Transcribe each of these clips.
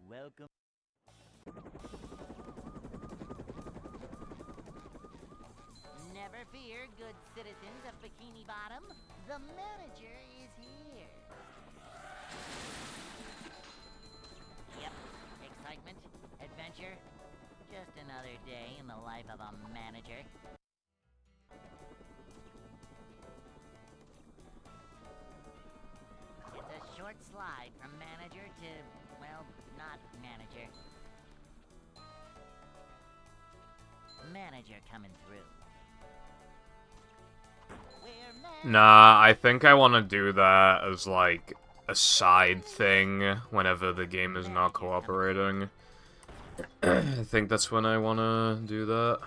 Welcome. Never fear, good citizens of Bikini Bottom. The manager is here. Yep, excitement, adventure. Just another day in the life of a manager. It's a short slide from manager to, well, not manager. Manager coming through. Nah, I think I want to do that as, like, a side thing whenever the game is not cooperating. I think that's when I want to do that.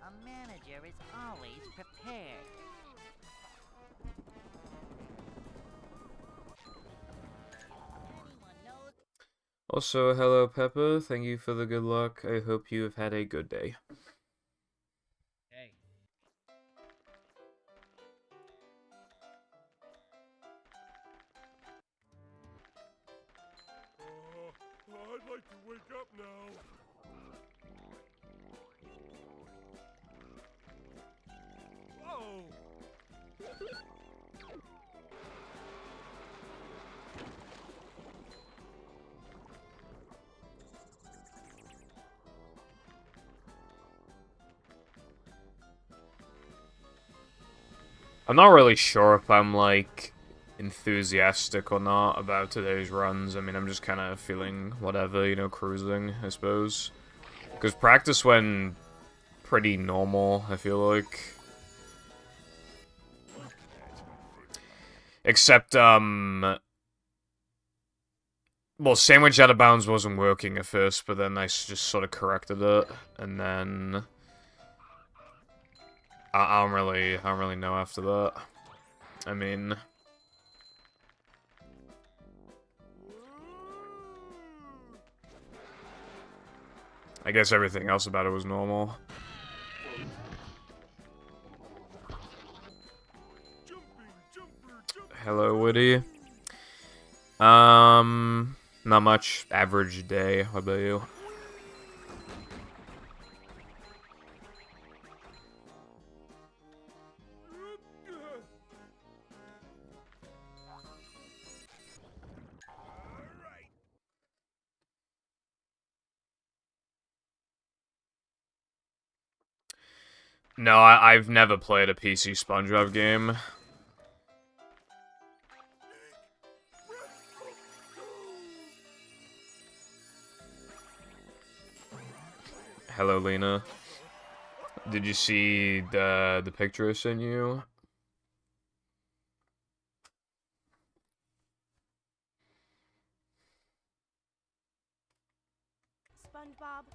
A manager is always prepared. Also, hello Peppa, thank you for the good luck. I hope you have had a good day. Hey. I'd like to wake up now. Whoa! I'm not really sure if I'm, like, enthusiastic or not about today's runs. I mean, I'm just kind of feeling whatever, you know, cruising, I suppose. Because practice went pretty normal, I feel like. Except, well, Sandwich Out of Bounds wasn't working at first, but then I just sort of corrected it, and then I don't really know after that. I mean, I guess everything else about it was normal. Hello, Woody. Not much. Average day. What about you? No, I've never played a PC SpongeBob game. Hello, Lena. Did you see the picture I sent you? SpongeBob.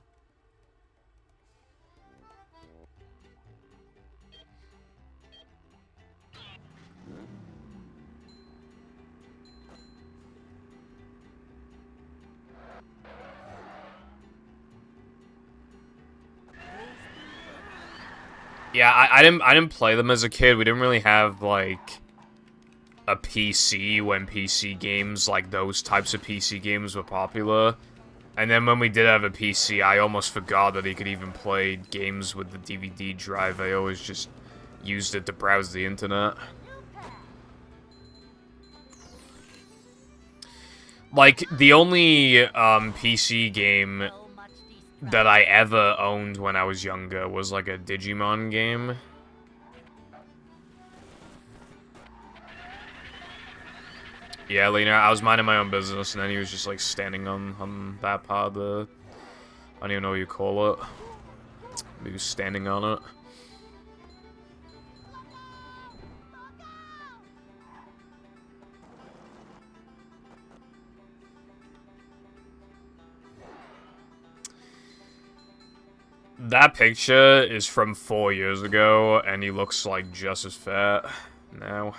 Yeah, I didn't play them as a kid. We didn't really have, like, a PC when PC games, like those types of PC games, were popular. And then when we did have a PC, I almost forgot that he could even play games with the DVD drive. I always just used it to browse the internet. Like, the only PC game that I ever owned when I was younger was, like, a Digimon game. Yeah, Lena, I was minding my own business, and then he was just, like, standing on that part of the... I don't even know what you call it. He was standing on it. That picture is from 4 years ago, and he looks like just as fat now.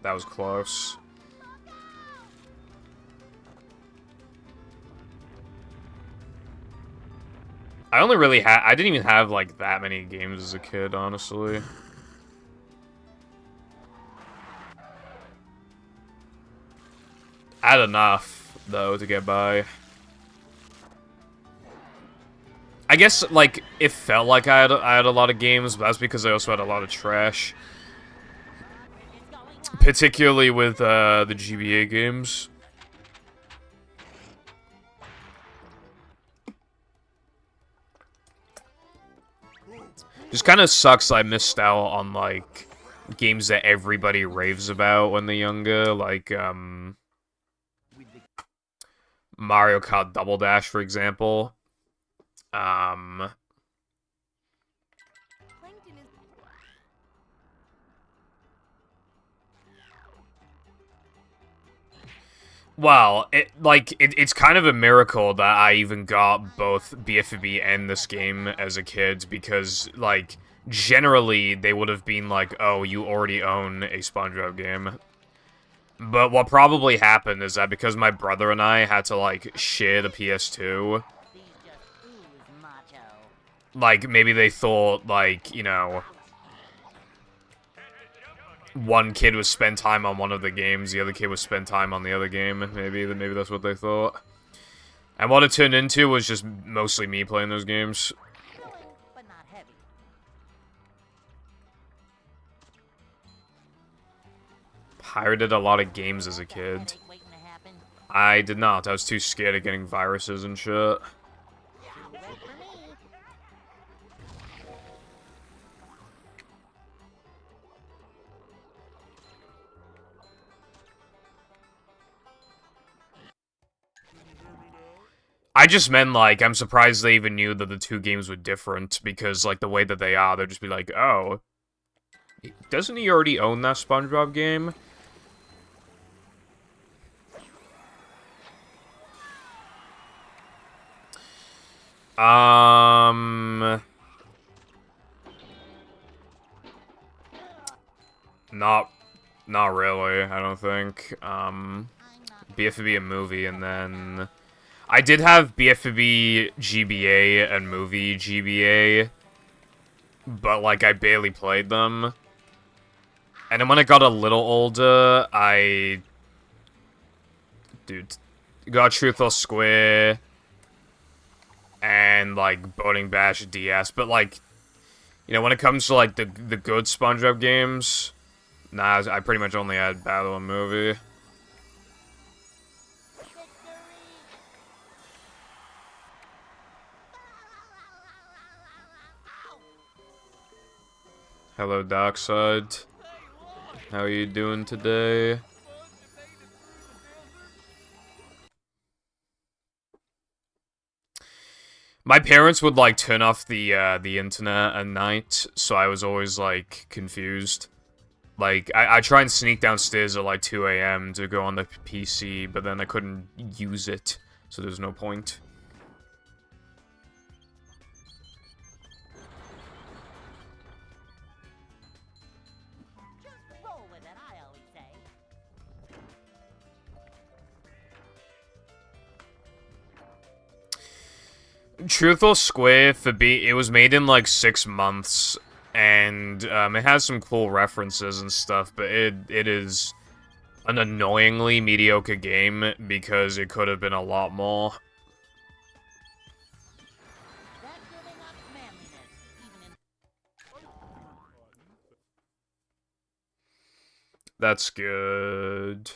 That was close. I didn't even have, like, that many games as a kid, honestly. I had enough, though, to get by. I guess, like, it felt like I had a lot of games, but that's because I also had a lot of trash. Particularly with, the GBA games. Just kind of sucks I missed out on, like, games that everybody raves about when they're younger, like, Mario Kart Double Dash, for example. Well, it's kind of a miracle that I even got both BFB and this game as a kid, because, like, generally they would have been like, oh, you already own a SpongeBob game. But what probably happened is that because my brother and I had to, like, share the PS2, like, maybe they thought, like, you know, one kid would spend time on one of the games, the other kid would spend time on the other game. Maybe that's what they thought. And what it turned into was just mostly me playing those games. Pirated a lot of games as a kid. I did not. I was too scared of getting viruses and shit. I just meant, like, I'm surprised they even knew that the two games were different, because, like, the way that they are, they'd just be like, oh, doesn't he already own that SpongeBob game? Not really, I don't think. BFB a movie, and then... I did have BFB GBA and movie GBA, but, like, I barely played them. And then when I got a little older, got Truth or Square, and, like, Boating Bash DS, but, like, you know, when it comes to, like, the good SpongeBob games, nah, I pretty much only had Battle and Movie. Hello, Darkside. How are you doing today? My parents would, like, turn off the internet at night, so I was always, like, confused. Like, I try and sneak downstairs at, like, 2 AM to go on the PC, but then I couldn't use it, so there's no point. Truth or Square, it was made in, like, 6 months, and, it has some cool references and stuff, but it is an annoyingly mediocre game, because it could have been a lot more. That's good.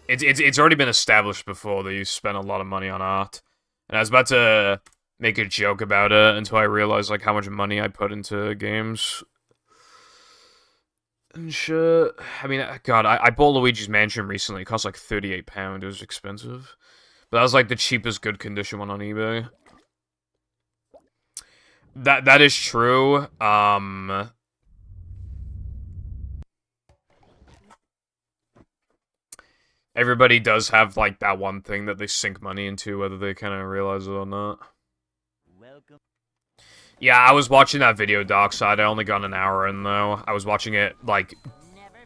It's already been established before that you spent a lot of money on art. And I was about to make a joke about it until I realized, like, how much money I put into games. And shit. I mean, God, I bought Luigi's Mansion recently. It cost like £38. It was expensive. But that was like the cheapest good condition one on eBay. That is true. Everybody does have like that one thing that they sink money into, whether they kind of realize it or not. Welcome. Yeah, I was watching that video, Darkside. I only got an hour in, though. I was watching it, like...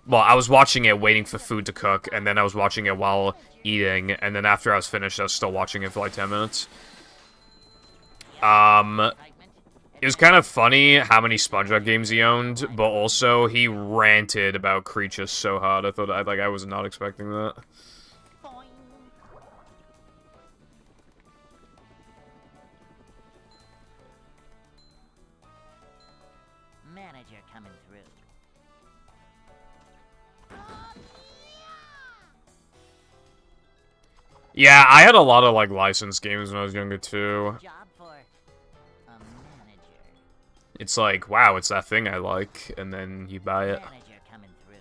Well, I was watching it waiting for food to cook, and then I was watching it while eating, and then after I was finished, I was still watching it for like 10 minutes. It was kind of funny how many SpongeBob games he owned, but also he ranted about creatures so hard. I thought, I was not expecting that. Manager coming through. Yeah, I had a lot of, like, licensed games when I was younger, too. Job for a manager. It's like, wow, it's that thing I like, and then you buy it. Manager coming through.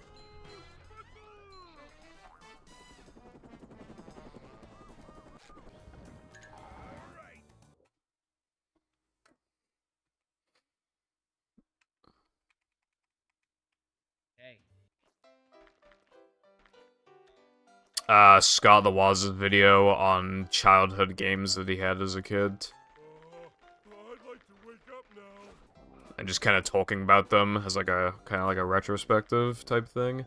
Hey. Scott the Waz's video on childhood games that he had as a kid. I'd like to wake up now. And just kind of talking about them as like a, kind of like a retrospective type thing.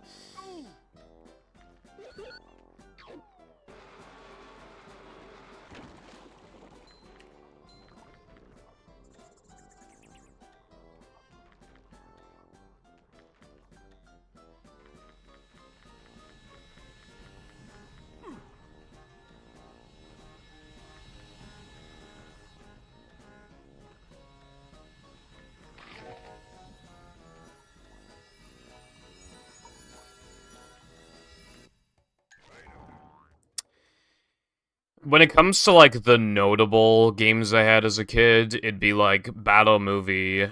When it comes to, like, the notable games I had as a kid, it'd be, like, Battle Movie,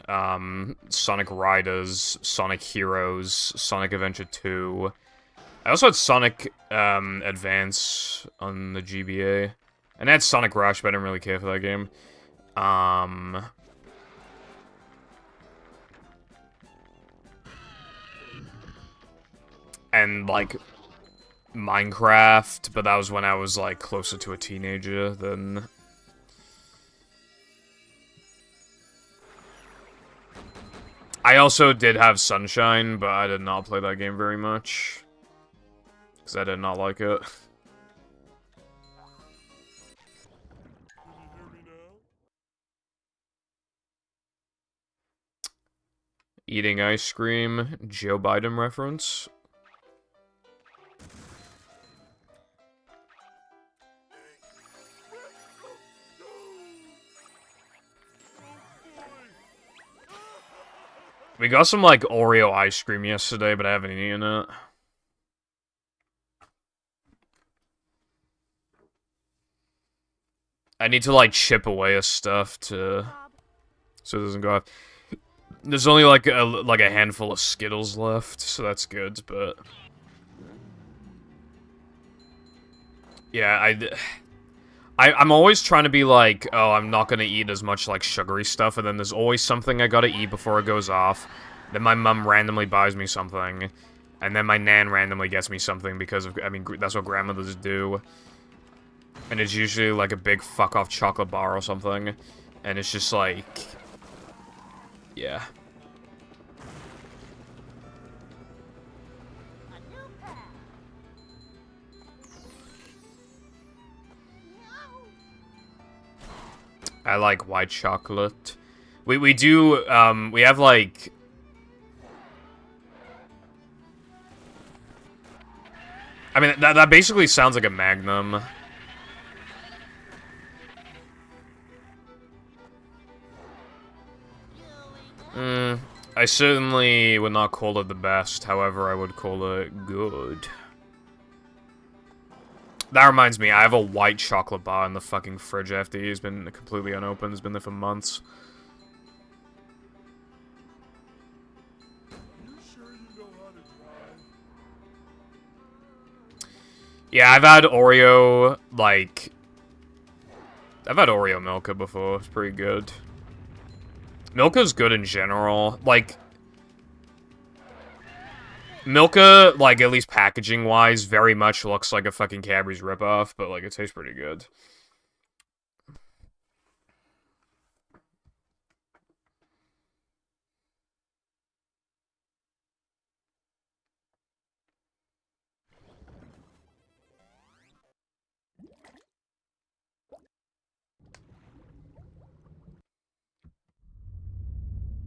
Sonic Riders, Sonic Heroes, Sonic Adventure 2. I also had Sonic, Advance on the GBA. And I had Sonic Rush, but I didn't really care for that game. And, like... Minecraft, but that was when I was, like, closer to a teenager than... I also did have Sunshine, but I did not play that game very much. Because I did not like it. Can you hear me now? Eating ice cream, Joe Biden reference. We got some, like, Oreo ice cream yesterday, but I haven't eaten it. I need to, like, chip away at stuff to... so it doesn't go off. There's only, like a handful of Skittles left, so that's good, but... Yeah, I'm always trying to be like, oh, I'm not gonna eat as much, like, sugary stuff, and then there's always something I gotta eat before it goes off. Then my mom randomly buys me something, and then my nan randomly gets me something because of, I mean, that's what grandmothers do. And it's usually, like, a big fuck-off chocolate bar or something, and it's just, like... yeah. I like white chocolate. We do, we have, like... I mean, that basically sounds like a Magnum. I certainly would not call it the best, however, I would call it good. That reminds me, I have a white chocolate bar in the fucking fridge after it's been completely unopened. It's been there for months. You sure you know how to drive? Yeah, I've had Oreo, like... I've had Oreo Milka before. It's pretty good. Milka's good in general. Like... Milka, like, at least packaging-wise, very much looks like a fucking Cadbury's ripoff, but, like, it tastes pretty good.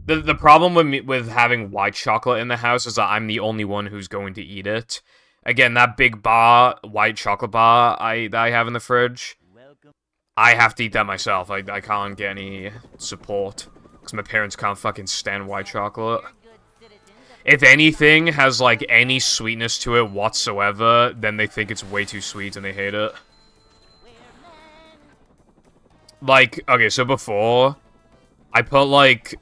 The problem with having white chocolate in the house is that I'm the only one who's going to eat it. Again, that big bar, white chocolate bar that I have in the fridge, I have to eat that myself. I can't get any support. Because my parents can't fucking stand white chocolate. If anything has, like, any sweetness to it whatsoever, then they think it's way too sweet and they hate it. Like, okay, so before... I put, like, it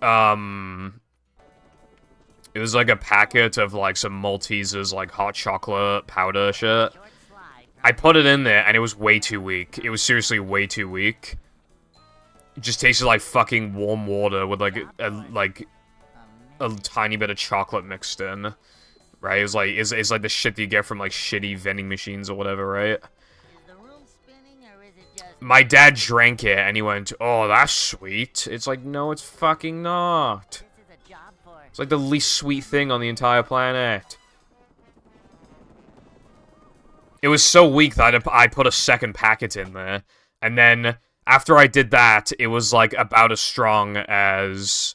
was, like, a packet of, like, some Maltesers, like, hot chocolate powder shit. I put it in there, and it was way too weak. It was seriously way too weak. It just tasted like fucking warm water with, like, a tiny bit of chocolate mixed in. Right? It's like the shit that you get from, like, shitty vending machines or whatever, right? My dad drank it, and he went, "Oh, that's sweet." It's like, no, it's fucking not. It's like the least sweet thing on the entire planet. It was so weak that I put a second packet in there. And then, after I did that, it was, like, about as strong as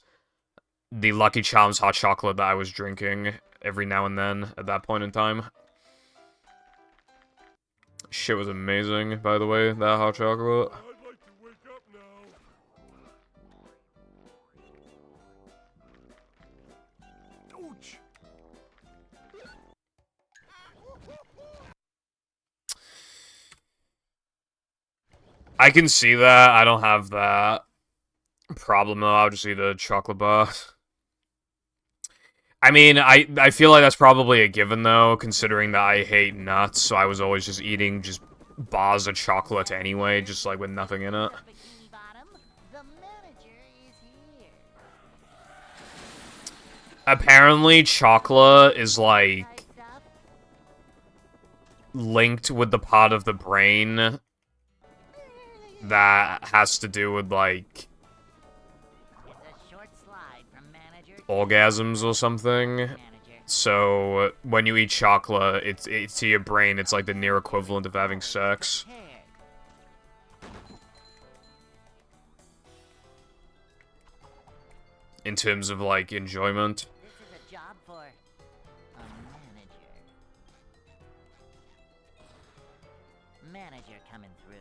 the Lucky Charms hot chocolate that I was drinking every now and then at that point in time. Shit was amazing, by the way, that hot chocolate. I'd like to wake up now. Ouch! I can see that. I don't have that problem, though. I'll just eat a chocolate bar. I mean, I feel like that's probably a given, though, considering that I hate nuts, so I was always just eating just bars of chocolate anyway, just, like, with nothing in it. Apparently, chocolate is, like, linked with the part of the brain that has to do with, like, orgasms or something. So, when you eat chocolate, it's to your brain, it's like the near equivalent of having sex. In terms of, like, enjoyment. This is a job for a manager coming through.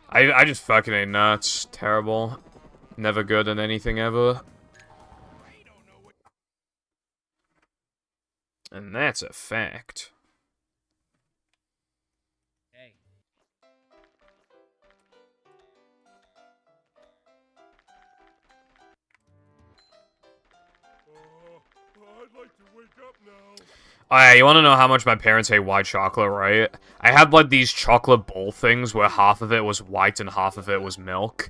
I just fucking ate nuts. Terrible. Never good at anything ever. And that's a fact. Hey. I'd like to wake up now. Oh yeah, you wanna know how much my parents hate white chocolate, right? I had, like, these chocolate bowl things where half of it was white and half of it was milk.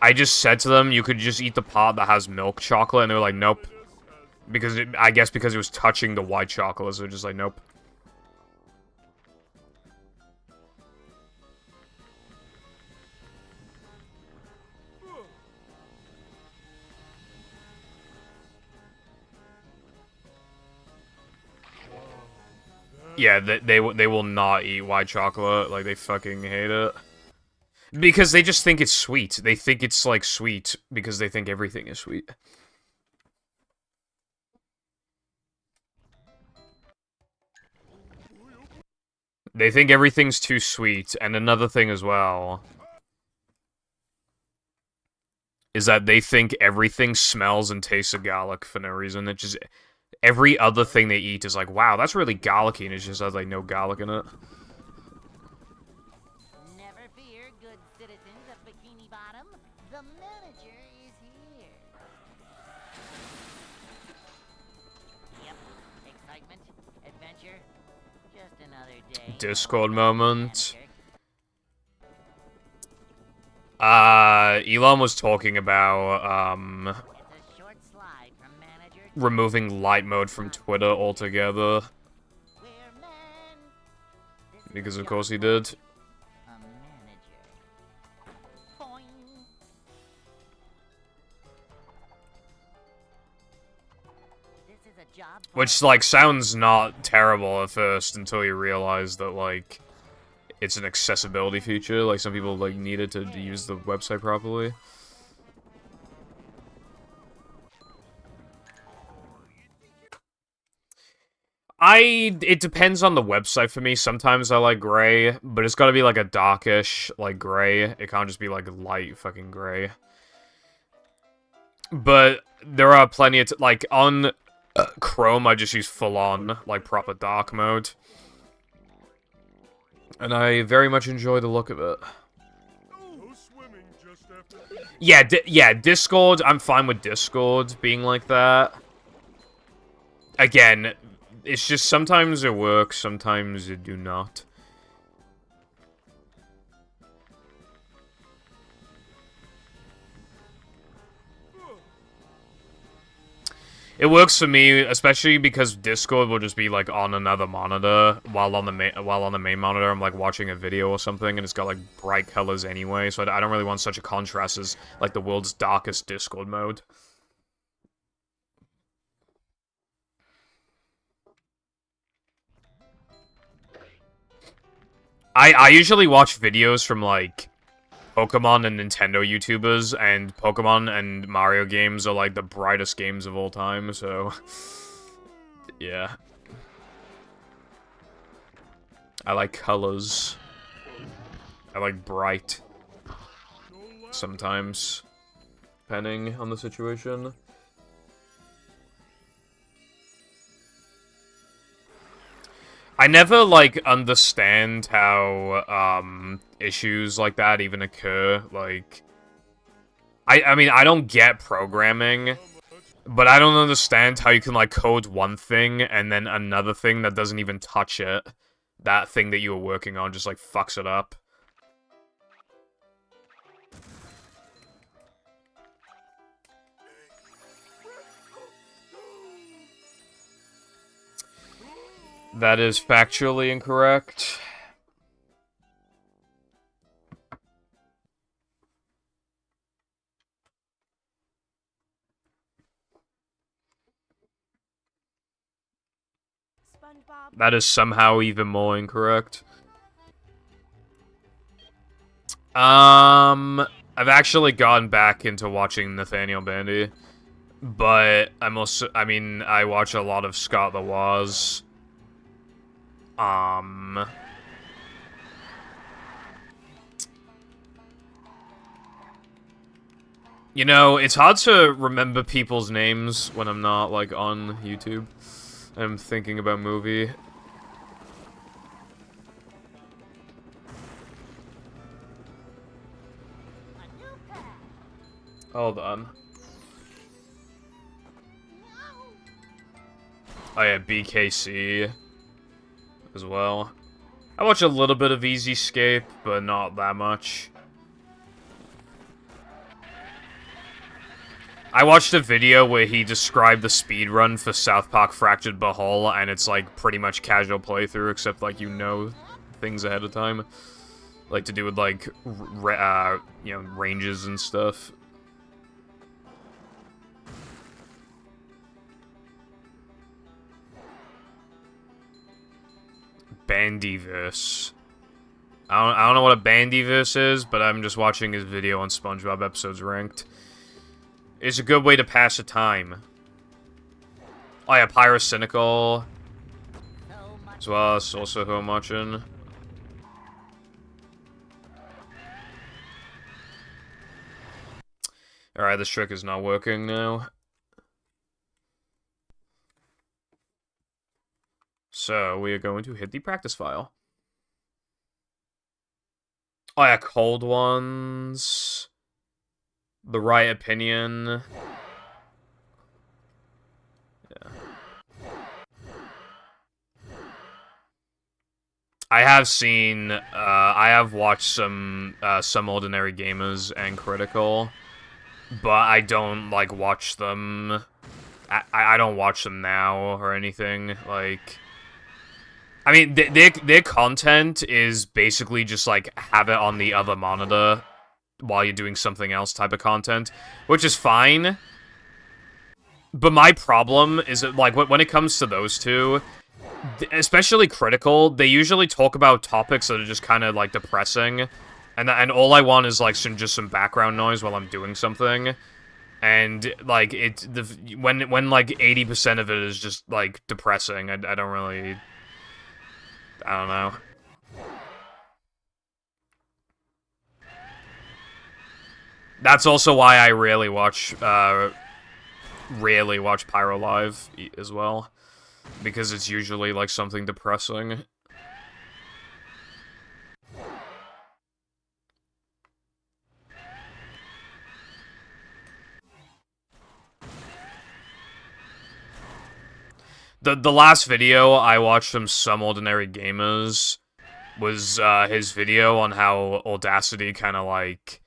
I just said to them, you could just eat the part that has milk chocolate, and they were like, nope. Because, I guess because it was touching the white chocolate, so they're just like, nope. Yeah, they will not eat white chocolate. Like, they fucking hate it. Because they just think it's sweet. They think it's, like, sweet because they think everything is sweet. They think everything's too sweet. And another thing as well is that they think everything smells and tastes of garlic for no reason. every other thing they eat is like, wow, that's really garlicky, and it just has like no garlic in it. Never fear, good citizens of Bikini Bottom. The manager is here. Yep. Excitement, adventure. Just another day. Discord moment. Elon was talking about, It's a short slide from manager to removing light mode from Twitter altogether. where man. This is Because a of course he job did. for a manager. Boing. This is a job for Which, like, sounds not terrible at first until you realize that, like, it's an accessibility feature. Like, some people, like, need it to use the website properly. It depends on the website for me. Sometimes I like gray, but it's gotta be, like, a darkish, like, gray. It can't just be, like, light fucking gray. But there are plenty of, like, on Chrome, I just use full-on, like, proper dark mode. And I very much enjoy the look of it. No swimming just after. Yeah, Discord, I'm fine with Discord being like that. Again, it's just sometimes it works, sometimes it do not. It works for me, especially because Discord will just be like on another monitor while on the main monitor I'm like watching a video or something, and it's got like bright colors anyway. So I don't really want such a contrast as like the world's darkest Discord mode. I usually watch videos from like Pokemon and Nintendo YouTubers, and Pokemon and Mario games are like the brightest games of all time, so yeah. I like colors. I like bright. Sometimes. Depending on the situation. I never, like, understand how, issues like that even occur. Like, I mean, I don't get programming, but I don't understand how you can, like, code one thing and then another thing that doesn't even touch it. That thing that you were working on just, like, fucks it up. That is factually incorrect. SpongeBob. That is somehow even more incorrect. I've actually gone back into watching Nathaniel Bandy, but I mean, I watch a lot of Scott the Woz. You know, it's hard to remember people's names when I'm not, like, on YouTube. I'm thinking about movie. Hold on. Oh yeah, BKC as well. I watch a little bit of Easyscape, but not that much. I watched a video where he described the speedrun for South Park Fractured But Whole, and it's like pretty much casual playthrough, except like you know things ahead of time. Like to do with like, you know, ranges and stuff. Bandyverse. I don't know what a Bandyverse is, but I'm just watching his video on SpongeBob episodes ranked. It's a good way to pass the time. Oh yeah, Pyrocynical. As well, that's also who I'm watching. Alright, this trick is not working now. So, we are going to hit the practice file. Oh yeah, cold ones. The right opinion. Yeah. I have seen, I have watched some Ordinary Gamers and Critical, but I don't, like, watch them. I don't watch them now or anything, like... I mean, their content is basically just, like, have it on the other monitor while you're doing something else type of content, which is fine. But my problem is that, like, when it comes to those two, especially Critical, they usually talk about topics that are just kind of, like, depressing. And all I want is, like, just some background noise while I'm doing something. And, like, when like, 80% of it is just, like, depressing, I don't really... I don't know. That's also why I rarely watch Pyro Live as well. Because it's usually, like, something depressing. The last video I watched from Some Ordinary Gamers was, his video on how Audacity kinda, like...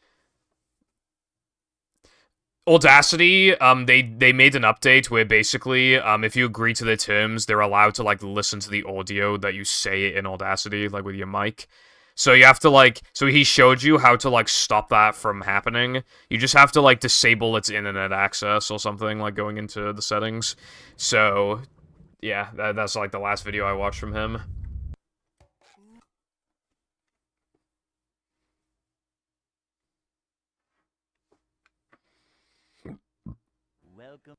Audacity, they made an update where basically, if you agree to the terms, they're allowed to, like, listen to the audio that you say in Audacity, like, with your mic. So you have to, like, so he showed you how to, like, stop that from happening. You just have to, like, disable its internet access or something, like, going into the settings. So, yeah, that's, like, the last video I watched from him. Welcome.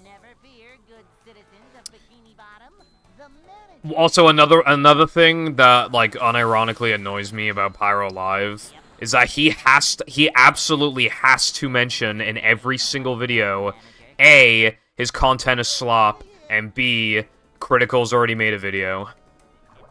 Never fear, good citizens of Bikini Bottom. The manager... Also, another thing that, like, unironically annoys me about Pyro Live is that he absolutely has to mention in every single video, A, his content is slop, and B, Critical's already made a video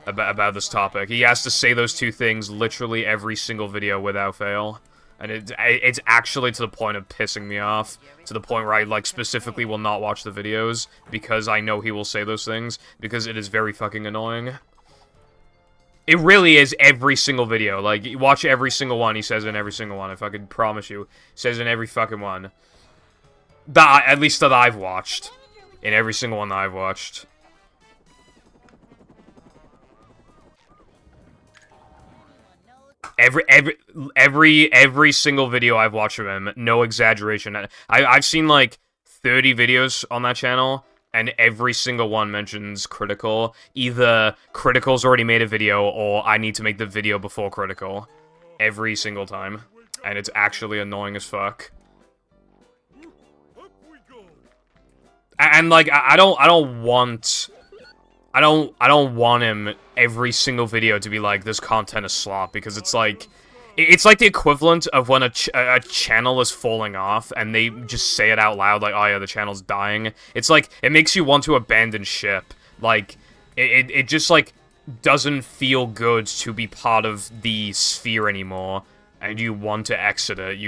about this topic. He has to say those two things literally every single video without fail. And it's actually to the point of pissing me off. To the point where I, like, specifically will not watch the videos because I know he will say those things, because it is very fucking annoying. It really is every single video. Like, you watch every single one, he says in every single one, if I could promise you. He says in every fucking one. At least that I've watched. In every single one that I've watched. Every single video I've watched from him, no exaggeration. I've seen, like, 30 videos on that channel, and every single one mentions Critical. Either Critical's already made a video, or I need to make the video before Critical. Every single time. And it's actually annoying as fuck. And, like, I don't want him every single video to be like, this content is slop, because it's like the equivalent of when a channel is falling off, and they just say it out loud, like, oh yeah, the channel's dying. It's like, it makes you want to abandon ship. Like, it just, like, doesn't feel good to be part of the sphere anymore, and you want to exit it.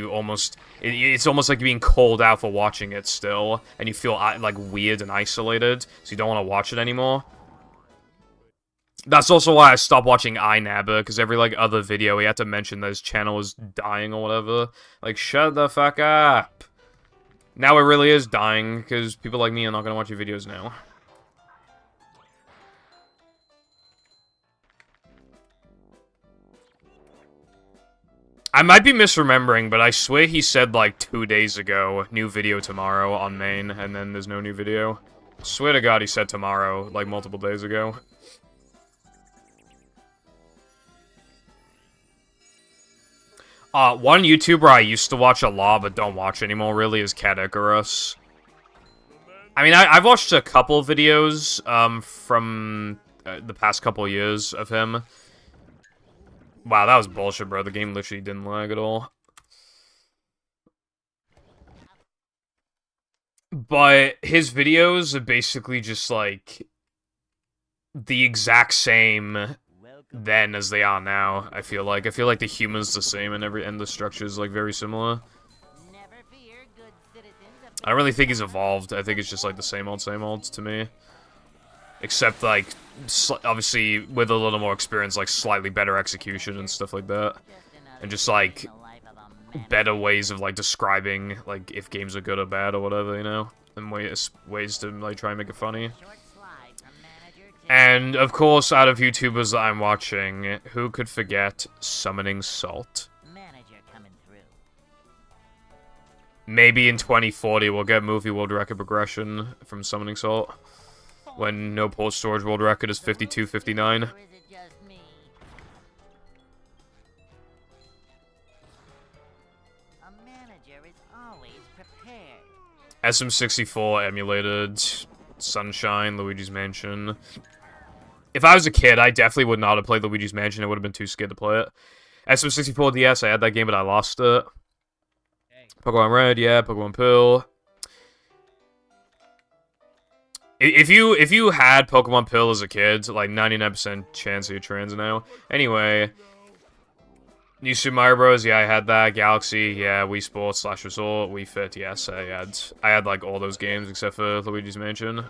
It's almost like you're being called out for watching it still, and you feel, like, weird and isolated, so you don't want to watch it anymore. That's also why I stopped watching iNabber, because every, like, other video he had to mention that his channel was dying or whatever. Like, shut the fuck up! Now it really is dying, because people like me are not gonna watch your videos now. I might be misremembering, but I swear he said, like, 2 days ago, new video tomorrow on main, and then there's no new video. Swear to God he said tomorrow, like, multiple days ago. One YouTuber I used to watch a lot, but don't watch anymore, really, is Cat Icarus. I mean, I've watched a couple videos, from the past couple years of him. Wow, that was bullshit, bro. The game literally didn't lag at all. But his videos are basically just, like, the exact same then as they are now, I feel like. I feel like the humor's the same and the structure's, like, very similar. I don't really think he's evolved. I think it's just, like, the same old to me. Except, like, obviously, with a little more experience, like, slightly better execution and stuff like that. And just, like, better ways of, like, describing, like, if games are good or bad or whatever, you know? And ways to, like, try and make it funny. And, of course, out of YouTubers that I'm watching, who could forget Summoning Salt? Maybe in 2040 we'll get movie world record progression from Summoning Salt. When no port storage world record is 5259. SM64 emulated Sunshine, Luigi's Mansion. If I was a kid, I definitely would not have played Luigi's Mansion. I would have been too scared to play it. SM64 DS, I had that game, but I lost it. Pokemon Red, yeah. Pokemon Pearl. If you had Pokemon Pearl as a kid, like 99% chance that you're trans now. Anyway, New Super Mario Bros. Yeah, I had that. Galaxy, yeah. Wii Sports / Resort, Wii Fit, yes. I had like all those games except for Luigi's Mansion.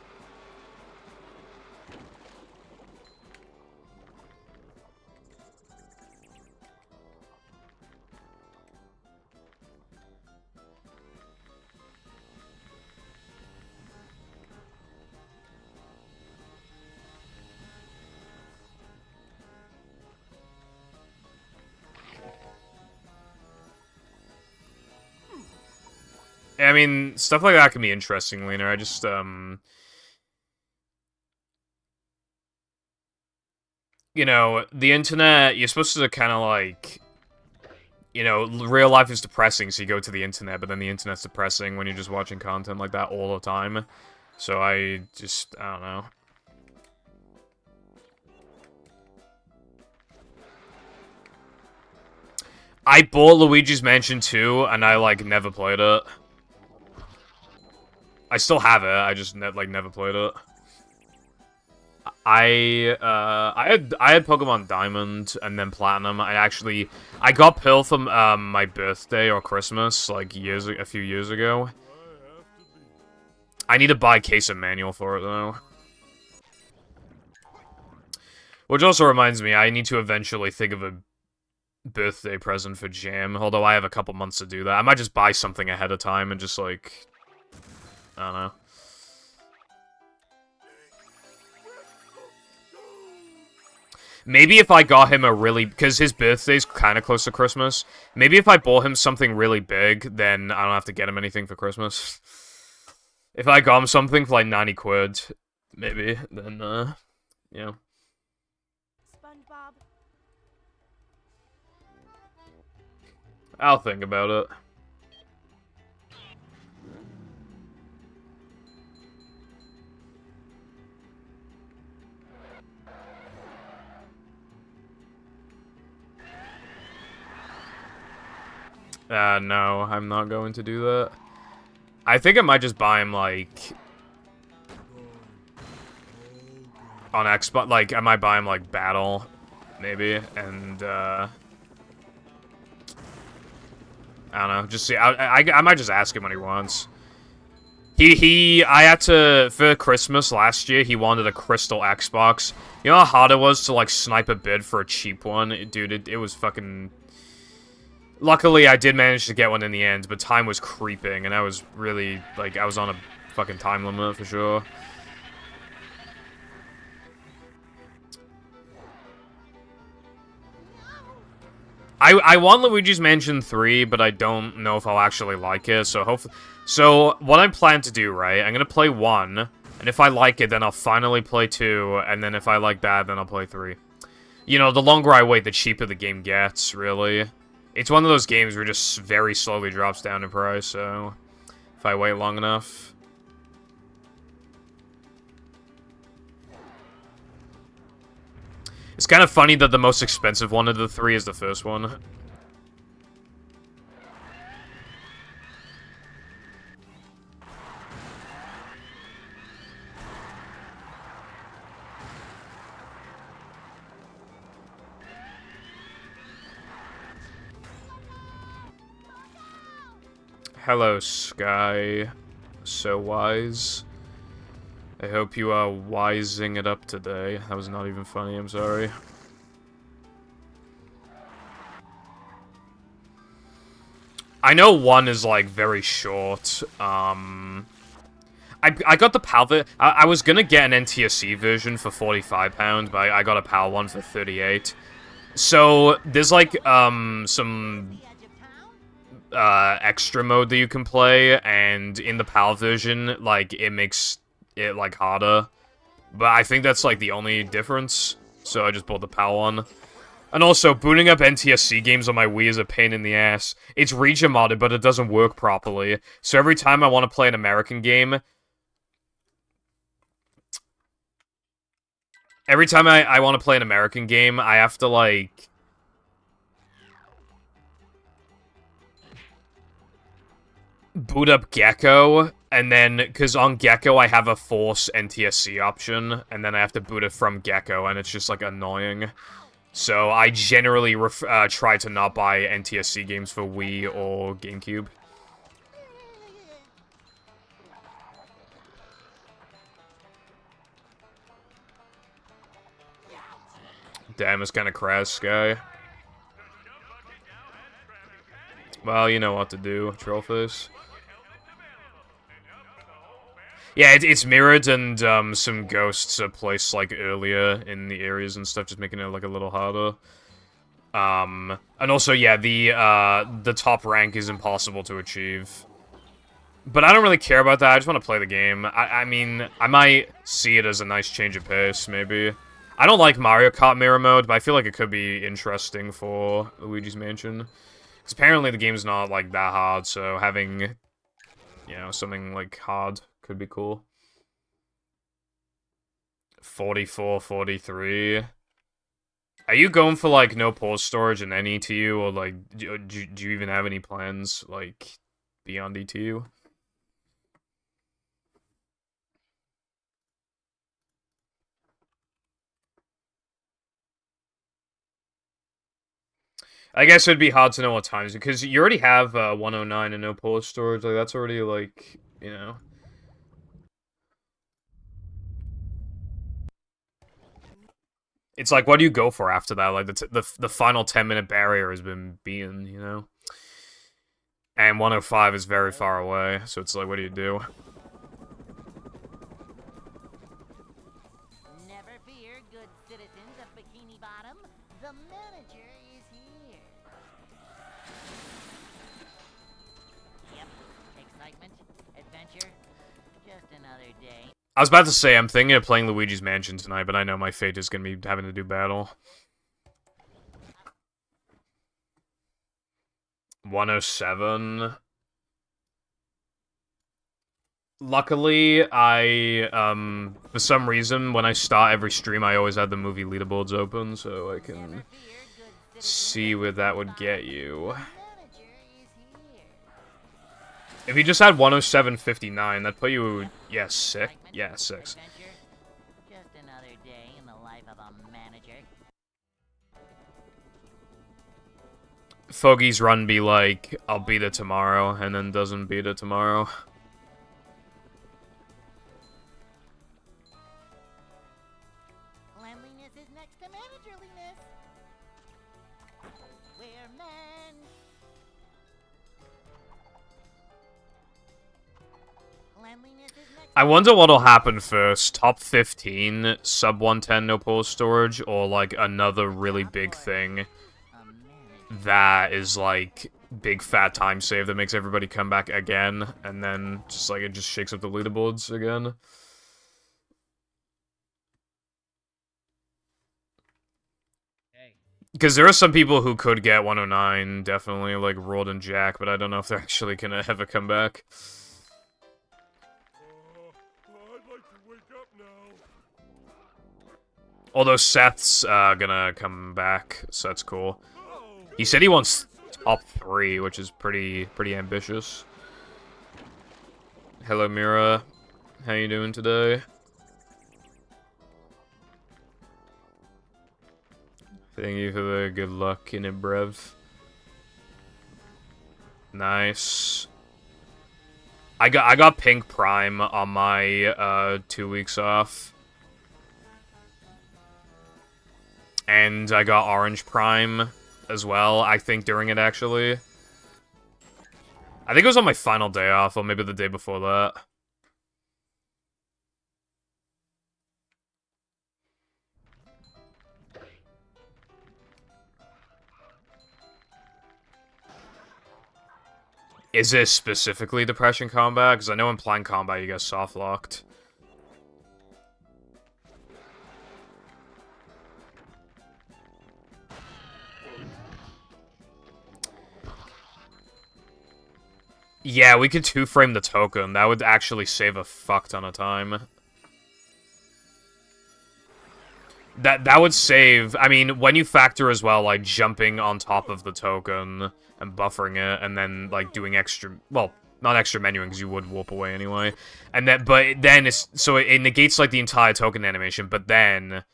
I mean, stuff like that can be interesting, Lena. I just, you know, the internet, you're supposed to kind of, like, you know, real life is depressing, so you go to the internet, but then the internet's depressing when you're just watching content like that all the time. So I don't know. I bought Luigi's Mansion 2, and I, like, never played it. I still have it, I just, never played it. I had Pokemon Diamond, and then Platinum. I got Pearl from, my birthday or Christmas, like, a few years ago. I need to buy a case of manual for it, though. Which also reminds me, I need to eventually think of a birthday present for Jam, although I have a couple months to do that. I might just buy something ahead of time and just, like, I don't know. Maybe if I got him because his birthday's kind of close to Christmas, maybe if I bought him something really big, then I don't have to get him anything for Christmas. If I got him something for like 90 quid, maybe, then, yeah. SpongeBob. I'll think about it. No, I'm not going to do that. I think I might just buy him, like, on Xbox. Like, I might buy him, like, Battle, maybe, and, I don't know, just see. I might just ask him what he wants. I had to, for Christmas last year, he wanted a Crystal Xbox. You know how hard it was to, like, snipe a bid for a cheap one? Dude, it was fucking... Luckily, I did manage to get one in the end, but time was creeping, and I was really, like, I was on a fucking time limit, for sure. I want Luigi's Mansion 3, but I don't know if I'll actually like it, so hopefully... So, what I plan to do, right, I'm gonna play 1, and if I like it, then I'll finally play 2, and then if I like that, then I'll play 3. You know, the longer I wait, the cheaper the game gets, really. It's one of those games where it just very slowly drops down in price, so if I wait long enough. It's kind of funny that the most expensive one of the 3 is the first one. Hello, Sky. So wise. I hope you are wising it up today. That was not even funny, I'm sorry. I know 1 is, like, very short. I got the PAL... I was gonna get an NTSC version for £45, but I got a PAL one for 38. So, there's, like, some extra mode that you can play, and in the PAL version, like, it makes it, like, harder. But I think that's, like, the only difference, so I just bought the PAL one. And also, booting up NTSC games on my Wii is a pain in the ass. It's region modded, but it doesn't work properly. So every time I want to play an American game... Every time I want to play an American game, I have to, like... boot up Gecko, and then... Because on Gecko, I have a Force NTSC option, and then I have to boot it from Gecko, and it's just, like, annoying. So I generally try to not buy NTSC games for Wii or GameCube. Damn, it's kind of crass, Sky. Well, you know what to do, Trollface. Yeah, it's mirrored, and some ghosts are placed, like, earlier in the areas and stuff, just making it, like, a little harder. And also, yeah, the top rank is impossible to achieve. But I don't really care about that, I just want to play the game. I mean, I might see it as a nice change of pace, maybe. I don't like Mario Kart Mirror Mode, but I feel like it could be interesting for Luigi's Mansion. Because apparently the game's not, like, that hard, so having, you know, something, like, hard could be cool. 44, 43... Are you going for, like, no pause storage in any ETU, or, like, do you even have any plans, like, beyond ETU? I guess it'd be hard to know what times, because you already have 109 and no pause storage, like, that's already, like, you know... It's like, what do you go for after that? Like, the final 10-minute barrier has been beaten, you know? And 105 is very far away, so it's like, what do you do? Never fear, good citizens of Bikini Bottom. The manager is here. Yep, excitement, adventure, just another day. I was about to say, I'm thinking of playing Luigi's Mansion tonight, but I know my fate is gonna be having to do battle. 107. Luckily, for some reason, when I start every stream, I always have the movie leaderboards open, so I can see where that would get you. If you just had 107.59, that'd put you, yeah, 6. Yeah, 6. Just another day in the life of a manager. Foggy's run be like, I'll beat it tomorrow, and then doesn't beat it tomorrow. Cleanliness is next to managerliness. We're men. Cleanliness is next. I wonder what'll happen first. Top 15, sub 110 no pause storage, or like another really big thing that is like big fat time save that makes everybody come back again, and then just like it just shakes up the leaderboards again. Because there are some people who could get 109, definitely, like Rod and Jack, but I don't know if they're actually gonna ever come back. I'd like to wake up now. Although Seth's gonna come back, so that's cool. He said he wants top 3, which is pretty ambitious. Hello, Mira. How you doing today? Thank you for the good luck in it, Brev. Nice. I got pink prime on my 2 weeks off. And I got orange prime as well, I think, during it, actually. I think it was on my final day off, or maybe the day before that. Is this specifically Depression Combat? Because I know in Plan Combat you get soft-locked. Yeah, we could two-frame the token. That would actually save a fuck ton of time. That would save... I mean, when you factor as well, like, jumping on top of the token and buffering it, and then, like, doing extra... Well, not extra menuing, because you would warp away anyway. And then, but then it's... So it negates, like, the entire token animation, but then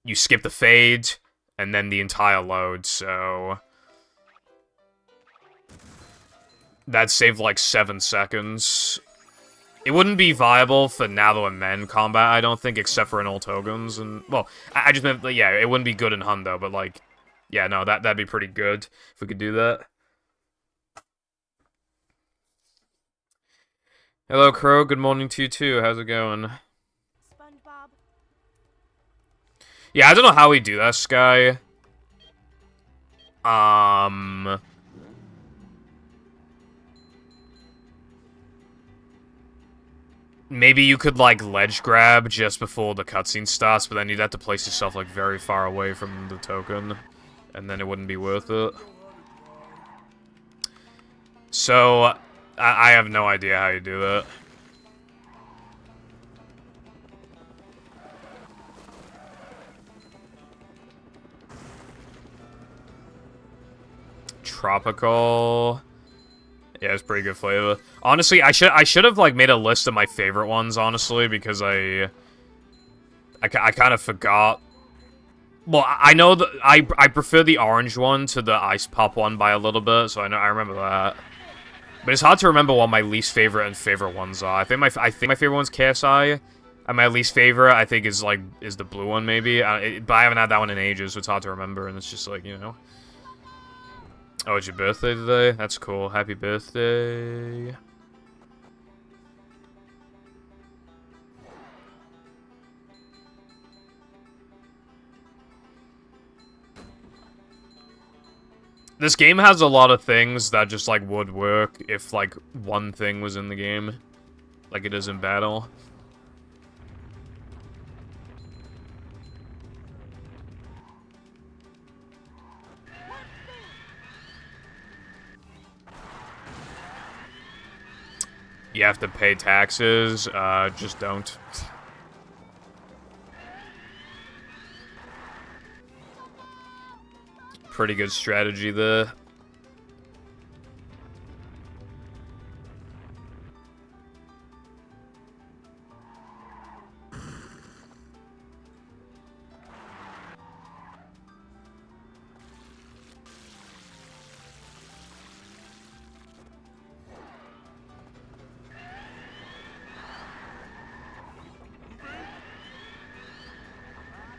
you skip the fade, and then the entire load, so... That saved, like, 7 seconds. It wouldn't be viable for Nalo and Men combat, I don't think, except for in all tokens, and... Well, I just meant, like, yeah, it wouldn't be good in Hundo, but, like... Yeah, no, that'd be pretty good if we could do that. Hello, Crow. Good morning to you, too. How's it going? SpongeBob. Yeah, I don't know how we do that, Sky. Maybe you could, like, ledge grab just before the cutscene starts, but then you'd have to place yourself, like, very far away from the token. And then it wouldn't be worth it. So, I have no idea how you do that. Tropical... Yeah, it's pretty good flavor. Honestly, I should have, like, made a list of my favorite ones, honestly, because I kind of forgot. Well, I know that I prefer the orange one to the ice pop one by a little bit, so I remember that. But it's hard to remember what my least favorite and favorite ones are. I think my favorite one's KSI, and my least favorite I think is the blue one maybe. But I haven't had that one in ages, so it's hard to remember, and it's just like, you know. Oh, it's your birthday today? That's cool. Happy birthday. This game has a lot of things that just, like, would work if, like, one thing was in the game. Like it is in battle. You have to pay taxes, just don't. Pretty good strategy there.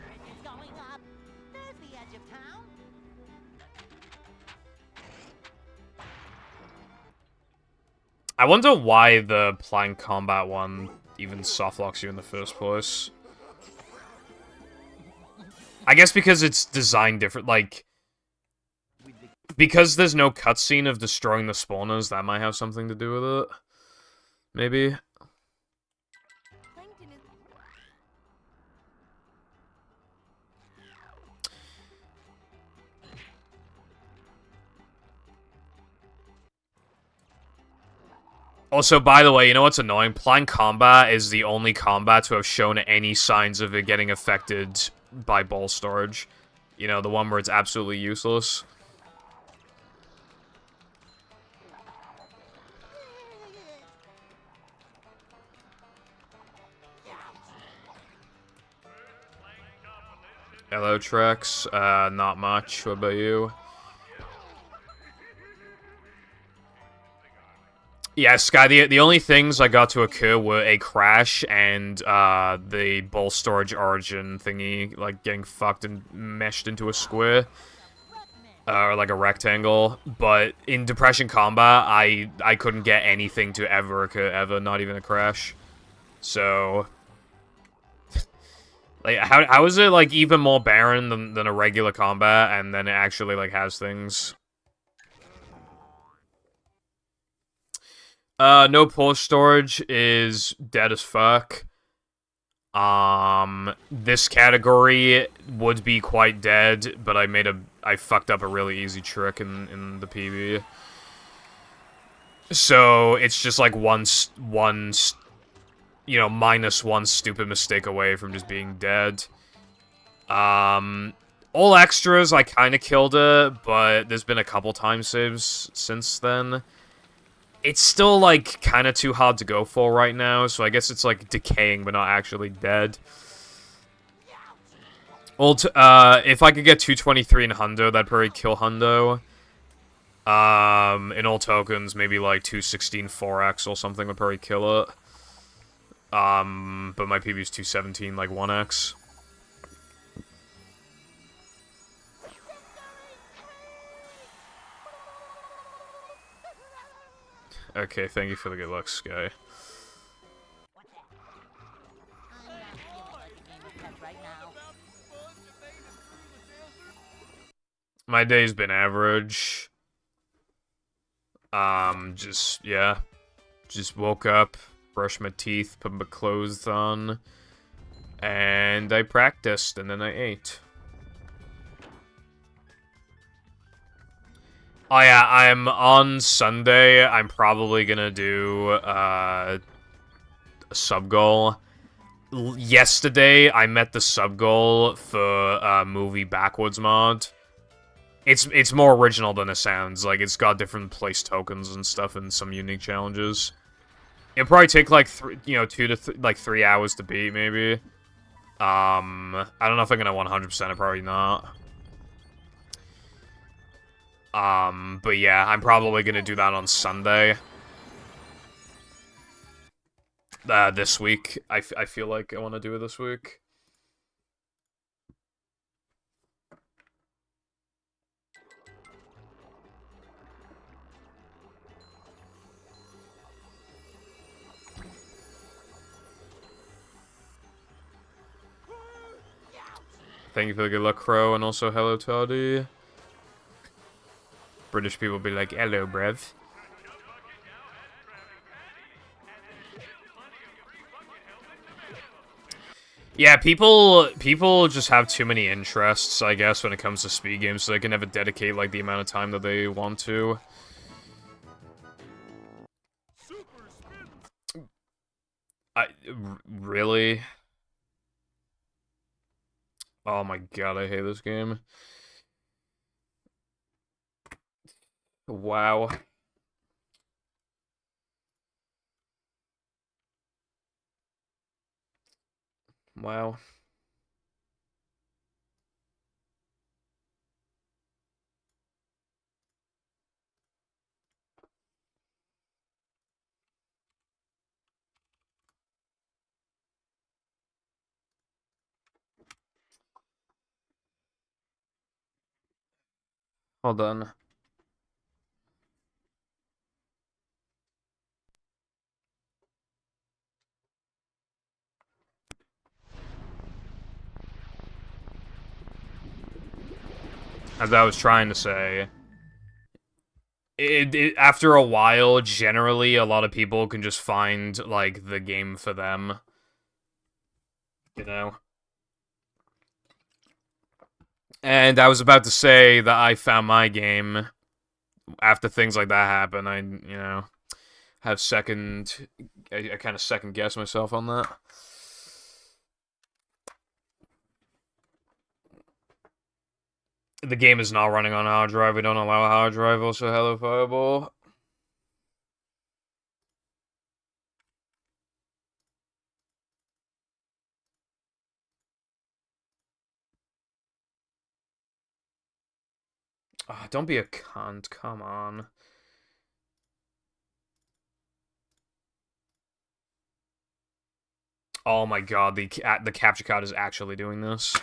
Bridges going up. There's the edge of town. I wonder why the Plank Combat one even softlocks you in the first place. I guess because it's designed different, like... Because there's no cutscene of destroying the spawners, that might have something to do with it. Maybe. Plankton is... Also, by the way, you know what's annoying? Plank Combat is the only combat to have shown any signs of it getting affected by ball storage. You know, the one where it's absolutely useless. Hello, Trex. Not much. What about you? Yeah, Sky, the only things I got to occur were a crash and the ball storage origin thingy, like, getting fucked and meshed into a square. Or like a rectangle. But in Depression Combat, I couldn't get anything to ever occur, ever, not even a crash. So... Like, how is it, like, even more barren than a regular combat, and then it actually, like, has things? No pore storage is dead as fuck. This category would be quite dead, but I fucked up a really easy trick in the PB. So, it's just like you know, minus one stupid mistake away from just being dead. All extras, I kinda killed it, but there's been a couple time saves since then. It's still, like, kinda too hard to go for right now, so I guess it's, like, decaying but not actually dead. If I could get 223 in Hundo, that'd probably kill Hundo. In all tokens, maybe, like, 216 4x or something would probably kill it. But my PB is 217, like, 1x. Okay, thank you for the good luck, Sky. My day's been average. Yeah. Just woke up, brushed my teeth, put my clothes on, and I practiced, and then I ate. Oh yeah, I'm on Sunday, I'm probably gonna do, a sub-goal. Yesterday, I met the sub-goal for, movie backwards mod. It's more original than it sounds, like, it's got different place tokens and stuff and some unique challenges. It'll probably take, like, 2 to 3 hours to beat, maybe. I don't know if I'm gonna 100% it, probably not. But yeah, I'm probably gonna do that on Sunday. This week. I feel like I want to do it this week. Thank you for the good luck, Crow, and also hello, Toddy. British people be like, hello, brev. Yeah, people just have too many interests, I guess, when it comes to speed games, so they can never dedicate, like, the amount of time that they want to. Really? Oh my god, I hate this game. Wow. Wow. Hold on. As I was trying to say, after a while, generally, a lot of people can just find, like, the game for them. You know? And I was about to say that I found my game. After things like that happen, I, you know, have I kind of second guess myself on that. The game is not running on a hard drive. We don't allow a hard drive. Also, hello, Fireball. Oh, don't be a cunt. Come on. Oh my god, the capture card is actually doing this.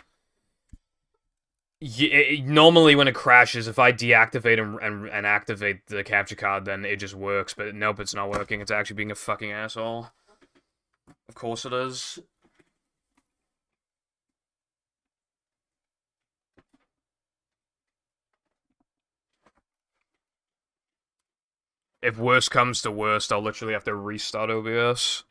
Yeah, normally when it crashes, if I deactivate and activate the capture card, then it just works. But nope, it's not working. It's actually being a fucking asshole. Of course it is. If worst comes to worst, I'll literally have to restart OBS.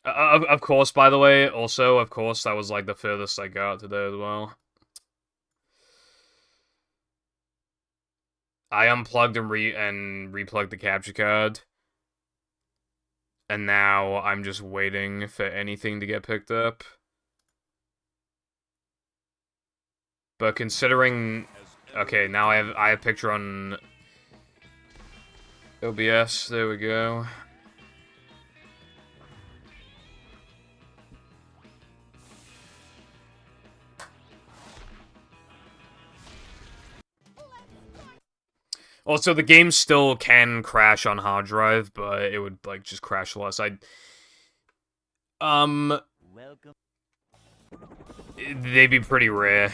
Of course, by the way, also, of course, that was like the furthest I got today as well. I unplugged and replugged the capture card. And now I'm just waiting for anything to get picked up. But considering, okay, now I have a picture on OBS. There we go. Also, the game still can crash on hard drive, but it would like just crash less. Welcome. They'd be pretty rare.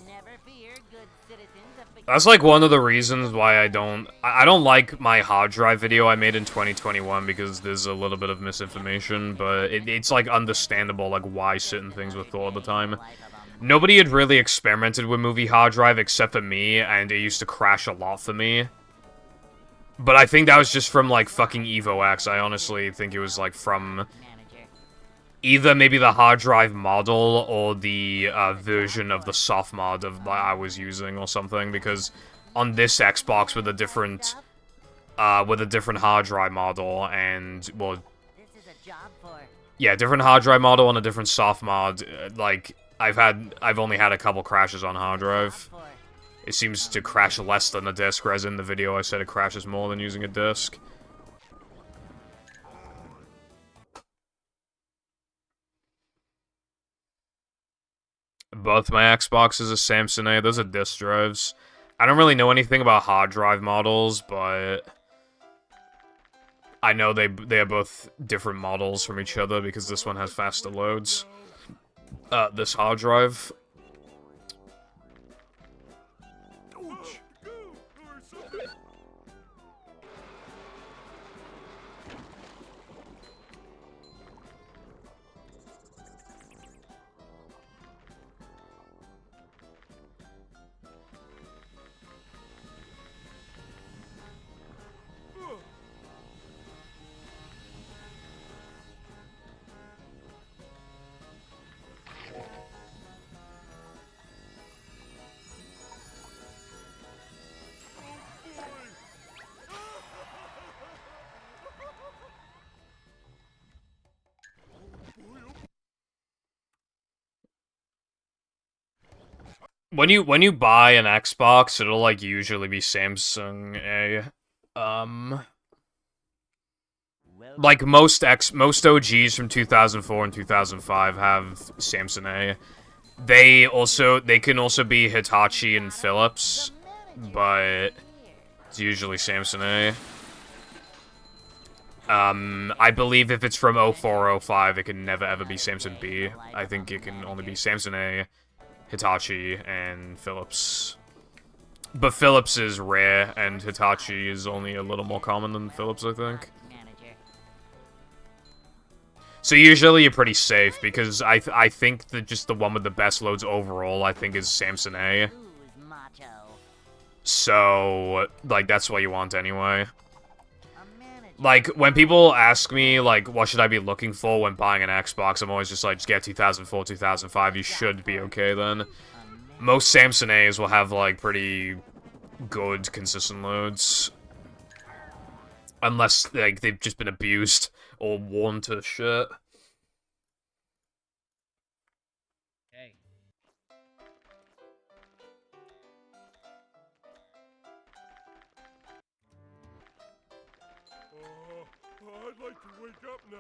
Never fear, good citizens of That's like one of the reasons why I don't like my hard drive video I made in 2021 because there's a little bit of misinformation, but it's like understandable like why certain things were thought at the time. Nobody had really experimented with movie hard drive except for me, and it used to crash a lot for me. But I think that was just from like fucking Evo X. I honestly think it was like from either maybe the hard drive model or the version of the soft mod of I was using or something, because on this Xbox with a different hard drive model and well, yeah, different hard drive model and a different soft mod, like I've only had a couple crashes on hard drive. It seems to crash less than a disc, whereas in the video I said it crashes more than using a disc. Both my Xboxes are Samsung A. Those are disk drives. I don't really know anything about hard drive models, but I know they are both different models from each other because this one has faster loads. This hard drive. When you buy an Xbox, it'll like usually be Samsung A. Like most OGs from 2004 and 2005 have Samsung A. They can also be Hitachi and Philips, but it's usually Samsung A. I believe if it's from 04 or 05, it can never ever be Samsung B. I think it can only be Samsung A, Hitachi, and Philips. But Philips is rare, and Hitachi is only a little more common than Philips, I think. So usually you're pretty safe, because I think that just the one with the best loads overall, I think, is Samsung A. So, like, that's what you want anyway. Like, when people ask me, like, what should I be looking for when buying an Xbox, I'm always just like, just get 2004, 2005, you should be okay then. Most Samsung A's will have, like, pretty good, consistent loads. Unless, like, they've just been abused or worn to shit. Hey. I'd like to wake up now.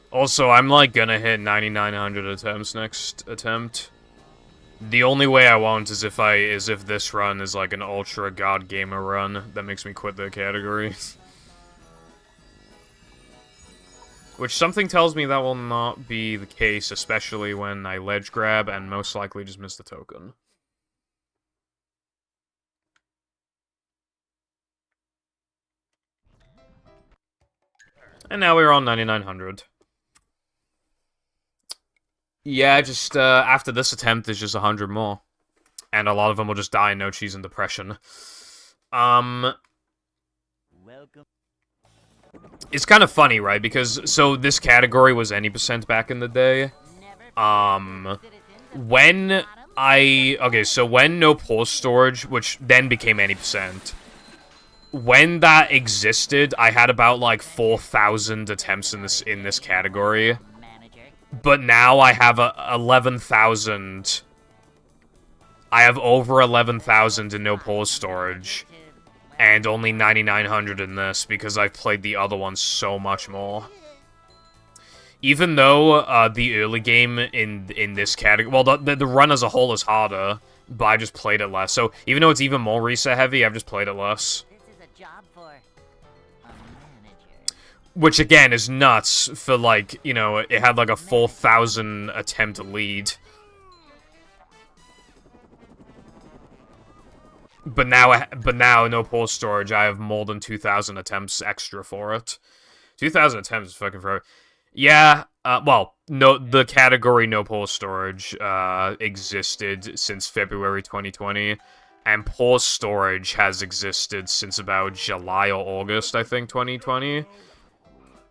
Also, I'm like gonna hit 9,900 attempts next attempt. The only way I won't is if this run is like an ultra god gamer run that makes me quit the category. Which something tells me that will not be the case, especially when I ledge grab and most likely just miss the token. And now we're on 9,900. Yeah, just, after this attempt, there's just 100 more. And a lot of them will just die in no cheese and depression. Welcome. It's kind of funny, right? Because, so this category was any percent back in the day. When okay, so when no pause storage, which then became any percent, when that existed, I had about, like, 4,000 attempts in this category. But now I have 11,000. I have over 11,000 in no pause storage, and only 9,900 in this because I've played the other ones so much more. Even though the early game in this category, well, the run as a whole is harder, but I just played it less. So even though it's even more reset heavy, I've just played it less. This is a job for a manager. Which, again, is nuts for, like, you know, it had, like, a 4,000 attempt lead. But now, no pause storage, I have more than 2,000 attempts extra for it. 2,000 attempts is fucking forever. Yeah, well, no, the category no pause storage, existed since February 2020. And pause storage has existed since about July or August, I think, 2020.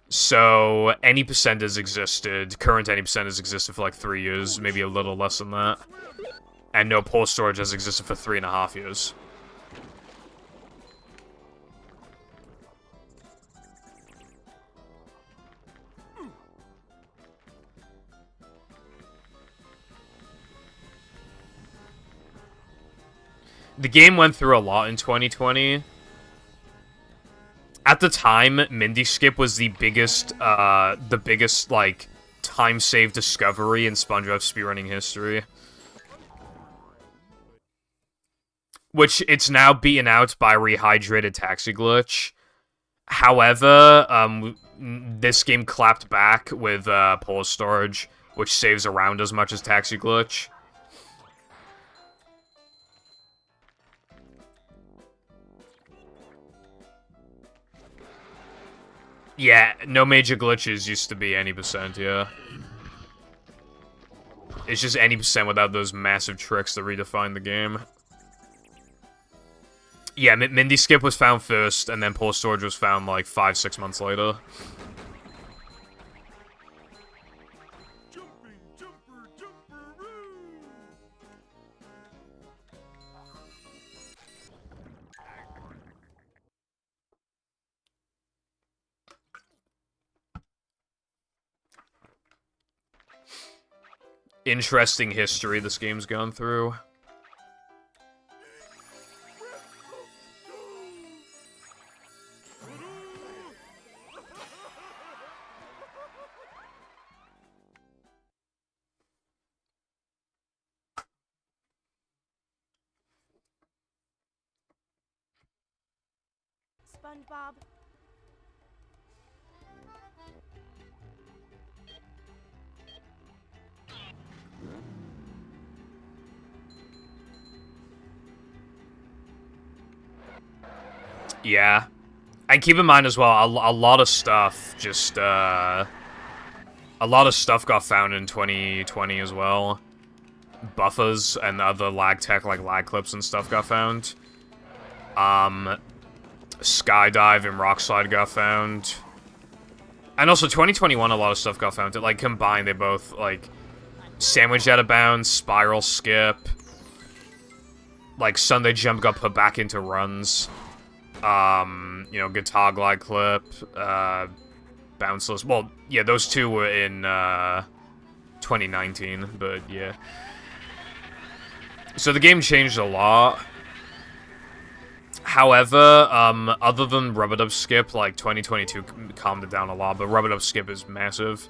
So, any percent has existed, current any percent has existed for like 3 years, maybe a little less than that. And no pause storage has existed for 3.5 years. The game went through a lot in 2020. At the time, Mindy Skip was the biggest, like, time-save discovery in SpongeBob speedrunning history. Which, it's now beaten out by Rehydrated Taxi Glitch. However, this game clapped back with, pause storage, which saves around as much as Taxi Glitch. Yeah, no major glitches used to be any percent, yeah. It's just any percent without those massive tricks that redefine the game. Yeah, Mindy Skip was found first, and then pause storage was found like 5-6 months later. Interesting history this game's gone through. SpongeBob. Yeah. And keep in mind as well, a lot of stuff just, a lot of stuff got found in 2020 as well. Buffers and other lag tech, like lag clips and stuff got found. Skydive and rock slide got found. And also 2021, a lot of stuff got found. Like, combined, they both, like, sandwich out of bounds, spiral skip. Like, Sunday jump got put back into runs. You know, guitar glide clip, bounceless. Well, yeah, those two were in 2019, but yeah. So the game changed a lot. However, other than Rub-a-Dub Skip, like 2022 calmed it down a lot, but Rub-a-Dub Skip is massive.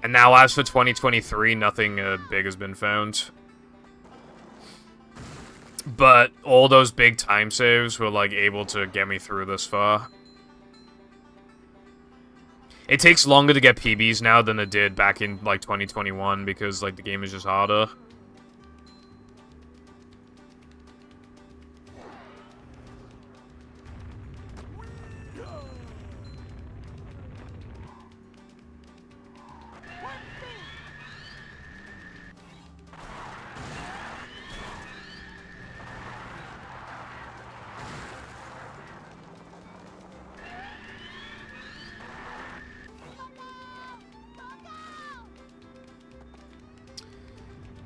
And now as for 2023, nothing big has been found. But all those big time saves were like able to get me through this far. It takes longer to get PBs now than it did back in like 2021 because like the game is just harder.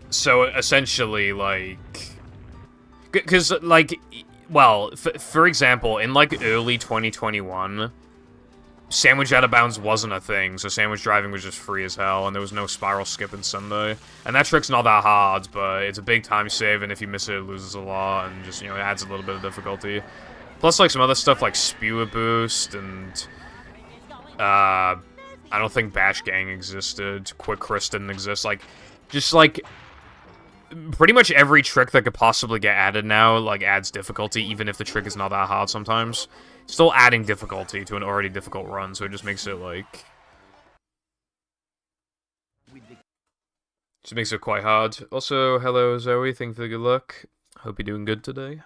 So, essentially, like... Because, like, well, for example, in, like, early 2021, sandwich out of bounds wasn't a thing, so sandwich driving was just free as hell, and there was no spiral skip in Sunday. And that trick's not that hard, but it's a big time save, and if you miss it, it loses a lot, and just, you know, it adds a little bit of difficulty. Plus, like, some other stuff like Spewer Boost, and... I don't think Bash Gang existed, Quick Chris didn't exist, like, just, like... Pretty much every trick that could possibly get added now, like, adds difficulty, even if the trick is not that hard sometimes. Still adding difficulty to an already difficult run, so it just makes it, like... Just makes it quite hard. Also, hello, Zoe, thank you for the good luck. Hope you're doing good today.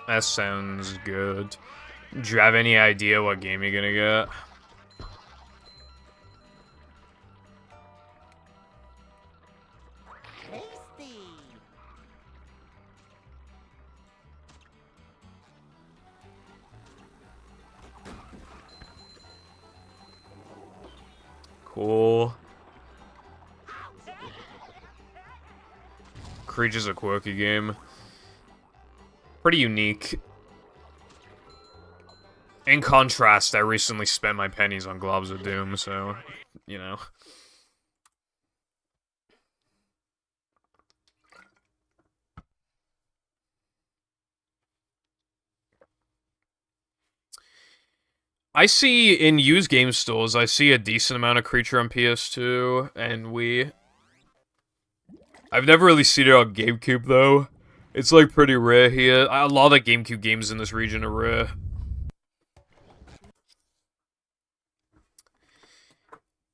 That sounds good. Do you have any idea what game you're gonna get? Tasty. Cool. Creature's a quirky game. Pretty unique. In contrast, I recently spent my pennies on Globs of Doom, so, you know. I see, in used game stores, I see a decent amount of Creature on PS2 and Wii. I've never really seen it on GameCube, though. It's, like, pretty rare here. A lot of GameCube games in this region are rare.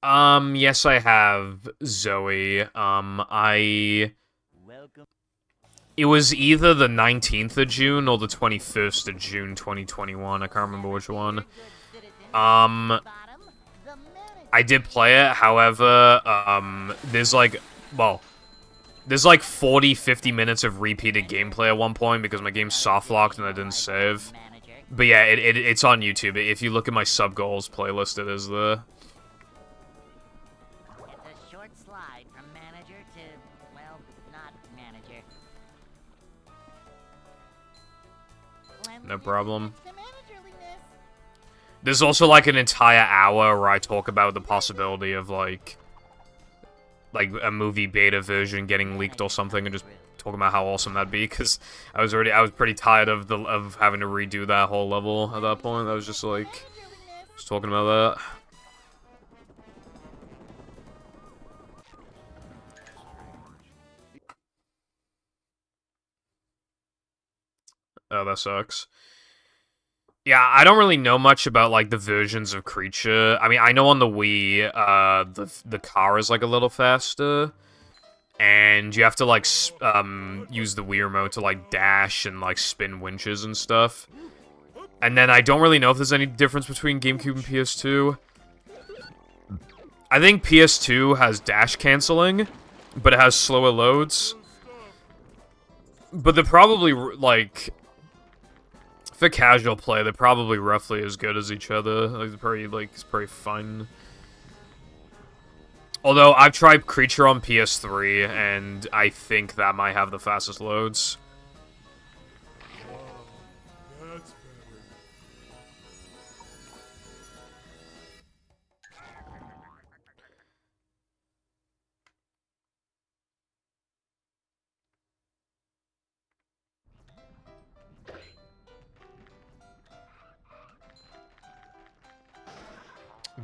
Yes, I have, Zoe. Welcome. It was either the 19th of June or the 21st of June 2021. I can't remember which one. I did play it, however, there's like, well... There's like 40-50 minutes of repeated gameplay at one point because my game's soft-locked and I didn't save. But yeah, it's on YouTube. If you look at my sub-goals playlist, it is there. It's a short slide from manager to, well, not manager. No problem. There's also like an entire hour where I talk about the possibility of like a movie beta version getting leaked or something, and just talking about how awesome that'd be, because I was pretty tired of having to redo that whole level at that point. I was just like, just talking about that. Oh, that sucks. Yeah, I don't really know much about, like, the versions of Creature. I mean, I know on the Wii, the car is, like, a little faster. And you have to, like, use the Wii remote to, like, dash and, like, spin winches and stuff. And then I don't really know if there's any difference between GameCube and PS2. I think PS2 has dash canceling, but it has slower loads. But they're probably, like, for casual play, they're probably roughly as good as each other. Like, it's pretty fun. Although, I've tried Creature on PS3, and I think that might have the fastest loads. That's better.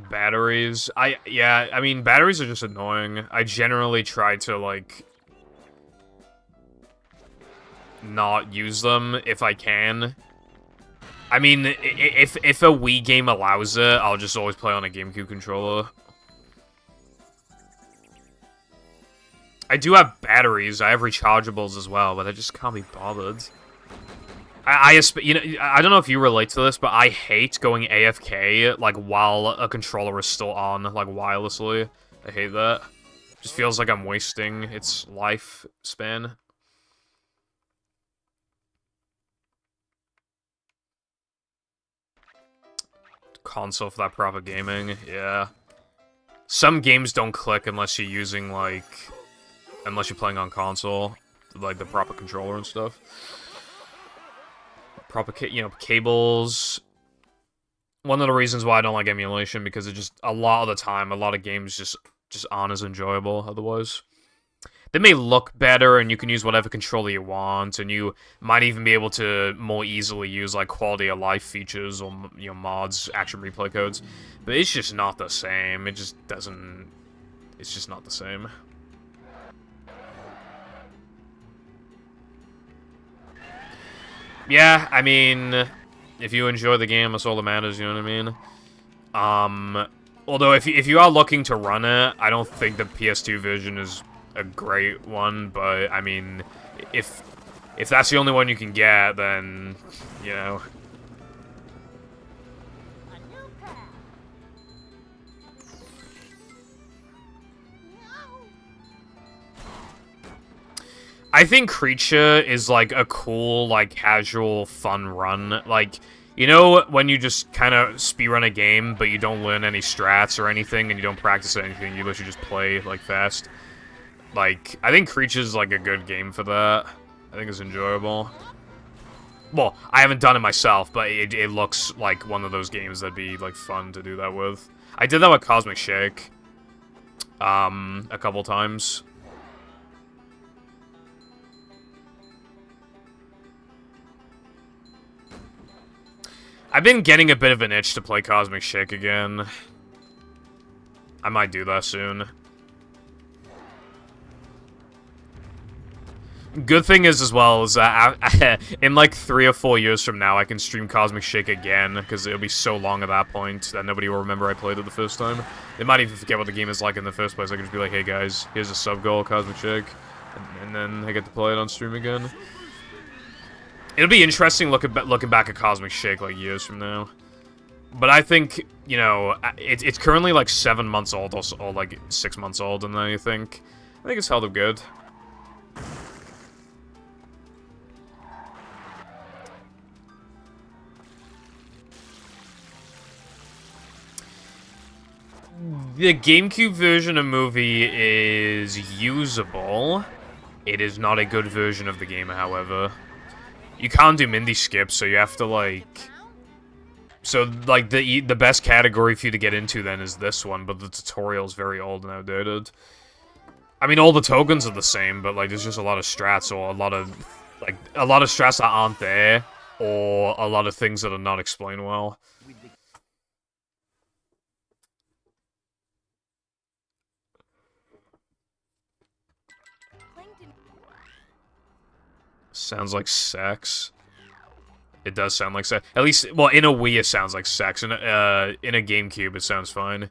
Batteries. I mean, batteries are just annoying. I generally try to, like, not use them if I can. I mean, if a Wii game allows it, I'll just always play on a GameCube controller. I do have batteries, I have rechargeables as well, but I just can't be bothered. You know, I don't know if you relate to this, but I hate going AFK, like, while a controller is still on, like, wirelessly. I hate that. Just feels like I'm wasting its lifespan. Console for that proper gaming, yeah. Some games don't click unless you're using, like, unless you're playing on console, like the proper controller and stuff. Proper, you know, cables. One of the reasons why I don't like emulation, because it just, a lot of the time, a lot of games just aren't as enjoyable otherwise. They may look better, and you can use whatever controller you want, and you might even be able to more easily use, like, quality of life features, or, you know, mods, action replay codes. But it's just not the same. It just doesn't... It's just not the same. Yeah, I mean, if you enjoy the game, that's all that matters, you know what I mean? Although, if you are looking to run it, I don't think the PS2 version is a great one, but, I mean, if that's the only one you can get, then, you know... I think Creature is, like, a cool, like, casual, fun run. Like, you know when you just kind of speedrun a game, but you don't learn any strats or anything, and you don't practice anything, you literally just play, like, fast? Like, I think Creature's, like, a good game for that. I think it's enjoyable. Well, I haven't done it myself, but it looks like one of those games that'd be, like, fun to do that with. I did that with Cosmic Shake. A couple times. I've been getting a bit of an itch to play Cosmic Shake again. I might do that soon. Good thing is, as well, is that in like 3 or 4 years from now, I can stream Cosmic Shake again, because it'll be so long at that point that nobody will remember I played it the first time. They might even forget what the game is like in the first place. I can just be like, hey guys, here's a sub-goal, Cosmic Shake, and then I get to play it on stream again. It'll be interesting looking back at Cosmic Shake, like, years from now. But I think, you know, it's currently, like, 7 months old, or like, 6 months old, and I think it's held up good. The GameCube version of movie is usable. It is not a good version of the game, however. You can't do Mindy skips, so you have to, like... So, like, the best category for you to get into, then, is this one, but the tutorial's very old and outdated. I mean, all the tokens are the same, but, like, there's just a lot of strats, or a lot of strats that aren't there, or a lot of things that are not explained well. Sounds like sex. It does sound like sex. At least, well, in a Wii it sounds like sex. In a GameCube it sounds fine.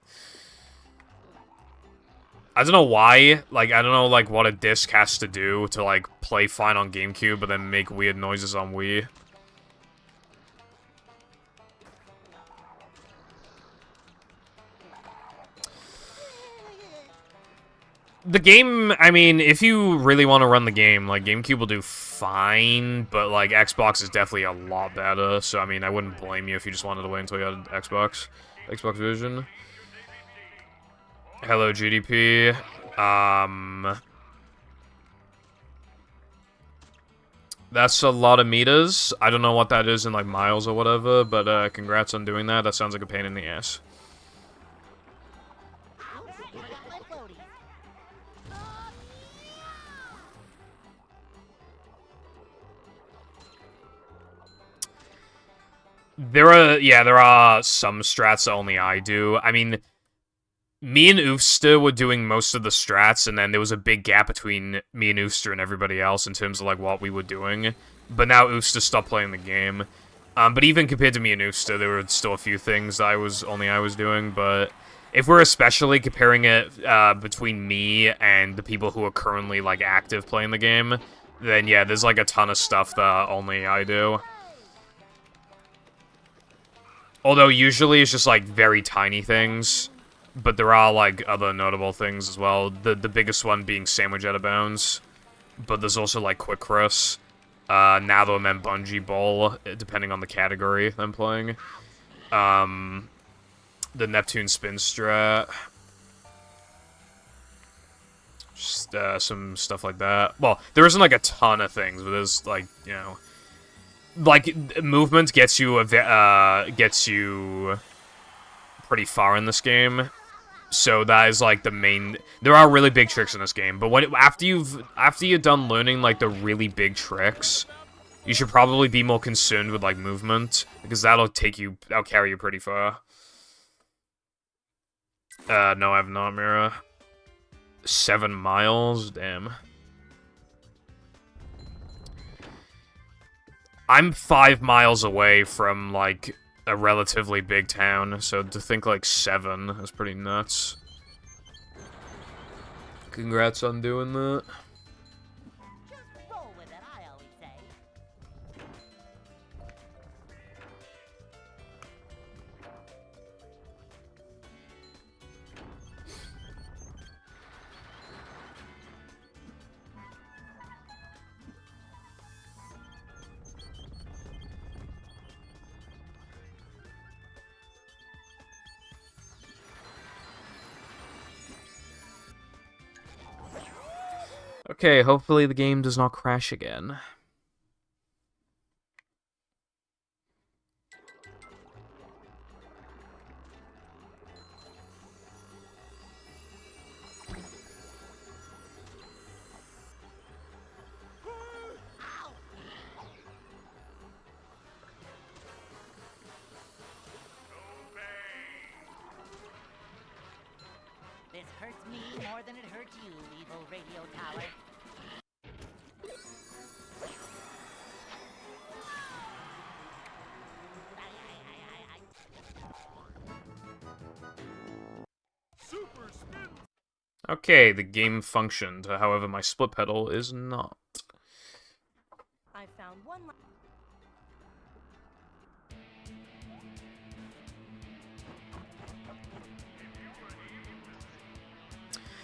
I don't know why. Like, I don't know, like, what a disc has to do to, like, play fine on GameCube, but then make weird noises on Wii. The game, I mean, if you really want to run the game, like, GameCube will do fine, but, like, Xbox is definitely a lot better, so, I mean, I wouldn't blame you if you just wanted to wait until you had Xbox version. Hello, GDP. That's a lot of meters. I don't know what that is in, like, miles or whatever, but, congrats on doing that. That sounds like a pain in the ass. Forgot my floaties. There are some strats that only I do. I mean, me and Oofster were doing most of the strats, and then there was a big gap between me and Oofster and everybody else in terms of, like, what we were doing. But now Oofster stopped playing the game. But even compared to me and Oofster, there were still a few things that I was doing, but if we're especially comparing it between me and the people who are currently, like, active playing the game, then yeah, there's, like, a ton of stuff that only I do. Although usually it's just, like, very tiny things. But there are, like, other notable things as well. The biggest one being Sandwich Out of Bounds. But there's also, like, Quick Cross. Nathem and Bungee Bowl, depending on the category I'm playing. The Neptune Spin Strat. Just, some stuff like that. Well, there isn't, like, a ton of things, but there's, like, you know... Like, movement gets you pretty far in this game. So that is, like, the main... There are really big tricks in this game, but after you're done learning, like, the really big tricks, you should probably be more concerned with, like, movement, because that'll carry you pretty far. No, I have not, Mira. 7 miles? Damn. I'm 5 miles away from, like, a relatively big town, so to think, like, 7 is pretty nuts. Congrats on doing that. Just roll with it, I always say. Okay, hopefully the game does not crash again. This hurts me more than it hurts you, evil radio tower. Super spin. Okay, the game functioned, however my split pedal is not. I found one.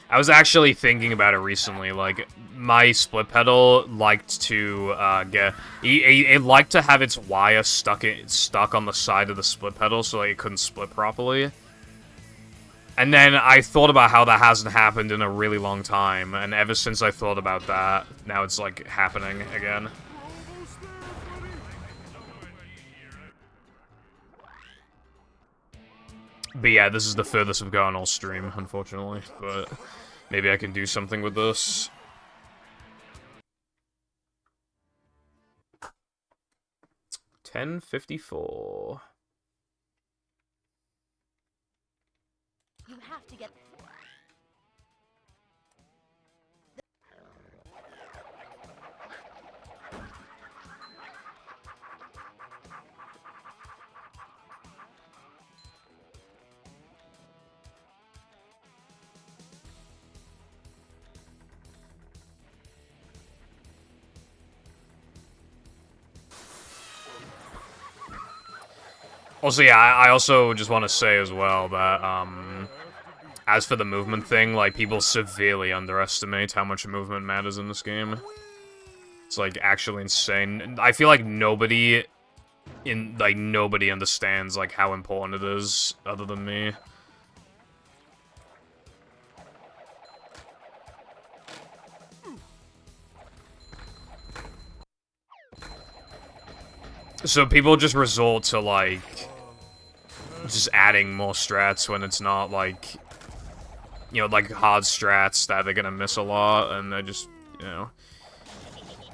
I was actually thinking about it recently, like, my split pedal liked to, it liked to have its wire stuck on the side of the split pedal so like, it couldn't split properly. And then I thought about how that hasn't happened in a really long time, and ever since I thought about that, now it's, like, happening again. Almost there, buddy. But yeah, this is the furthest we've gone all stream, unfortunately, but maybe I can do something with this. $10.54. You have to get. Also, yeah, I also just want to say as well that, As for the movement thing, like, people severely underestimate how much movement matters in this game. It's, like, actually insane. I feel like nobody understands, like, how important it is, other than me. So people just resort to, like, just adding more strats when it's not, like, you know, like, hard strats that they're gonna miss a lot, and I just, you know,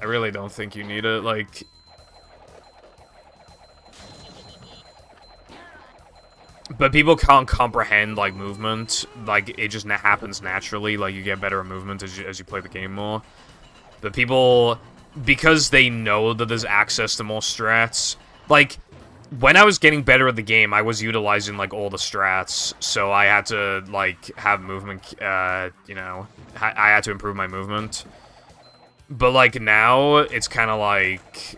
I really don't think you need it, like... But people can't comprehend, like, movement. Like, it just happens naturally. Like, you get better at movement as you play the game more. But people... Because they know that there's access to more strats... Like, when I was getting better at the game, I was utilizing, like, all the strats. So I had to, like, have movement, you know... I had to improve my movement. But, like, now, it's kind of like...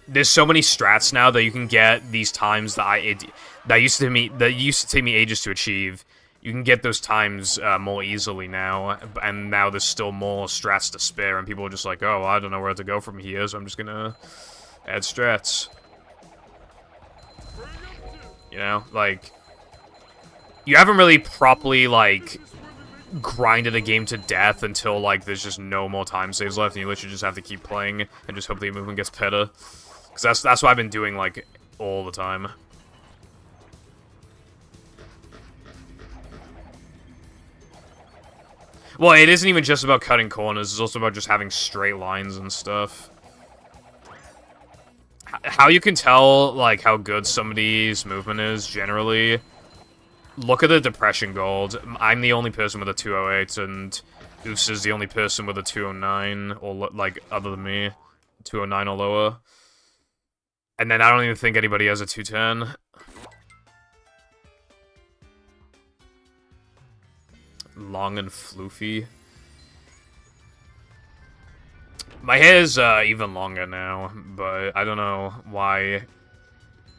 There's so many strats now that you can get these times that used to take me ages to achieve. You can get those times more easily now, and now there's still more strats to spare, and people are just like, oh, I don't know where to go from here, so I'm just gonna add strats. You know, like, you haven't really properly, like, grinded a game to death until, like, there's just no more time saves left, and you literally just have to keep playing and just hope the movement gets better. Because that's what I've been doing, like, all the time. Well, it isn't even just about cutting corners, it's also about just having straight lines and stuff. How you can tell, like, how good somebody's movement is, generally, look at the Depression Gold. I'm the only person with a 208, and Oos is the only person with a 209, or, like, other than me, 209 or lower. And then I don't even think anybody has a 210. Long and floofy. My hair is even longer now, but I don't know why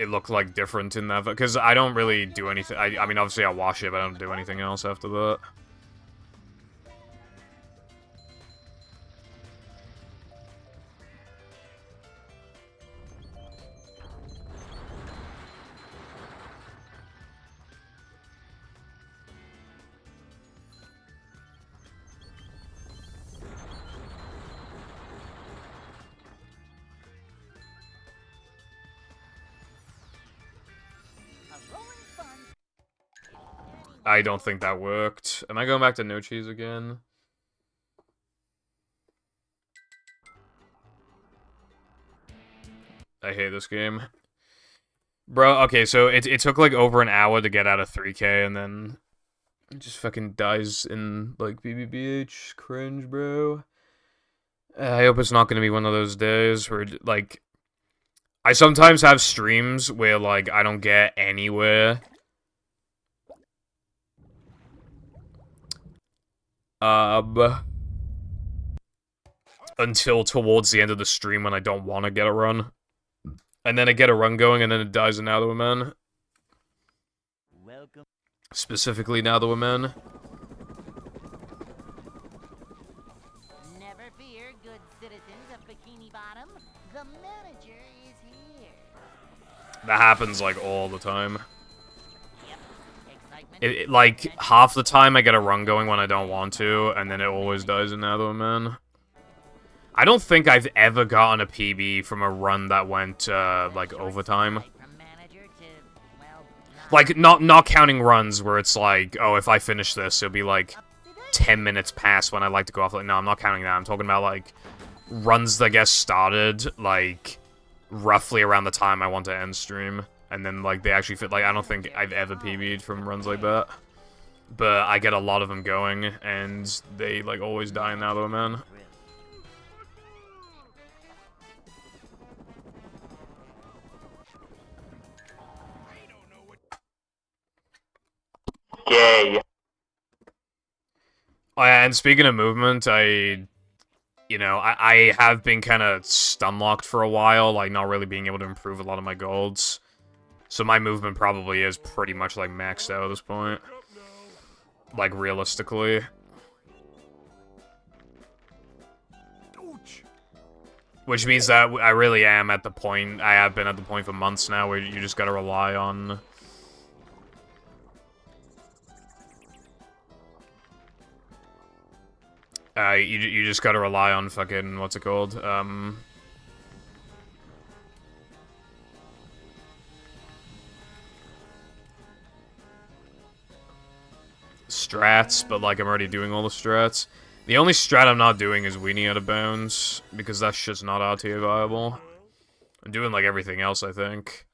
it looked like different in that, because I don't really do anything. I mean, obviously I wash it, but I don't do anything else after that. I don't think that worked. Am I going back to no cheese again? I hate this game. Bro, okay, so it took like over an hour to get out of 3K, and then it just fucking dies in, like, BBBH. Cringe, bro. I hope it's not gonna be one of those days where, like... I sometimes have streams where, like, I don't get anywhere. Until towards the end of the stream when I don't want to get a run. And then I get a run going, and then it dies in Now That We're Men. Welcome. Specifically Now That We're Men. Never fear, good citizens of Bikini Bottom. The manager is here. That happens, like, all the time. Yep. Excitement. Like, half the time I get a run going when I don't want to, and then it always dies in Now That We're Men. I don't think I've ever gotten a PB from a run that went, like, overtime. Like, not counting runs where it's like, oh, if I finish this, it'll be, like, 10 minutes past when I like to go off. Like, no, I'm not counting that. I'm talking about, like, runs that get started, like, roughly around the time I want to end stream. And then, like, they actually fit. Like, I don't think I've ever PB'd from runs like that. But I get a lot of them going, and they, like, always die in Now That We're Men. Gay. Oh, yeah, and speaking of movement, I you know, I have been kind of stun-locked for a while, like, not really being able to improve a lot of my golds. So my movement probably is pretty much, like, maxed out at this point. Wake up now. Like, realistically. Ouch. Which means that I really am at the point, I have been at the point for months now where you just gotta rely on... you just gotta rely on fucking, what's it called? Strats, but like I'm already doing all the strats. The only strat I'm not doing is weenie out of bounds, because that shit's not RTA viable. I'm doing like everything else, I think.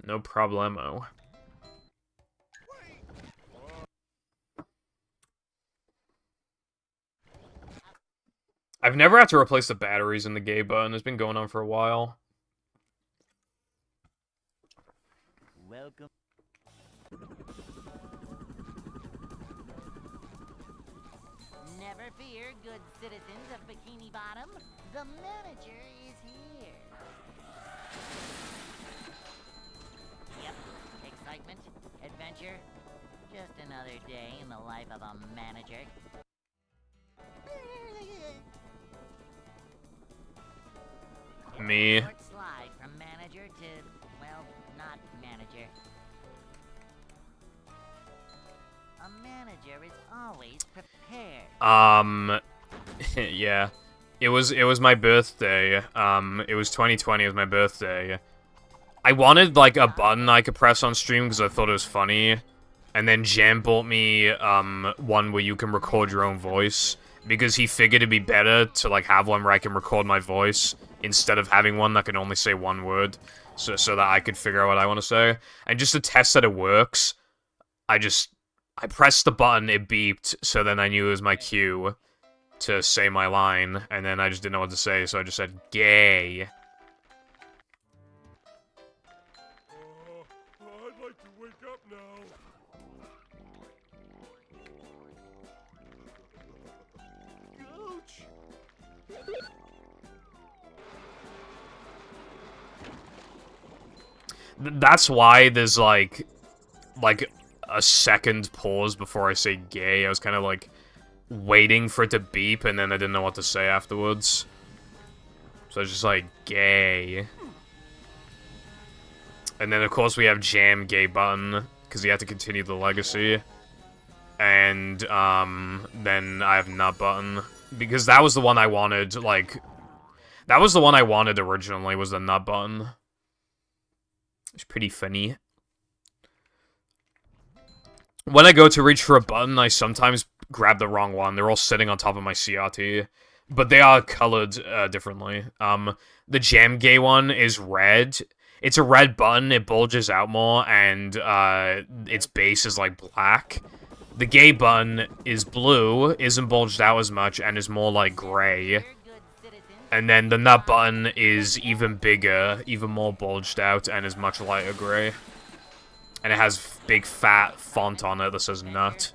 No problemo. I've never had to replace the batteries in the gay button. It's been going on for a while. Welcome. Never fear, good citizens of Bikini Bottom. The manager is here. Yep, excitement, adventure. Just another day in the life of a manager. Me. Short slide from manager to, well, not manager. A manager is always prepared. Yeah. It was my birthday. It was 2020, it was my birthday. I wanted, like, a button I could press on stream because I thought it was funny. And then Jam bought me, one where you can record your own voice. Because he figured it'd be better to, like, have one where I can record my voice instead of having one that can only say one word. So that I could figure out what I want to say. And just to test that it works, I pressed the button, it beeped, so then I knew it was my cue to say my line, and then I just didn't know what to say, so I just said, gay. I'd like to wake up now. Ouch. That's why there's, like a second pause before I say gay. I was kind of, like, waiting for it to beep, and then I didn't know what to say afterwards. So I was just like, gay. And then, of course, we have Jam Gay Button, because he had to continue the legacy. And, then I have Nut Button, because that was the one I wanted, like... That was the one I wanted originally, was the Nut Button. It's pretty funny. When I go to reach for a button, I sometimes grab the wrong one. They're all sitting on top of my CRT. But they are colored differently. The Jam Gay one is red. It's a red button, it bulges out more, and its base is like black. The gay button is blue, isn't bulged out as much, and is more like gray. And then the nut button is even bigger, even more bulged out, and is much lighter gray. And it has big fat font on it that says nut.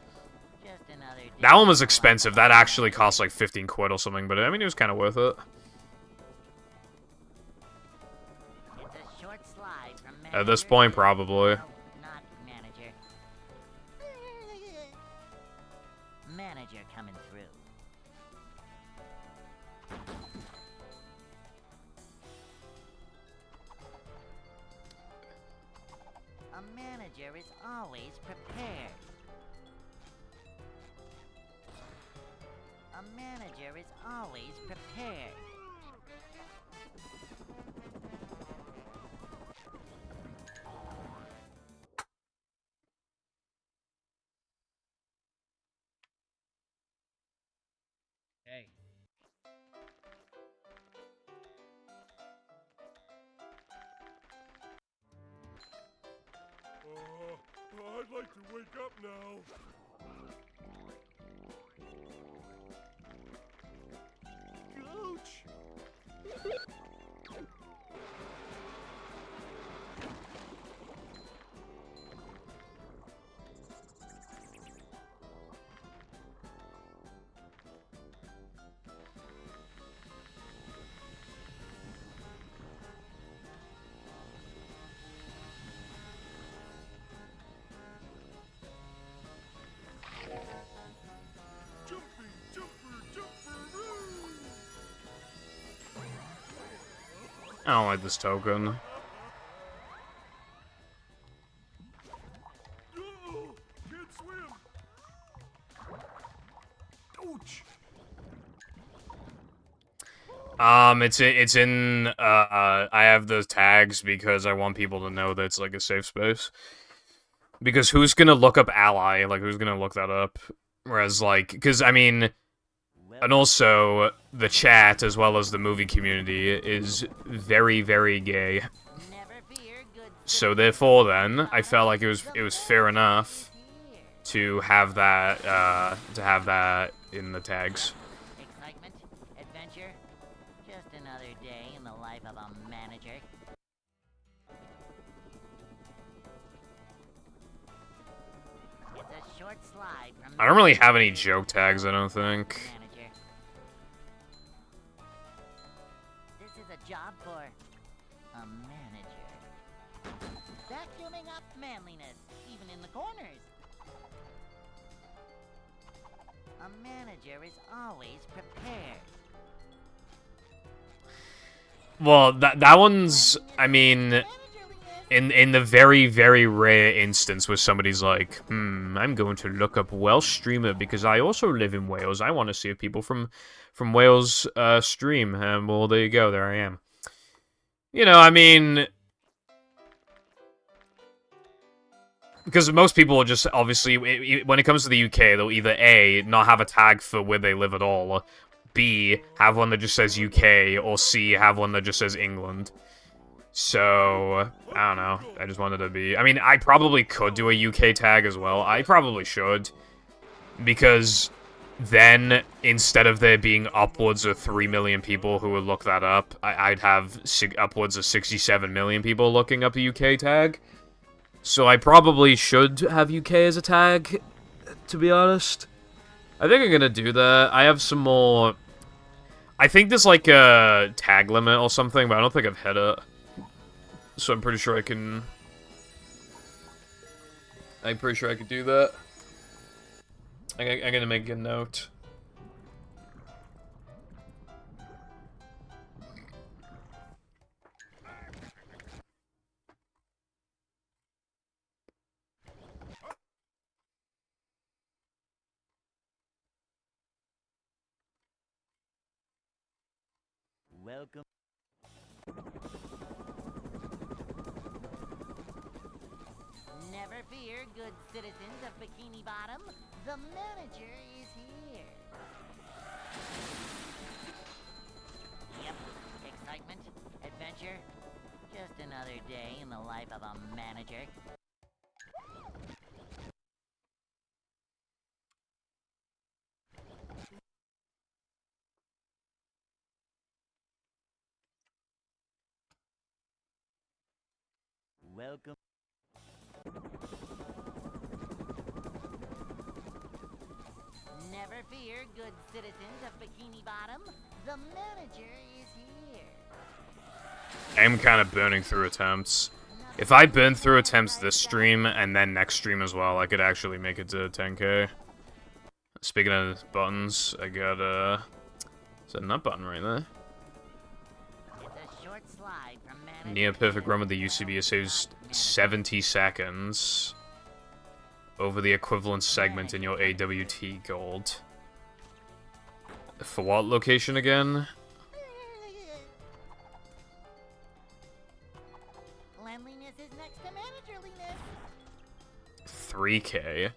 That one was expensive. That actually cost like 15 quid or something, but I mean, it was kind of worth it. At this point, probably. Manager coming through. A manager is always prepared. A manager is always prepared. Hey. I'd like to wake up now. Ouch! I don't like this token. Oh, can't swim. Ouch. It's in, I have the tags because I want people to know that it's, like, a safe space. Because who's gonna look up ally? Like, who's gonna look that up? Whereas, like, because, I mean, and also, the chat, as well as the movie community, is very, very gay. Never fear, good So therefore, then, I felt like it was fair enough to have that, in the tags. excitement, adventure, just another day in the life of a manager. It's a short slide from I don't really have any joke tags, I don't think. manager. This is a job for a manager. Vacuuming up manliness, even in the corners. A manager is always prepared. Well, that one's, I mean, in the very, very rare instance where somebody's like, I'm going to look up Welsh streamer because I also live in Wales. I want to see if people from Wales stream. Well, there you go. There I am. You know, I mean, because most people will just, obviously, when it comes to the UK, they'll either A, not have a tag for where they live at all, B, have one that just says UK, or C, have one that just says England. So, I don't know. I just wanted to be... I mean, I probably could do a UK tag as well. I probably should. Because then, instead of there being upwards of 3 million people who would look that up, I'd have upwards of 67 million people looking up a UK tag. So I probably should have UK as a tag, to be honest. I think I'm gonna do that. I have some more... I think there's like a tag limit or something, but I don't think I've hit it. So I'm pretty sure I can... I'm pretty sure I could do that. I'm gonna make a note. Welcome. Never fear, good citizens of Bikini Bottom. The manager is here. Yep, excitement, adventure, just another day in the life of a manager. Welcome. Never fear, good citizens of Bikini Bottom. The manager is here. I'm kind of burning through attempts. If I burn through attempts this stream, and then next stream as well, I could actually make it to 10k. Speaking of buttons, I got, is that nut button right there? It's a short slide from manager. Near perfect run with the UCB saves 70 seconds over the equivalent segment in your AWT gold. For what location again? Cleanliness is next to managerliness. 3k.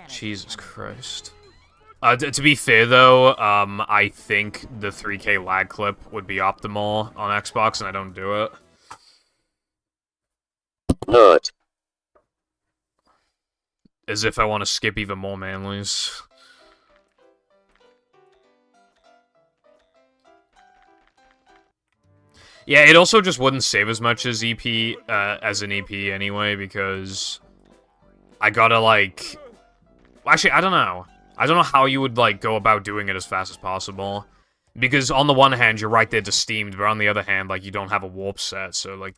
Jesus Manager. Christ. To be fair, though, I think the 3k lag clip would be optimal on Xbox, and I don't do it. Nut. As if I want to skip even more manlies. Yeah, it also just wouldn't save as much as EP, as an EP anyway, because I gotta, like... Actually, I don't know. I don't know how you would, like, go about doing it as fast as possible. Because on the one hand, you're right there to steamed, but on the other hand, like, you don't have a warp set, so, like...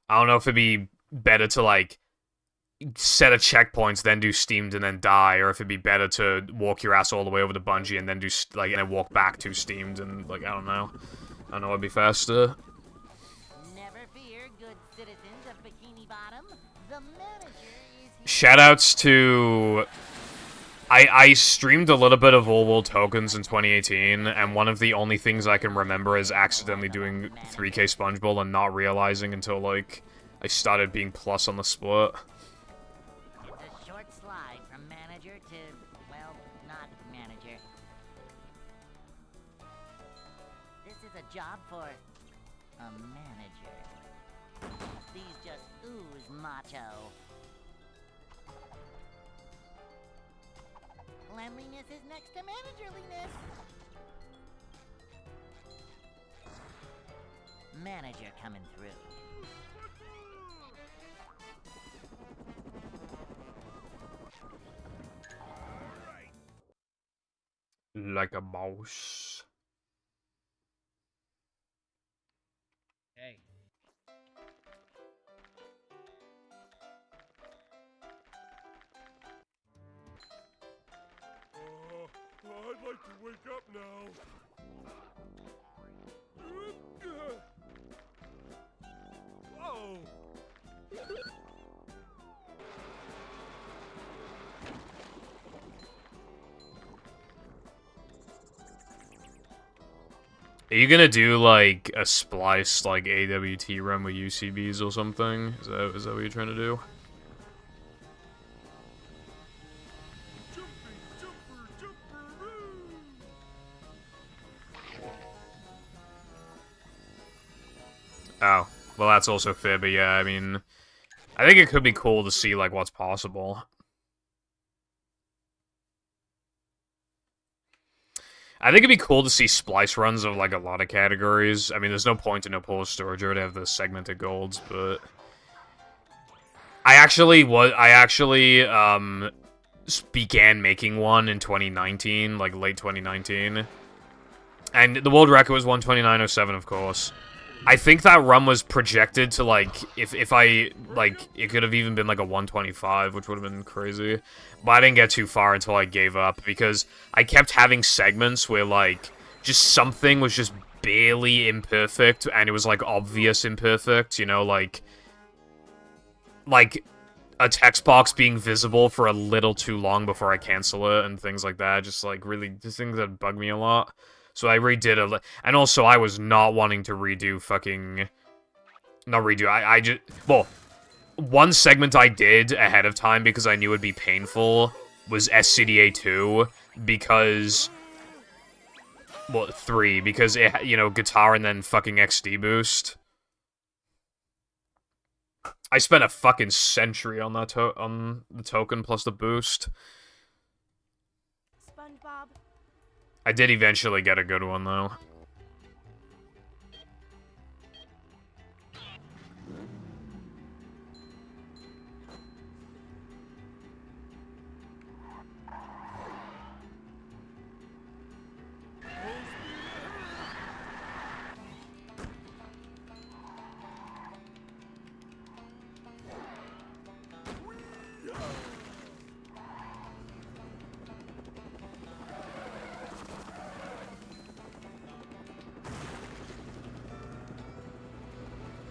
I don't know if it'd be better to, like, set a checkpoints, then do steamed, and then die, or if it'd be better to walk your ass all the way over to Bungie and then do like and then walk back to steamed, and like I don't know what'd be faster. Never fear, good citizens of Bikini Bottom. The manager is here. Shoutouts to. I streamed a little bit of All World Tokens in 2018, and one of the only things I can remember is accidentally doing 3K Sponge Bowl and not realizing until, like, I started being plus on the split. It's a short slide from manager to, well, not manager. This is a job for a manager. These just ooze macho. Cleanliness is next to managerliness. Manager coming through. Like a mouse. Hey. I'd like to wake up now. Whoa! Are you gonna do, like, a spliced, like, AWT run with UCBs or something? Is that what you're trying to do? Oh, well that's also fair, but yeah, I mean, I think it could be cool to see, like, what's possible. I think it'd be cool to see splice runs of, like, a lot of categories. I mean, there's no point in a polar storage or to have the segmented golds, but... I actually began making one in 2019, like, late 2019. And the world record was 129.07, of course. I think that run was projected to, like, if I, like, it could have even been, like, a 125, which would have been crazy. But I didn't get too far until I gave up, because I kept having segments where, like, just something was just barely imperfect, and it was, like, obvious imperfect, you know, like a text box being visible for a little too long before I cancel it, and things like that, just, like, really, just things that bug me a lot. So I redid it, and also I was not wanting to redo fucking... Not redo, I just... Well, one segment I did ahead of time because I knew it'd be painful was SCDA 2, because... Well, 3, because it, you know, guitar and then fucking XD boost. I spent a fucking century on that on the token plus the boost. SpongeBob. I did eventually get a good one, though.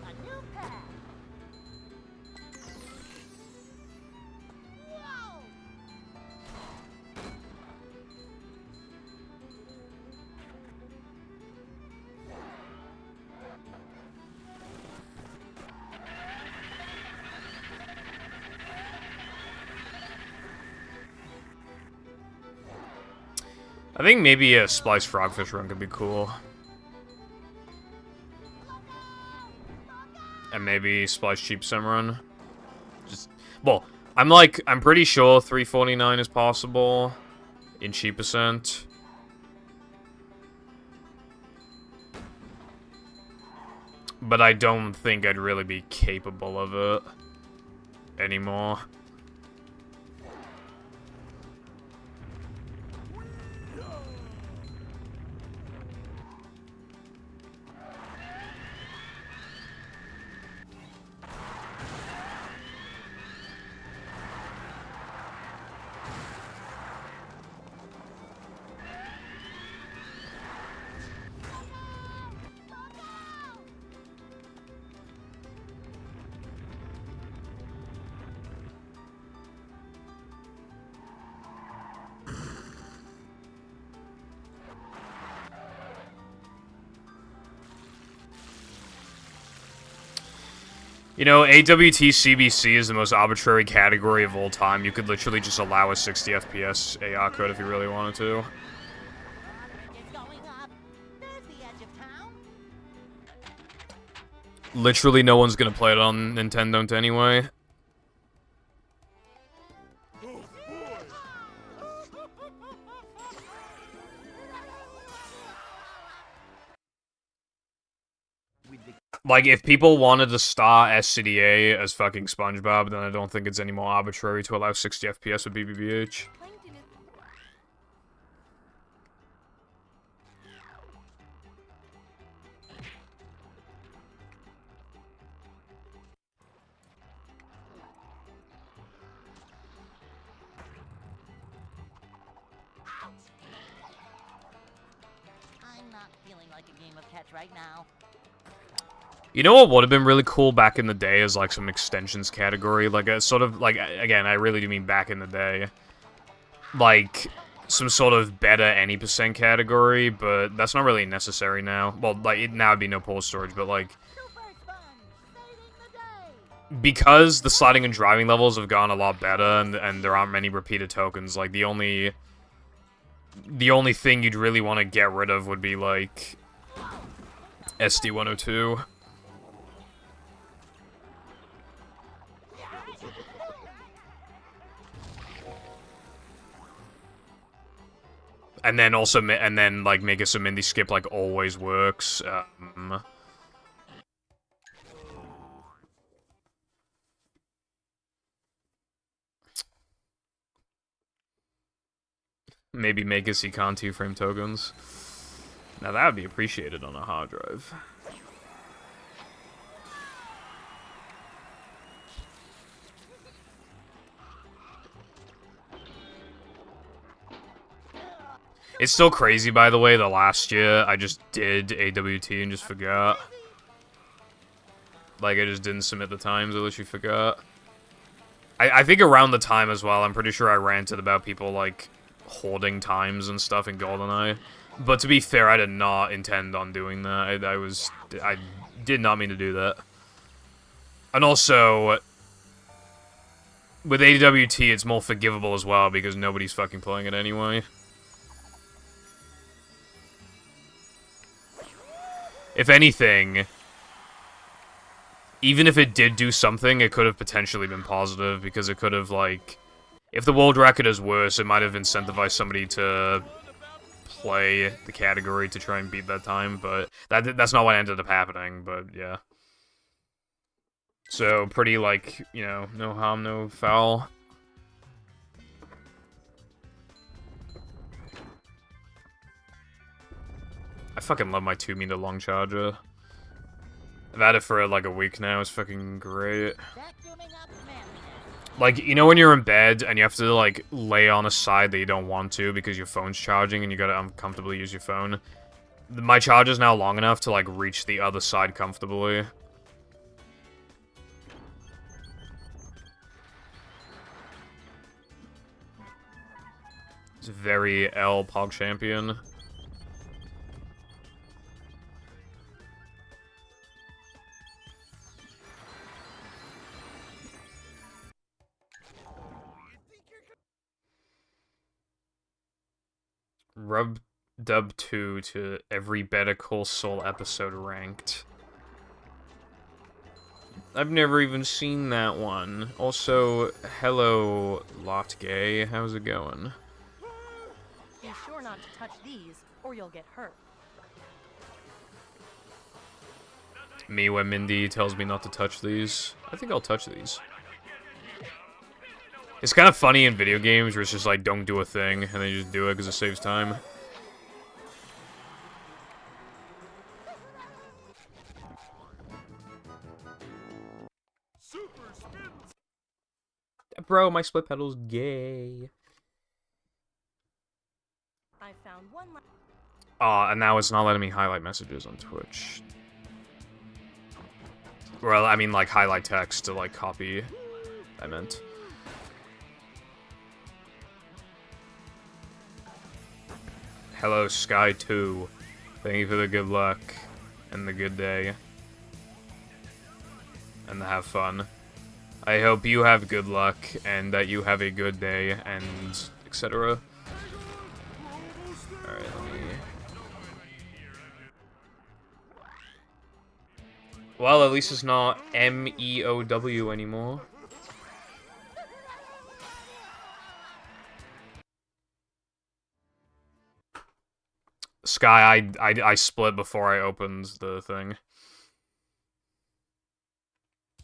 A new path. Whoa! I think maybe a Splice Frogfish run could be cool. And maybe Splice Cheap Sim run. Just, well, I'm pretty sure 349 is possible in cheap%. But I don't think I'd really be capable of it anymore. You know, AWT CBC is the most arbitrary category of all time. You could literally just allow a 60 FPS AR code if you really wanted to. Bridges going up. There's the edge of town. Literally no one's gonna play it on Nintendo anyway. Oh boy! Like, if people wanted to star SCDA as fucking SpongeBob, then I don't think it's any more arbitrary to allow 60 FPS with BBBH. Plankton is I'm not feeling like a game of catch right now. You know what would have been really cool back in the day is, like, some extensions category, like, a sort of, like, again, I really do mean back in the day. Like, some sort of better any percent category, but that's not really necessary now. Well, like, now would be no pull storage, but, like, Super Sponge, saving the day. because the sliding and driving levels have gone a lot better, and there aren't many repeated tokens, like, the only thing you'd really want to get rid of would be, like, SD102. And then also, like, make it so Mindy Skip, like, always works. Maybe make it Econ 2-frame tokens. Now that would be appreciated on a hard drive. It's still crazy, by the way, that last year I just did AWT and just forgot. Like, I just didn't submit the times, I literally forgot. I think around the time as well, I'm pretty sure I ranted about people, like, hoarding times and stuff in GoldenEye. But to be fair, I did not intend on doing that. I did not mean to do that. And also, with AWT, it's more forgivable as well, because nobody's fucking playing it anyway. If anything, even if it did do something, it could have potentially been positive, because it could have, like, if the world record is worse, it might have incentivized somebody to play the category to try and beat that time, but that's not what ended up happening, but yeah. So, pretty, like, you know, no harm, no foul. I fucking love my 2-meter long charger. I've had it for like a week now, it's fucking great. Vacuuming up manliness. Like, you know when you're in bed and you have to, like, lay on a side that you don't want to because your phone's charging and you gotta uncomfortably use your phone? My charger's now long enough to, like, reach the other side comfortably. It's very L Pog Champion. Rub Dub 2 to every Better Call Saul episode ranked. I've never even seen that one. Also, hello, Lot Gay. How's it going? be sure not to touch these, or you'll get hurt. Me when Mindy tells me not to touch these. I think I'll touch these. It's kind of funny in video games where it's just like, don't do a thing, and then you just do it because it saves time. Super spins. Bro, my split pedal's gay. I found one. Aw, and now it's not letting me highlight messages on Twitch. Well, I mean, like, highlight text to, like, copy. I meant. Hello, Sky2. Thank you for the good luck and the good day. and have fun. I hope you have good luck, and that you have a good day, and etc. Alright, let me... Well, at least it's not MEOW anymore. Sky, I split before I opened the thing.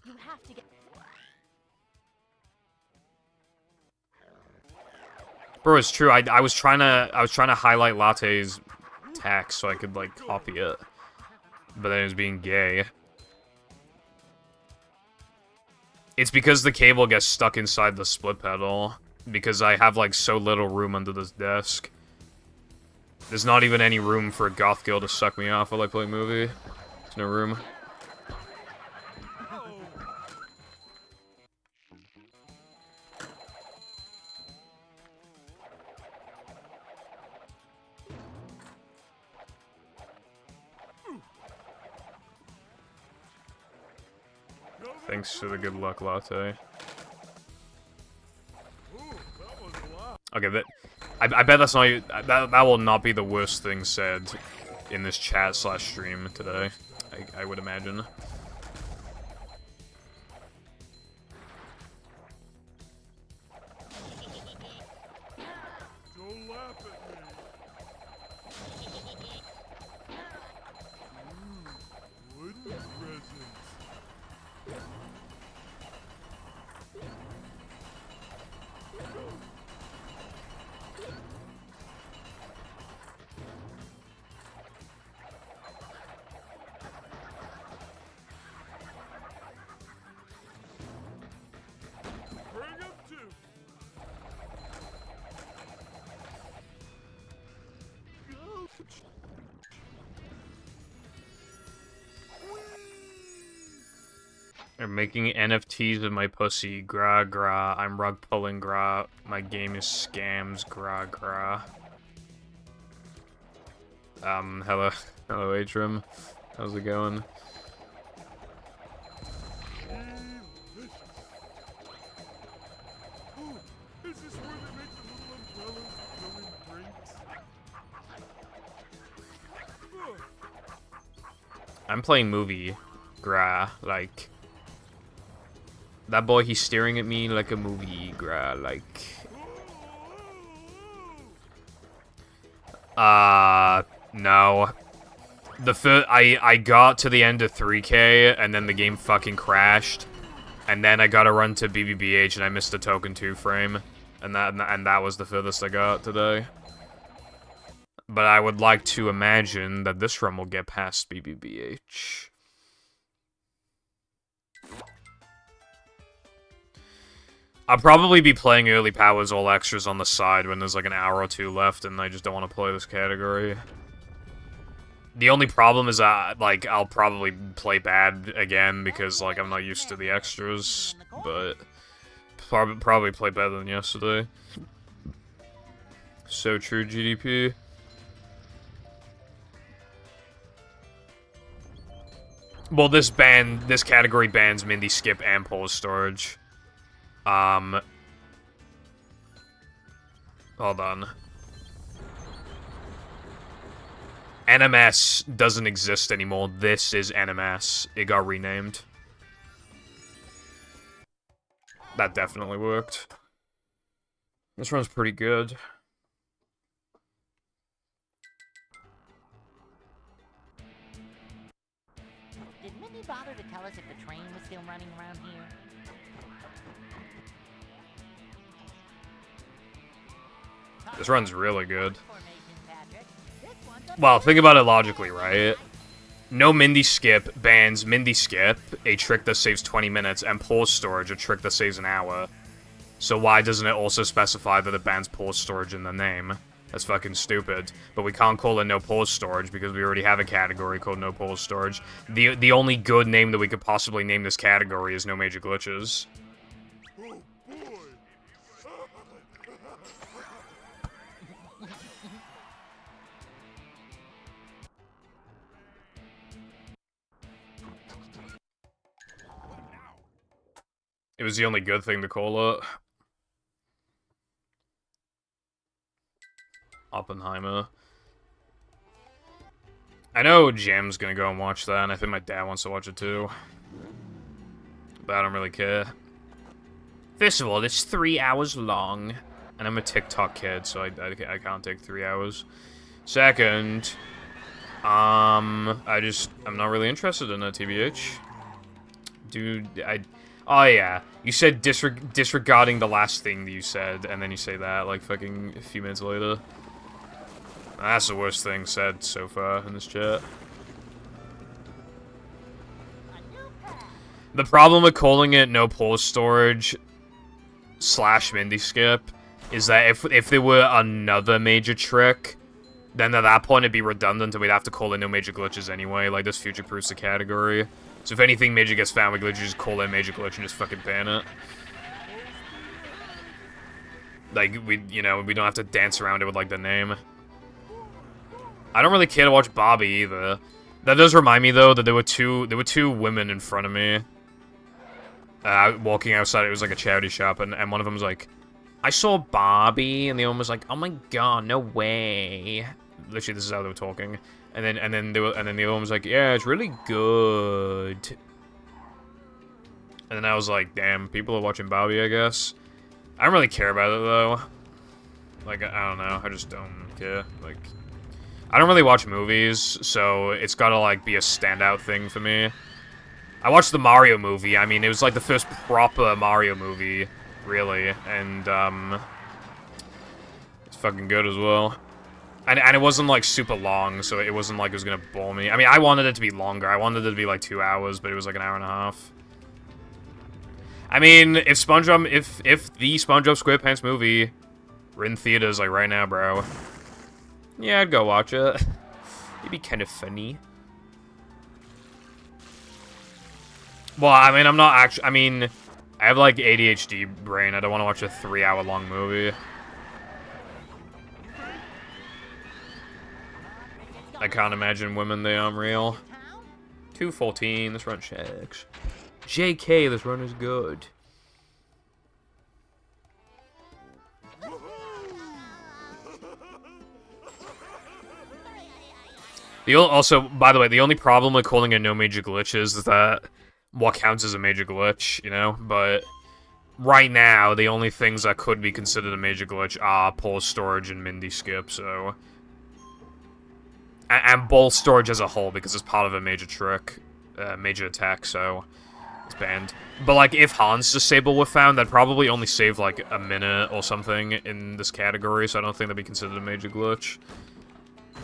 You have to get. Bro, it's true. I was trying to highlight Latte's text so I could like copy it, but then it was being gay. It's because the cable gets stuck inside the split pedal because I have like so little room under this desk. There's not even any room for a goth girl to suck me off while I play a movie. There's no room. Thanks for the good luck, Latte. Okay, that I bet that's not that will not be the worst thing said in this chat / stream today. I would imagine. Don't laugh at me. Wooden presents. Bring 'em too. They're making NFTs of my pussy. Gra gra. I'm rug pulling gra. My game is scams. Gra gra. Hello. Hello, Atrim. How's it going? Delicious. Oh, is this where they make the little umbrellas that go in drinks? I'm playing movie. Gra. Like... That boy, he's staring at me like a movie. Gra. Like... No. I got to the end of 3K, and then the game fucking crashed. And then I gotta run to BBBH, and I missed the token 2 frame. And that was the furthest I got today. But I would like to imagine that this run will get past BBBH. I'll probably be playing early powers all extras on the side when there's like an hour or 2 left, and I just don't want to play this category. The only problem is that, like, I'll probably play bad again because, like, I'm not used to the extras, but probably play better than yesterday. So true, GDP. Well, this category bans Mindy Skip and pause storage. Hold on. NMS doesn't exist anymore. This is NMS. It got renamed. That definitely worked. This run's pretty good. Did Mindy bother to tell us if the train was still running around here? This run's really good. Formation, Patrick. This one's a Well, think about it logically, right? No Mindy Skip bans Mindy Skip, a trick that saves 20 minutes, and pause storage, a trick that saves an hour. So why doesn't it also specify that it bans pause storage in the name? That's fucking stupid. But we can't call it no pause storage because we already have a category called no pause storage. The only good name that we could possibly name this category is no major glitches. Oh boy. It was the only good thing to call it. Oppenheimer. I know Jam's gonna go and watch that, and I think my dad wants to watch it too. But I don't really care. First of all, it's 3 hours long, and I'm a TikTok kid, so I can't take 3 hours. Second, I'm not really interested in it, TBH. Dude, oh yeah, you said disregarding the last thing that you said, and then you say that, like, fucking a few minutes later. That's the worst thing said so far in this chat. The problem with calling it no pause storage / Mindy skip is that if there were another major trick, then at that point it'd be redundant and we'd have to call it no major glitches anyway. Like, this future-proofs the category. So if anything major gets found with glitches, just call it a major glitch and just fucking ban it. Like, we don't have to dance around it with, like, the name. I don't really care to watch Bobby either. That does remind me though that there were two women in front of me. Walking outside, it was like a charity shop, and one of them was like, "I saw Barbie," and the other one was like, "Oh my god, no way!" Literally, this is how they were talking. And then the other one was like, "Yeah, it's really good." And then I was like, "Damn, people are watching Barbie, I guess." I don't really care about it though. Like, I don't know, I just don't care. Like, I don't really watch movies, so it's gotta, like, be a standout thing for me. I watched the Mario movie. I mean, it was, like, the first proper Mario movie, really, and, it's fucking good as well. And it wasn't, like, super long, so it wasn't like it was gonna bore me. I mean, I wanted it to be longer. I wanted it to be, like, 2 hours, but it was, like, an hour and a half. I mean, if the SpongeBob SquarePants movie were in theaters, like, right now, bro, yeah, I'd go watch it. It'd be kind of funny. Well, I mean, I'm not actually... I mean, I have, like, ADHD brain. I don't want to watch a 3-hour-long movie. I can't imagine women, they aren't real. 2:14, this run checks. JK, this run is good. Also, by the way, the only problem with calling it no major glitches is that what counts as a major glitch, you know? But right now, the only things that could be considered a major glitch are pause storage and Mindy skip, so... And ball storage as a whole, because it's part of a major trick, major attack, so it's banned. But, like, if Hans Disable were found, that'd probably only save, like, a minute or something in this category, so I don't think that'd be considered a major glitch.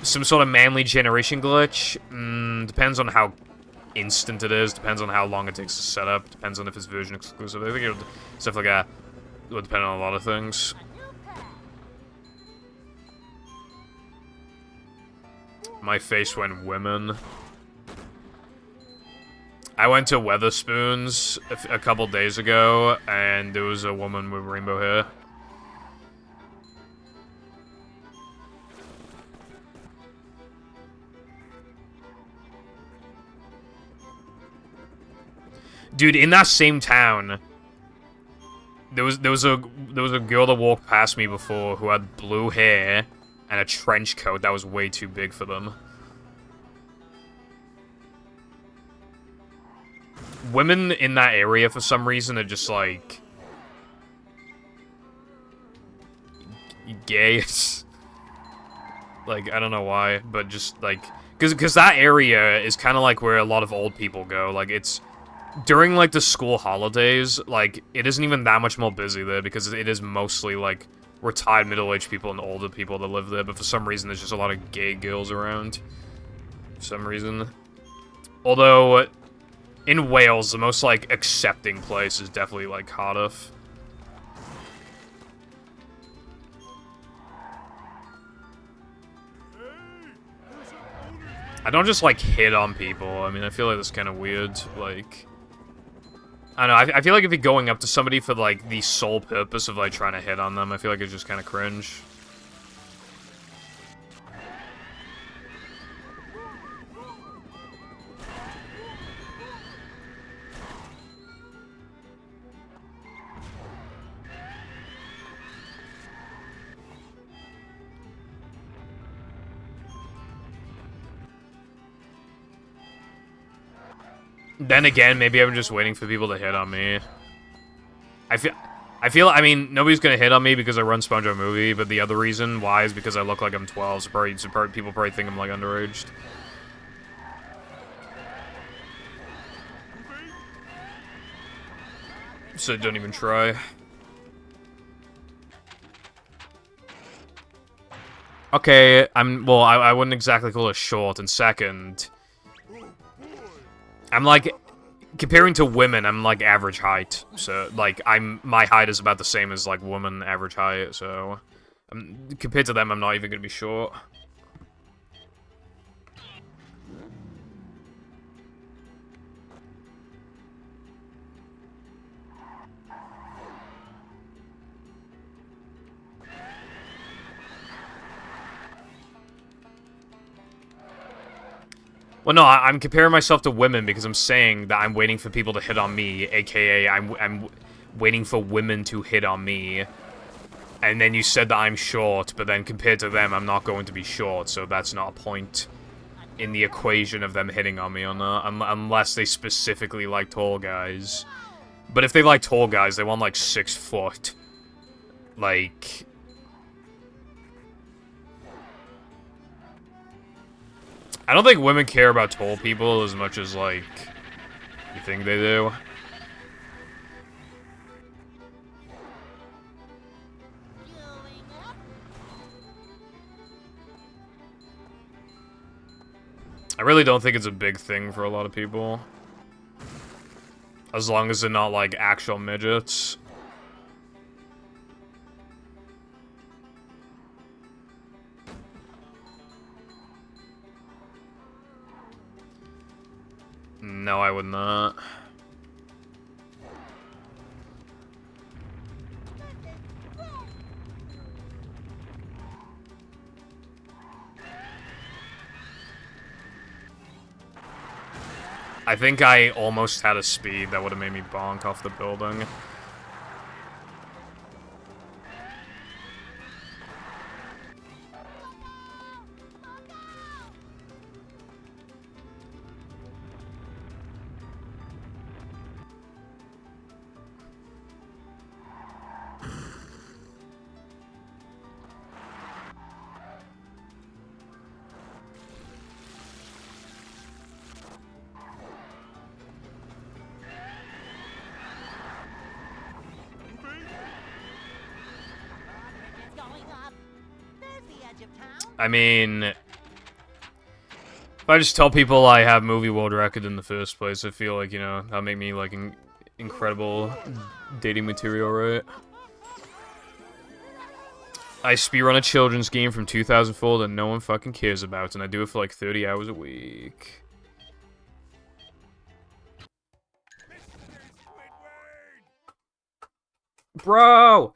Some sort of manly generation glitch? Depends on how instant it is, depends on how long it takes to set up, depends on if it's version exclusive. I think it would, stuff like that would depend on a lot of things. My face went women. I went to Weatherspoons a couple days ago, and there was a woman with rainbow hair. Dude, in that same town, there was a girl that walked past me before who had blue hair and a trench coat that was way too big for them. Women in that area, for some reason, are just, like... gay. Like, I don't know why, but just, like... Because that area is kind of like where a lot of old people go. Like, it's... During, like, the school holidays, like, it isn't even that much more busy there, because it is mostly, like, retired middle-aged people and older people that live there, but for some reason there's just a lot of gay girls around. For some reason. Although, in Wales, the most, like, accepting place is definitely, like, Cardiff. I don't just, like, hit on people. I mean, I feel like that's kind of weird, like... I don't know, I feel like if you're going up to somebody for, like, the sole purpose of, like, trying to hit on them, I feel like it's just kind of cringe. Then again, maybe I'm just waiting for people to hit on me. I mean, nobody's gonna hit on me because I run SpongeBob Movie, but the other reason why is because I look like I'm 12, so people probably think I'm, like, underaged. So don't even try. Okay, well, I wouldn't exactly call it short, and second, I'm, like, comparing to women, I'm, like, average height, so, like, my height is about the same as, like, woman average height, so, compared to them, I'm not even gonna be short. Well, no, I'm comparing myself to women because I'm saying that I'm waiting for people to hit on me, aka I'm waiting for women to hit on me. And then you said that I'm short, but then compared to them, I'm not going to be short, so that's not a point in the equation of them hitting on me or not, unless they specifically like tall guys. But if they like tall guys, they want, like, 6 foot. Like... I don't think women care about tall people as much as, like, you think they do. I really don't think it's a big thing for a lot of people. As long as they're not, like, actual midgets. No, I would not. I think I almost had a speed that would have made me bonk off the building. I mean, if I just tell people I have movie world record in the first place, I feel like, you know, that'll make me, like, incredible dating material, right? I speedrun a children's game from 2004 that no one fucking cares about, and I do it for, like, 30 hours a week. Bro!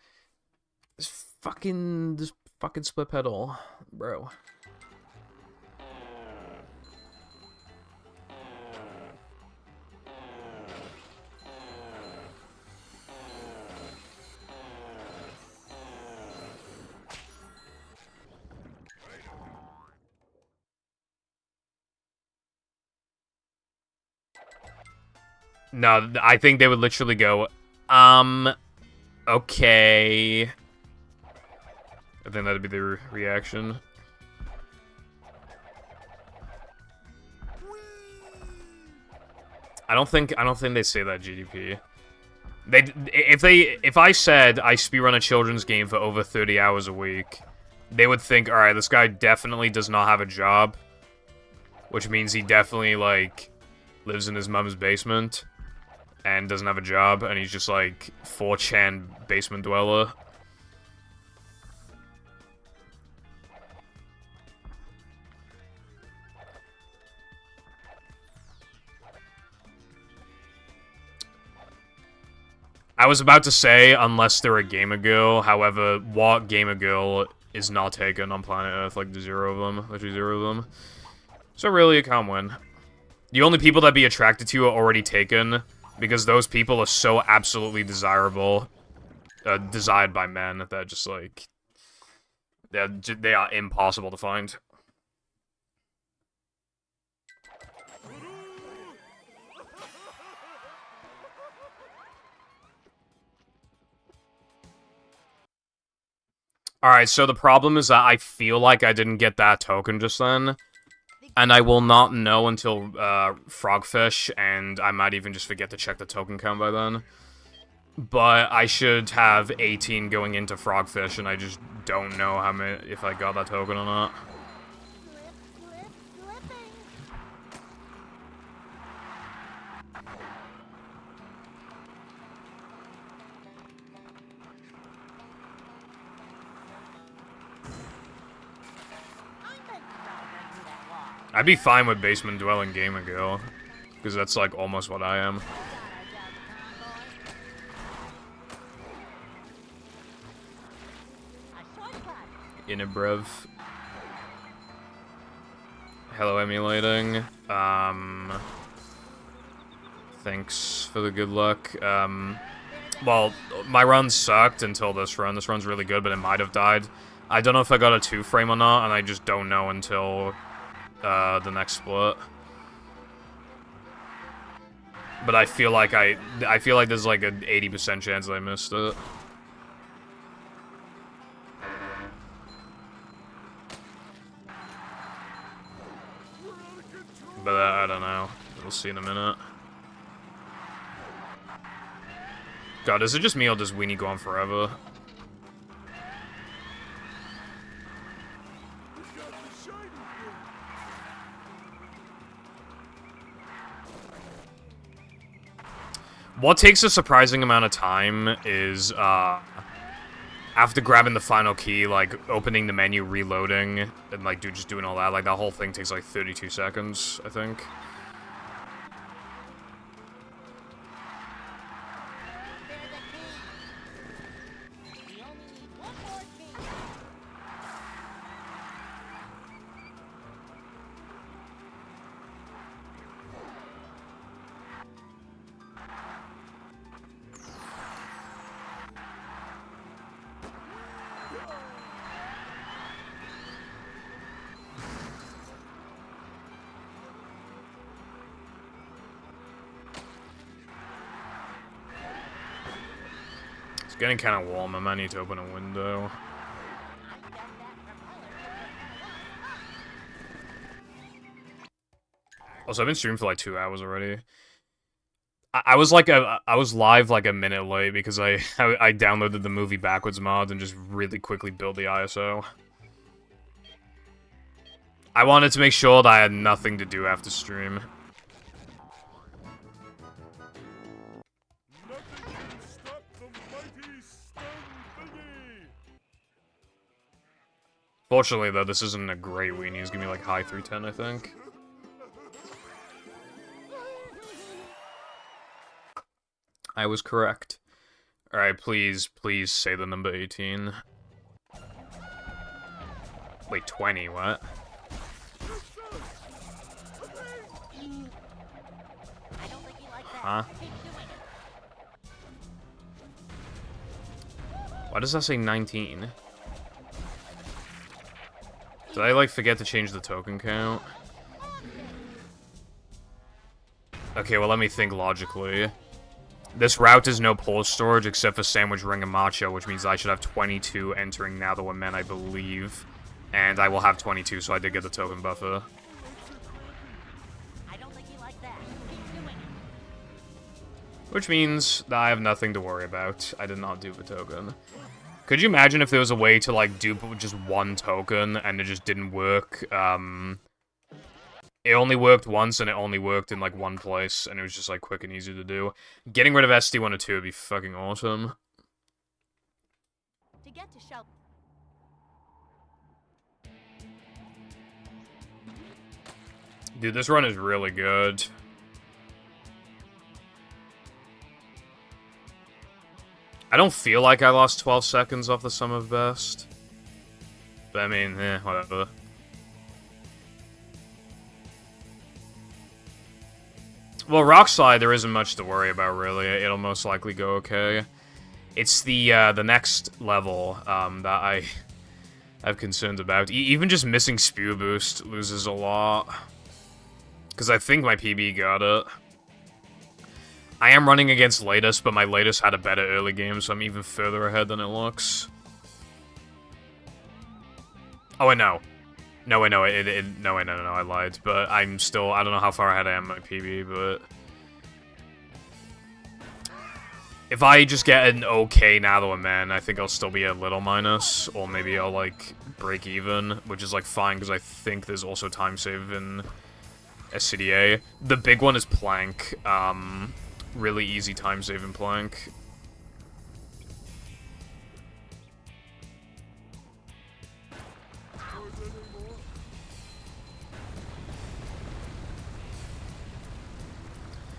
This fucking split pedal. Bro. No, I think they would literally go, okay. I think that'd be the reaction. I don't think they say that GDP. If I said I speedrun a children's game for over 30 hours a week, they would think, alright, this guy definitely does not have a job. Which means he definitely, like, lives in his mom's basement and doesn't have a job, and he's just, like, 4chan basement dweller. I was about to say, unless they're a gamer girl, however, what gamer girl is not taken on planet Earth? Like, 0 of them. Literally 0 of them. So really, you can't win. The only people that be attracted to you are already taken, because those people are so absolutely desirable, desired by men, that just, like, they are impossible to find. Alright, so the problem is that I feel like I didn't get that token just then. And I will not know until Frogfish, and I might even just forget to check the token count by then. But I should have 18 going into Frogfish, and I just don't know how many, if I got that token or not. I'd be fine with Basement Dwelling Gamer Girl, because that's like almost what I am. Inabrev. Hello, emulating. Thanks for the good luck. Well, my run sucked until this run. This run's really good, but it might have died. I don't know if I got a 2-frame or not, and I just don't know until the next split. But I feel like there's like an 80% chance that I missed it. But I don't know. We'll see in a minute. God, is it just me or does Weenie go on forever? What takes a surprising amount of time is, after grabbing the final key, like, opening the menu, reloading, and, like, just doing all that, like, that whole thing takes, like, 32 seconds, I think. Getting kind of warm. I might need to open a window. Also, I've been streaming for like 2 hours already. I was live like a minute late because I downloaded the movie backwards mod and just really quickly built the ISO. I wanted to make sure that I had nothing to do after stream. Fortunately, though, this isn't a great weenie. It's gonna be like high 310, I think. I was correct. Alright, please say the number 18. Wait, 20, what? Huh? Why does that say 19? Did I, like, forget to change the token count? Okay, well, let me think logically. This route is no pull storage except for Sandwich Ring and Macho, which means I should have 22 entering now that we're men, I believe. And I will have 22, so I did get the token buffer. I don't think you like that. Keep doing it. Which means that I have nothing to worry about. I did not do the token. Could you imagine if there was a way to, like, dupe just one token and it just didn't work? It only worked once and it only worked in, like, one place and it was just, like, quick and easy to do. Getting rid of SD102 would be fucking awesome. To get to shelf. Dude, this run is really good. I don't feel like I lost 12 seconds off the sum of best. But I mean, whatever. Well, Rockslide, there isn't much to worry about, really. It'll most likely go okay. It's the next level that I have concerns about. Even just missing Spew Boost loses a lot. Because I think my PB got it. I am running against latest, but my latest had a better early game, so I'm even further ahead than it looks. Oh, wait, no. No, wait, no, no, wait, no, I lied. But I'm still, I don't know how far ahead I am at PB, but... If I just get an okay Nather Man, I think I'll still be a little minus, or maybe I'll, like, break even, which is, like, fine, because I think there's also time save in SCDA. The big one is Plank. Really easy time save in Plank.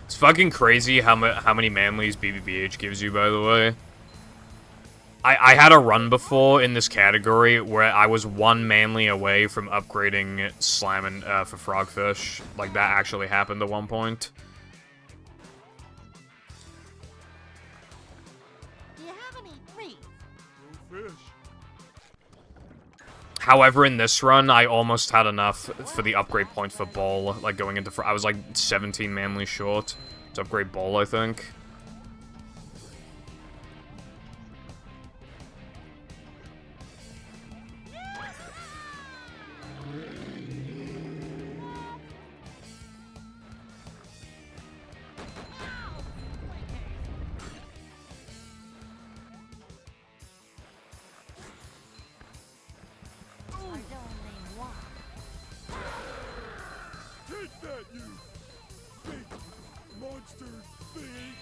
It's fucking crazy how many manlies BBBH gives you, by the way. I had a run before in this category where I was one manly away from upgrading Slamming for Frogfish. Like, that actually happened at one point. Do you have any trees? No fish. However, in this run, I almost had enough for the upgrade point for Bull. Like, going into... I was, like, 17 manly short to upgrade Bull, I think. Take that, you big monster thing!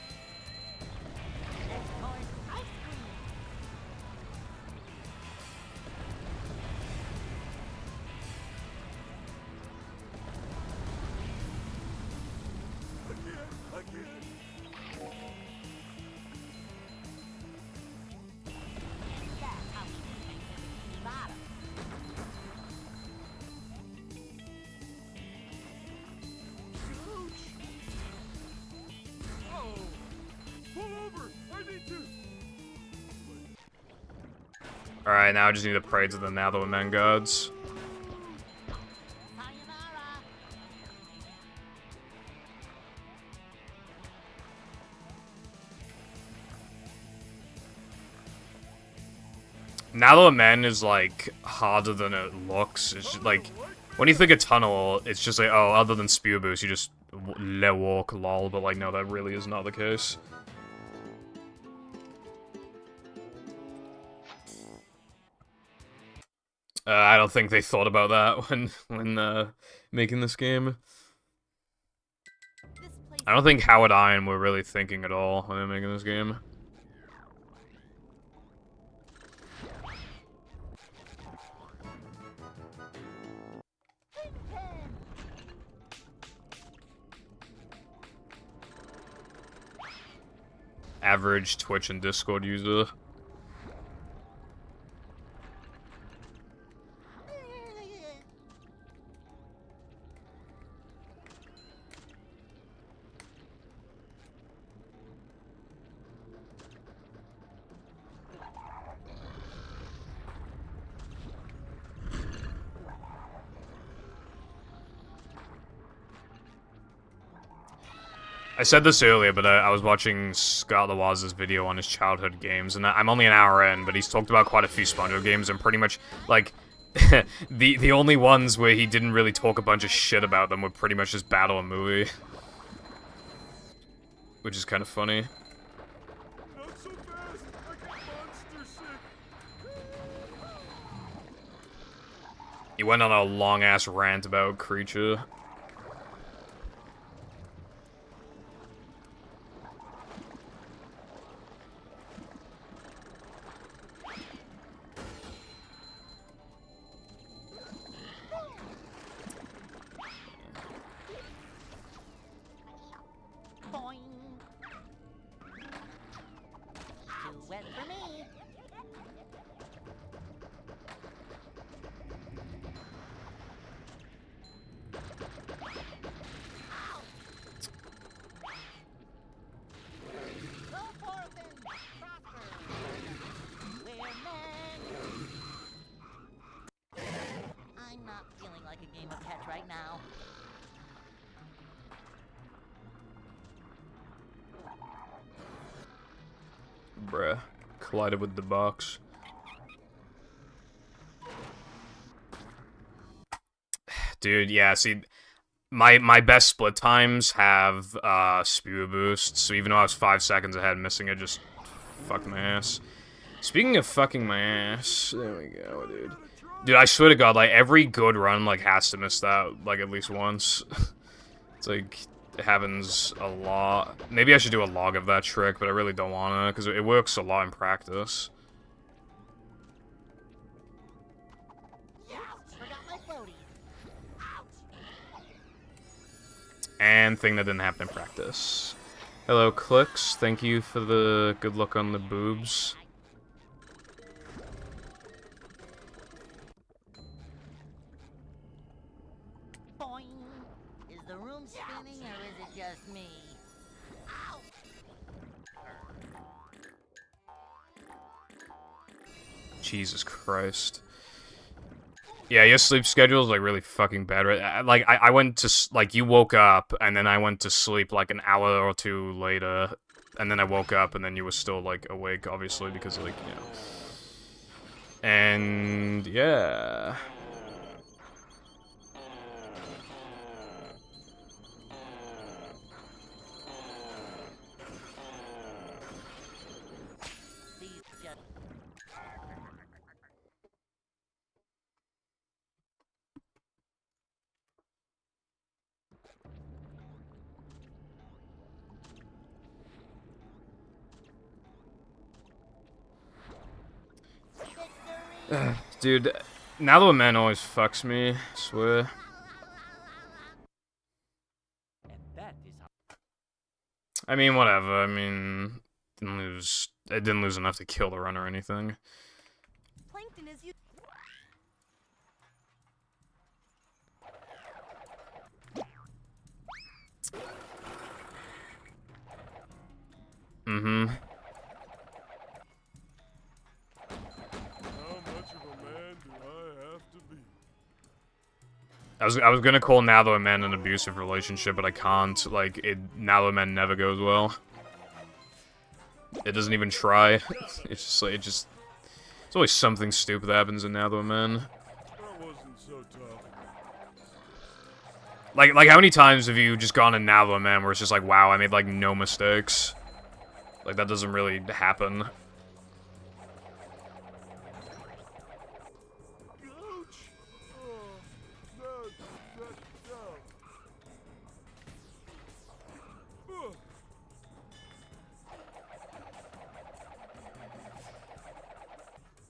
Again! That's how we do things in Bikini Bottom. Oh! Pull over! I need to! Alright, now I just need to pray to the Nather Men gods. Sayonara. Nather Men is, like, harder than it looks. It's just, like, when you think of Tunnel, it's just like, oh, other than Spear Boost, you just let walk, lol, but, like, no, that really is not the case. I don't think they thought about that when making this game. This place I don't think Howard Iron were really thinking at all when they were making this game. Average Twitch and Discord user. I said this earlier, but I was watching Scott Lawaz's video on his childhood games, and I'm only an hour in, but he's talked about quite a few SpongeBob games, and pretty much, like, the only ones where he didn't really talk a bunch of shit about them were pretty much just Battle and Movie. Which is kind of funny. Not so fast! I get monster sick! He went on a long-ass rant about Creature. Boing. Too wet for me. Ow. Go forth and prosper. We're men. I'm not feeling like a game of catch right now. Bruh. Collided with the box. Dude, yeah, see, my best split times have speed boost, so even though I was 5 seconds ahead, missing it just fucked my ass. Speaking of fucking my ass, there we go, dude. Dude, I swear to God, like, every good run, like, has to miss that, like, at least once. It's like, it happens a lot. Maybe I should do a log of that trick, but I really don't wanna, because it works a lot in practice. Forgot my floaties. And thing that didn't happen in practice. Hello, Clicks. Thank you for the good luck on the boobs. Boing. Is the room spinning or is it just me? Ow! Jesus Christ. Yeah, your sleep schedule is, like, really fucking bad, right? I went to, like, you woke up, and then I went to sleep, like, an hour or two later, and then I woke up, and then you were still, like, awake, obviously, because, like, you know. And, yeah. These just... Dude, now the man always fucks me, I swear. I mean, whatever, I mean, it didn't lose enough to kill the run or anything. Plankton is you. Mm-hmm. How much of a man do I have to be? I was gonna call Now the Man an abusive relationship, but I can't. Like, Now the Man never goes well. It doesn't even try. It's just like, it's always something stupid that happens in Now the Man. That wasn't so tough. Like how many times have you just gone in Now the Man where it's just like, wow, I made, like, no mistakes? Like, that doesn't really happen. Ouch! Oh, that. Ugh.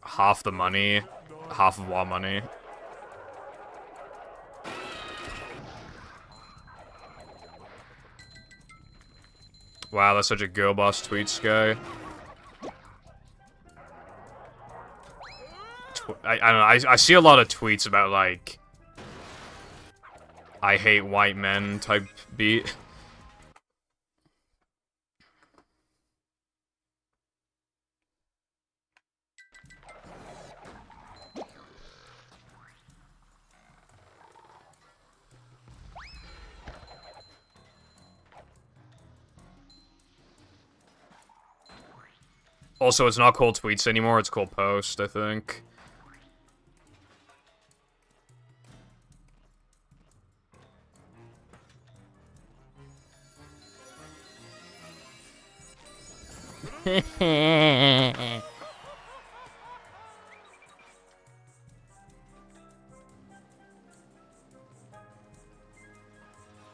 Half the money, half of our money. Wow, that's such a girl boss tweets guy. I don't know, I see a lot of tweets about, like, I hate white men type beat. Also, it's not called tweets anymore, it's called post, I think.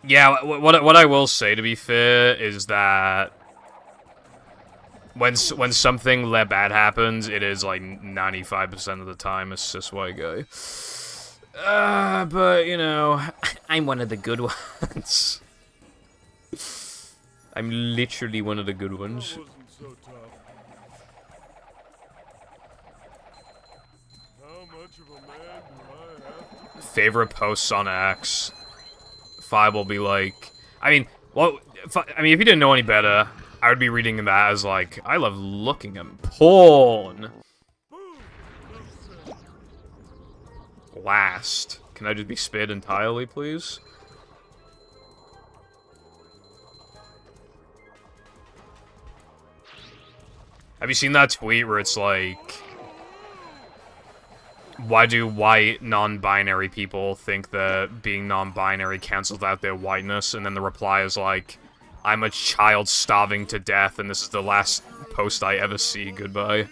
Yeah, what I will say, to be fair, is that when something bad happens, it is like 95% of the time a cis white guy. But you know, I'm one of the good ones. I'm literally one of the good ones. That wasn't so tough. How much of a man do I have to be? Favorite posts on X. Five will be like, I mean, well, I mean, if you didn't know any better, I would be reading that as like, I love looking at porn. Last. Can I just be spared entirely, please? Have you seen that tweet where it's like, Why do white, non-binary people think that being non-binary cancels out their whiteness? And then the reply is like, I'm a child starving to death, and this is the last post I ever see. Goodbye.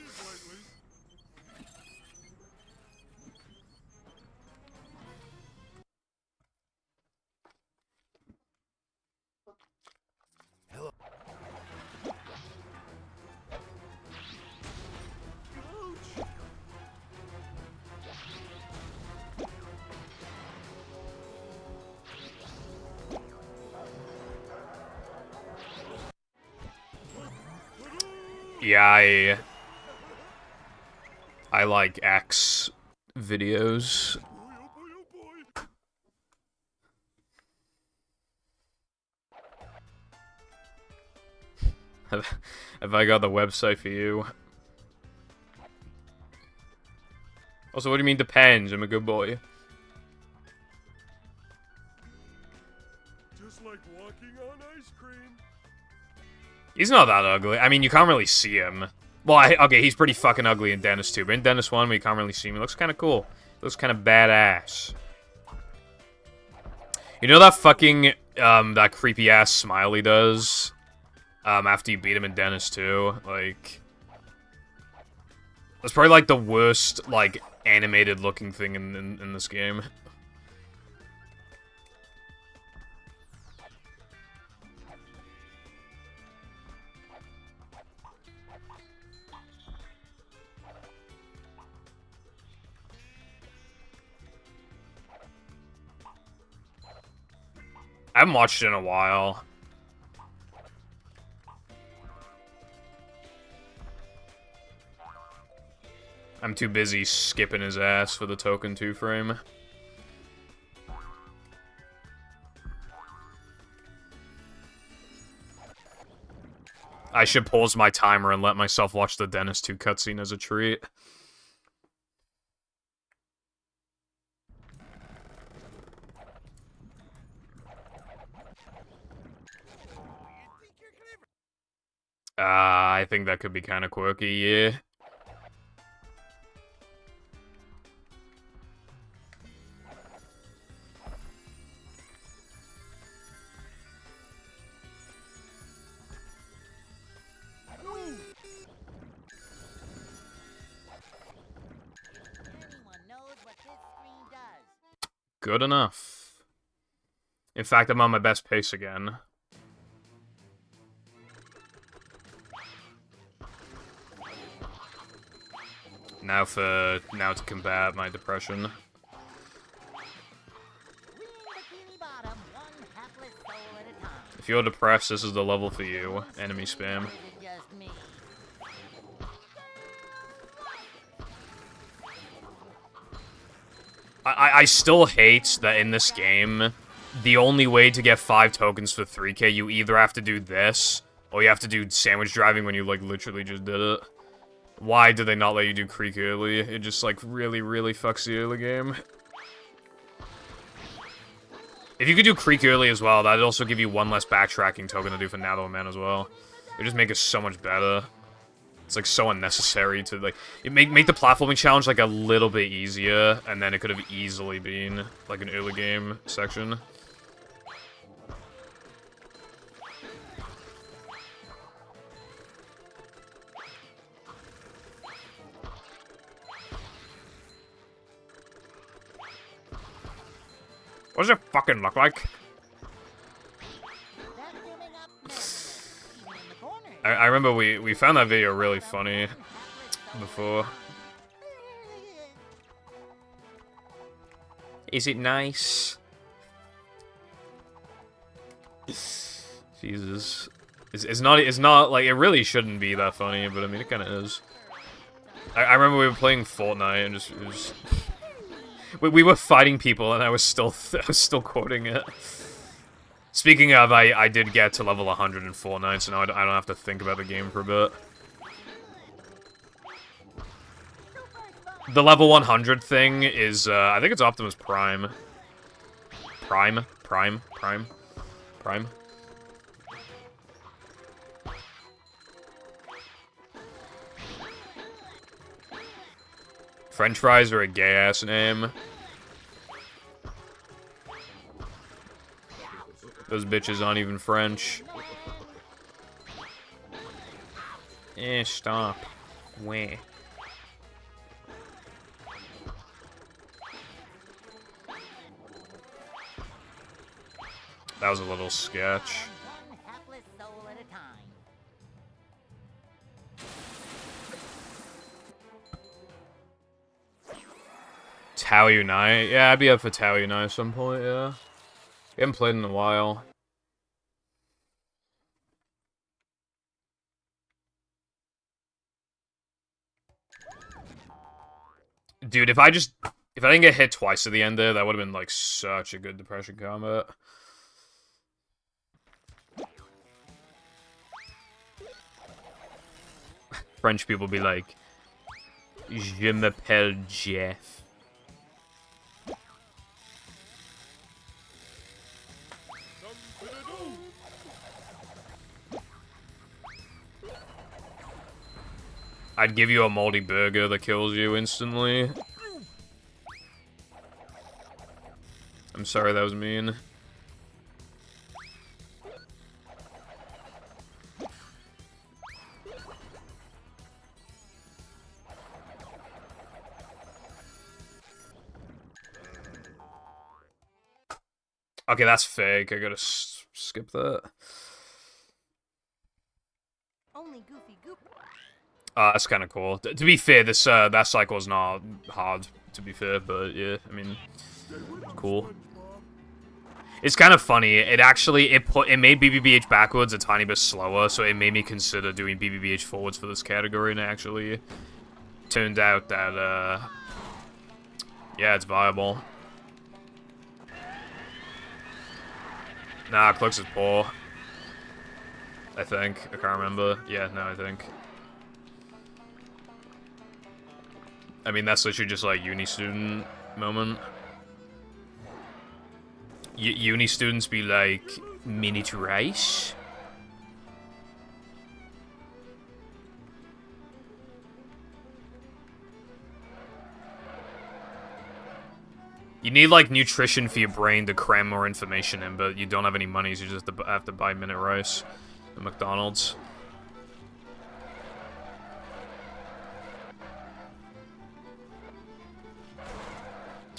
Yeah, I like X videos. Have I got the website for you? Also, what do you mean depends? I'm a good boy. Just like walking on ice cream. He's not that ugly. I mean, you can't really see him. Well, okay, he's pretty fucking ugly in Dennis 2, but in Dennis 1, we can't really see him. He looks kind of cool. He looks kind of badass. You know that fucking, that creepy-ass smile he does? After you beat him in Dennis 2? Like... That's probably, like, the worst, like, animated-looking thing in this game. I haven't watched it in a while. I'm too busy skipping his ass for the Token 2 frame. I should pause my timer and let myself watch the Dennis 2 cutscene as a treat. I think that could be kind of quirky, yeah. Anyone knows what this screen does. Good enough. In fact, I'm on my best pace again. Now to combat my depression. Reading Bikini Bottom, one hapless soul at a time. If you're depressed, this is the level for you. Enemy spam. Or is it just me? I still hate that in this game, the only way to get 5 tokens for 3k, you either have to do this, or you have to do sandwich driving when you, like, literally just did it. Why do they not let you do Creek early? It just, like, really, really fucks the early game. If you could do Creek early as well, that'd also give you one less backtracking token to do for Narrow Man as well. It would just make it so much better. It's, like, so unnecessary to, like... Make the platforming challenge, like, a little bit easier, and then it could have easily been, like, an early game section. What does it fucking look like? Vacuuming up Memphis, even in the corners. I remember we found that video really funny before. Is it nice? Jesus. It's not, like, it really shouldn't be that funny, but I mean, it kinda is. I remember we were playing Fortnite and it was... We were fighting people, and I was still quoting it. Speaking of, I did get to level 100 in Fortnite, so now I don't have to think about the game for a bit. The level 100 thing is, I think it's Optimus Prime. Prime. French fries are a gay-ass name. Those bitches aren't even French. Stop. Where? That was a little sketch. One hapless soul at a time. Tao Unite? Yeah, I'd be up for Tao Unite at some point, yeah. We haven't played in a while. Dude, if I didn't get hit twice at the end there, that would have been, like, such a good depression combat. French people be like, Je m'appelle Jeff. I'd give you a moldy burger that kills you instantly. I'm sorry, that was mean. Okay, that's fake. I gotta skip that. Only Goofy Goop. That's kind of cool. To be fair, this that cycle is not hard. To be fair, but yeah, I mean, cool. It's kind of funny. It actually it made BBBH backwards a tiny bit slower, so it made me consider doing BBBH forwards for this category, and it actually turned out that yeah, it's viable. Nah, Clux is poor. I think. I can't remember. Yeah, no, I think. I mean, that's literally just like uni student moment. Uni students be like, minute rice? You need, like, nutrition for your brain to cram more information in, but you don't have any money, so you just have to buy minute rice at McDonald's.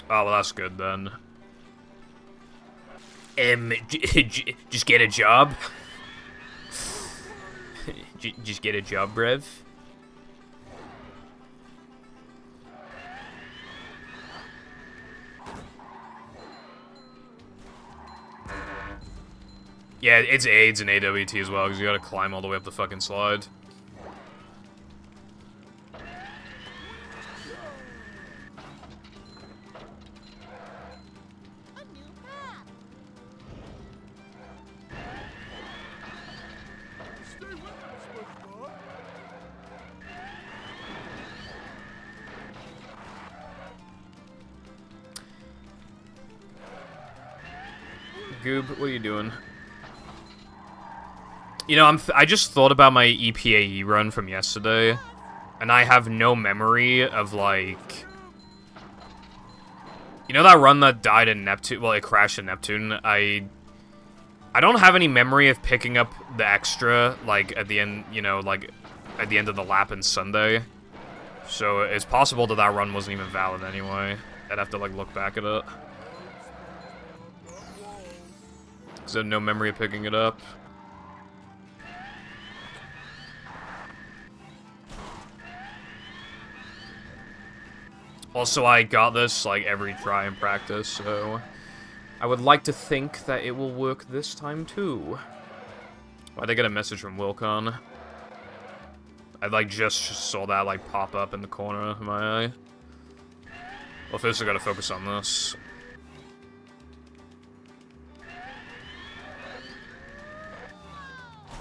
Oh, well, that's good, then. Just get a job? Just get a job, Brev? Yeah, it's AIDS and AWT as well, because you gotta climb all the way up the fucking slide. Goob, what are you doing? You know, I just thought about my EPAE run from yesterday, and I have no memory of, like... You know that run that died in Neptune? Well, it crashed in Neptune? I don't have any memory of picking up the extra, like, at the end, you know, like, at the end of the lap in Sunday. So, it's possible that that run wasn't even valid anyway. I'd have to, like, look back at it. So, no memory of picking it up. Also, I got this, like, every try in practice, so... I would like to think that it will work this time, too. Why'd I get a message from Wilcon? I, like, just saw that, like, pop up in the corner of my eye. Well, first I gotta focus on this.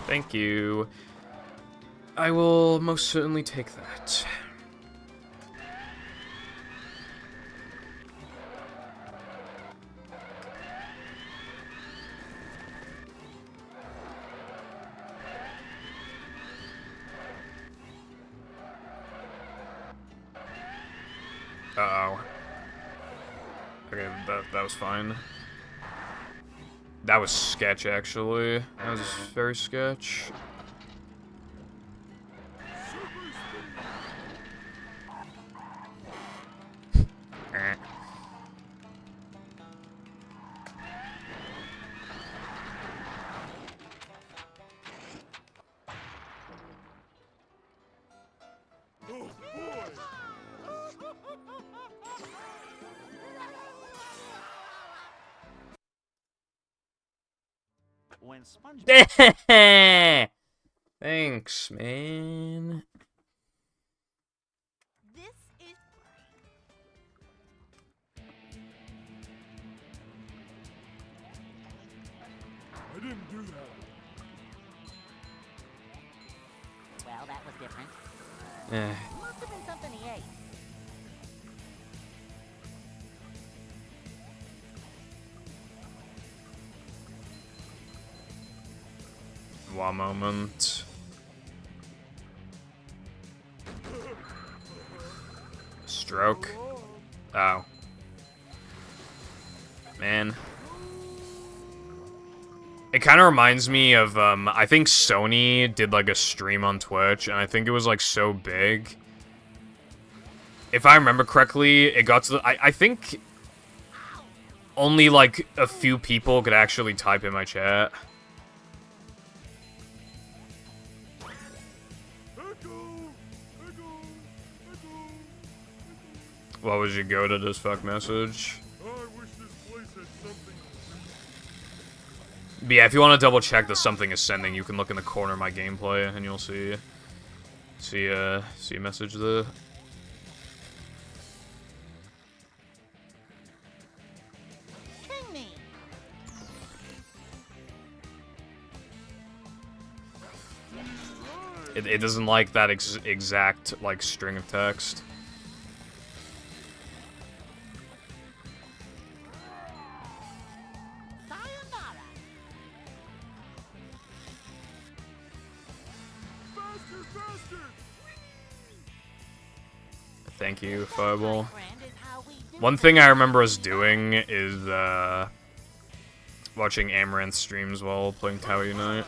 Thank you. I will most certainly take that. Uh-oh. Okay, that was fine. That was sketch, actually. That was very sketch. Eh. Oh boy! When SpongeBob Thanks, man. This is I didn't do that. Well, that was different. Eh. Must have been something he ate. One moment. Stroke. Oh. Man. It kind of reminds me of, I think Sony did, like, a stream on Twitch, and I think it was, like, so big. If I remember correctly, it got to the... I think only, like, a few people could actually type in my chat. What was your go to this fuck message? I wish this place had something. But yeah, if you want to double check that something is sending, you can look in the corner of my gameplay and you'll see a message there. King me. It doesn't like that exact like string of text. Sayonara. Faster, faster! Thank you, Fireball. My friend, is how we do One thing I remember us doing is watching Amaranth streams while playing Tower Unite.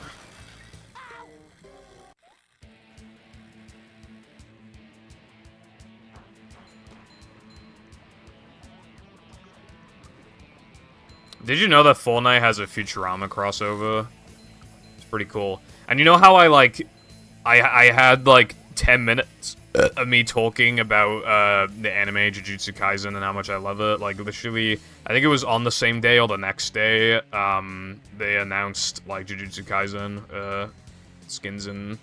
Did you know that Fortnite has a Futurama crossover? It's pretty cool. And you know how I had like 10 minutes of me talking about the anime Jujutsu Kaisen and how much I love it? Like literally, I think it was on the same day or the next day, they announced like Jujutsu Kaisen skins in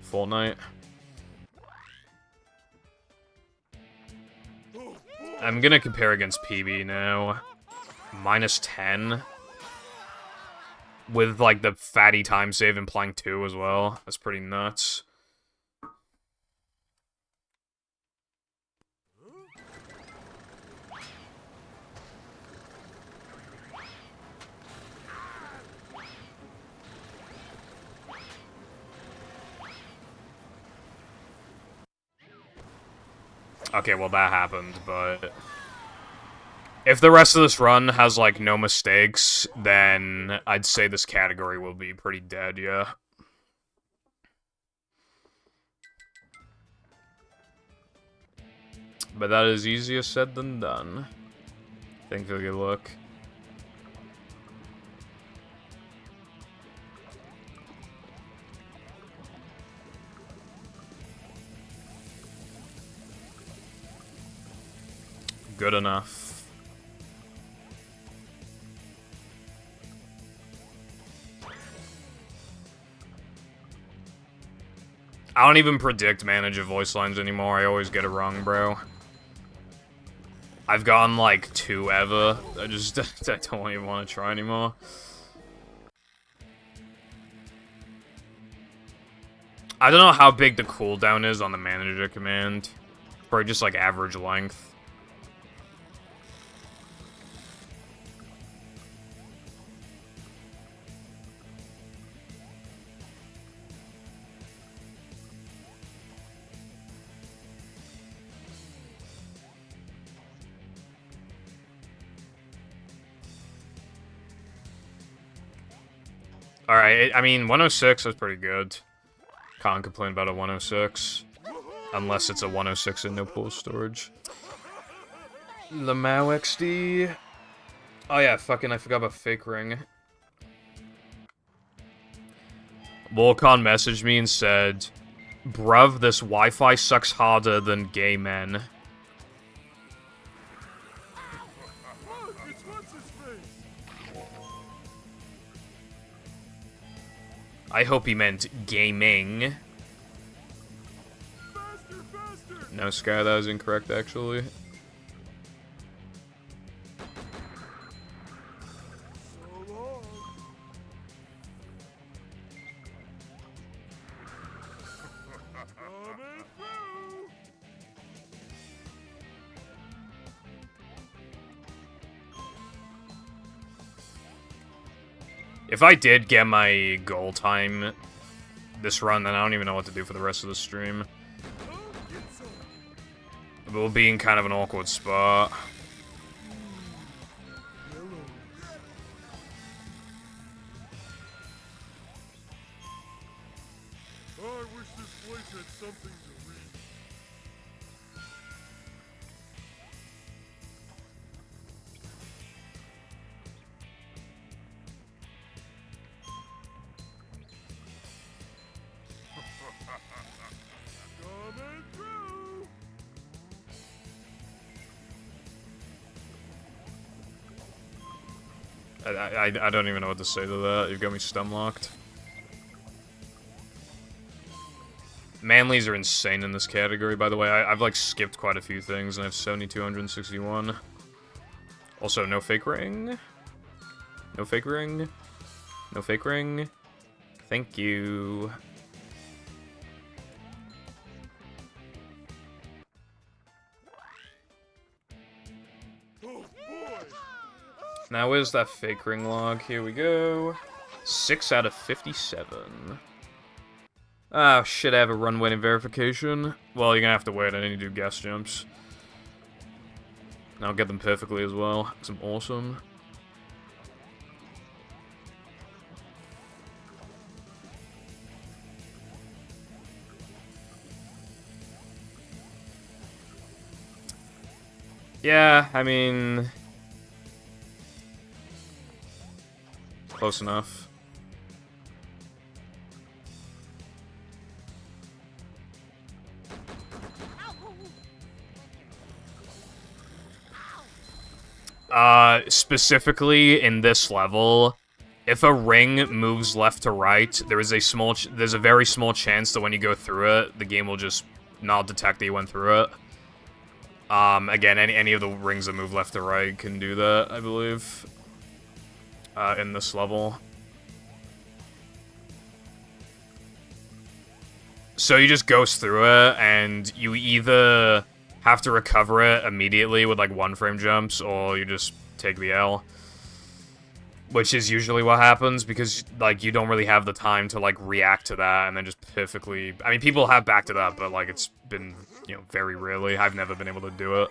Fortnite. I'm gonna compare against PB now. -10 with like the fatty time save implying 2 as well. That's pretty nuts. Okay, well that happened, but if the rest of this run has, like, no mistakes, then I'd say this category will be pretty dead, yeah. But that is easier said than done. Thanks for a good look. Good enough. I don't even predict manager voice lines anymore. I always get it wrong, bro. I've gotten like 2 ever. I don't even want to try anymore. I don't know how big the cooldown is on the manager command. Probably just like average length. Alright, I mean, 106 is pretty good. Can't complain about a 106. Unless it's a 106 and no pool storage. Lamau XD. Oh yeah, fucking I forgot about Fake Ring. Volcon messaged me and said, "Bruv, this Wi-Fi sucks harder than gay men." Look, it's what's his face. I hope he meant gaming. Faster, faster. No, Sky, that was incorrect, actually. So long. Coming through. If I did get my goal time this run, then I don't even know what to do for the rest of the stream. Oh, get some. We'll be in kind of an awkward spot. Yellow. Oh, I wish this place had something to read. Coming through. I don't even know what to say to that. You've got me stumlocked. Manlies are insane in this category, by the way. I've like skipped quite a few things, and I have 7,261. Also, no fake ring. No fake ring. No fake ring. Thank you. Oh boy. Now, where's that fake ring log? Here we go. 6 out of 57. Oh, shit, I have a run winning verification. Well, you're gonna have to wait. I need to do guess jumps. And I'll get them perfectly as well, because I'm awesome. Yeah, I mean... close enough. Specifically in this level, if a ring moves left to right, there's a very small chance that when you go through it, the game will just not detect that you went through it. Again, any of the rings that move left to right can do that, I believe. In this level. So you just ghost through it, and you either have to recover it immediately with like 1-frame jumps, or you just take the L. Which is usually what happens, because like you don't really have the time to like react to that and then just perfectly... I mean, people have backed it up, but like it's been, you know, very rarely. I've never been able to do it.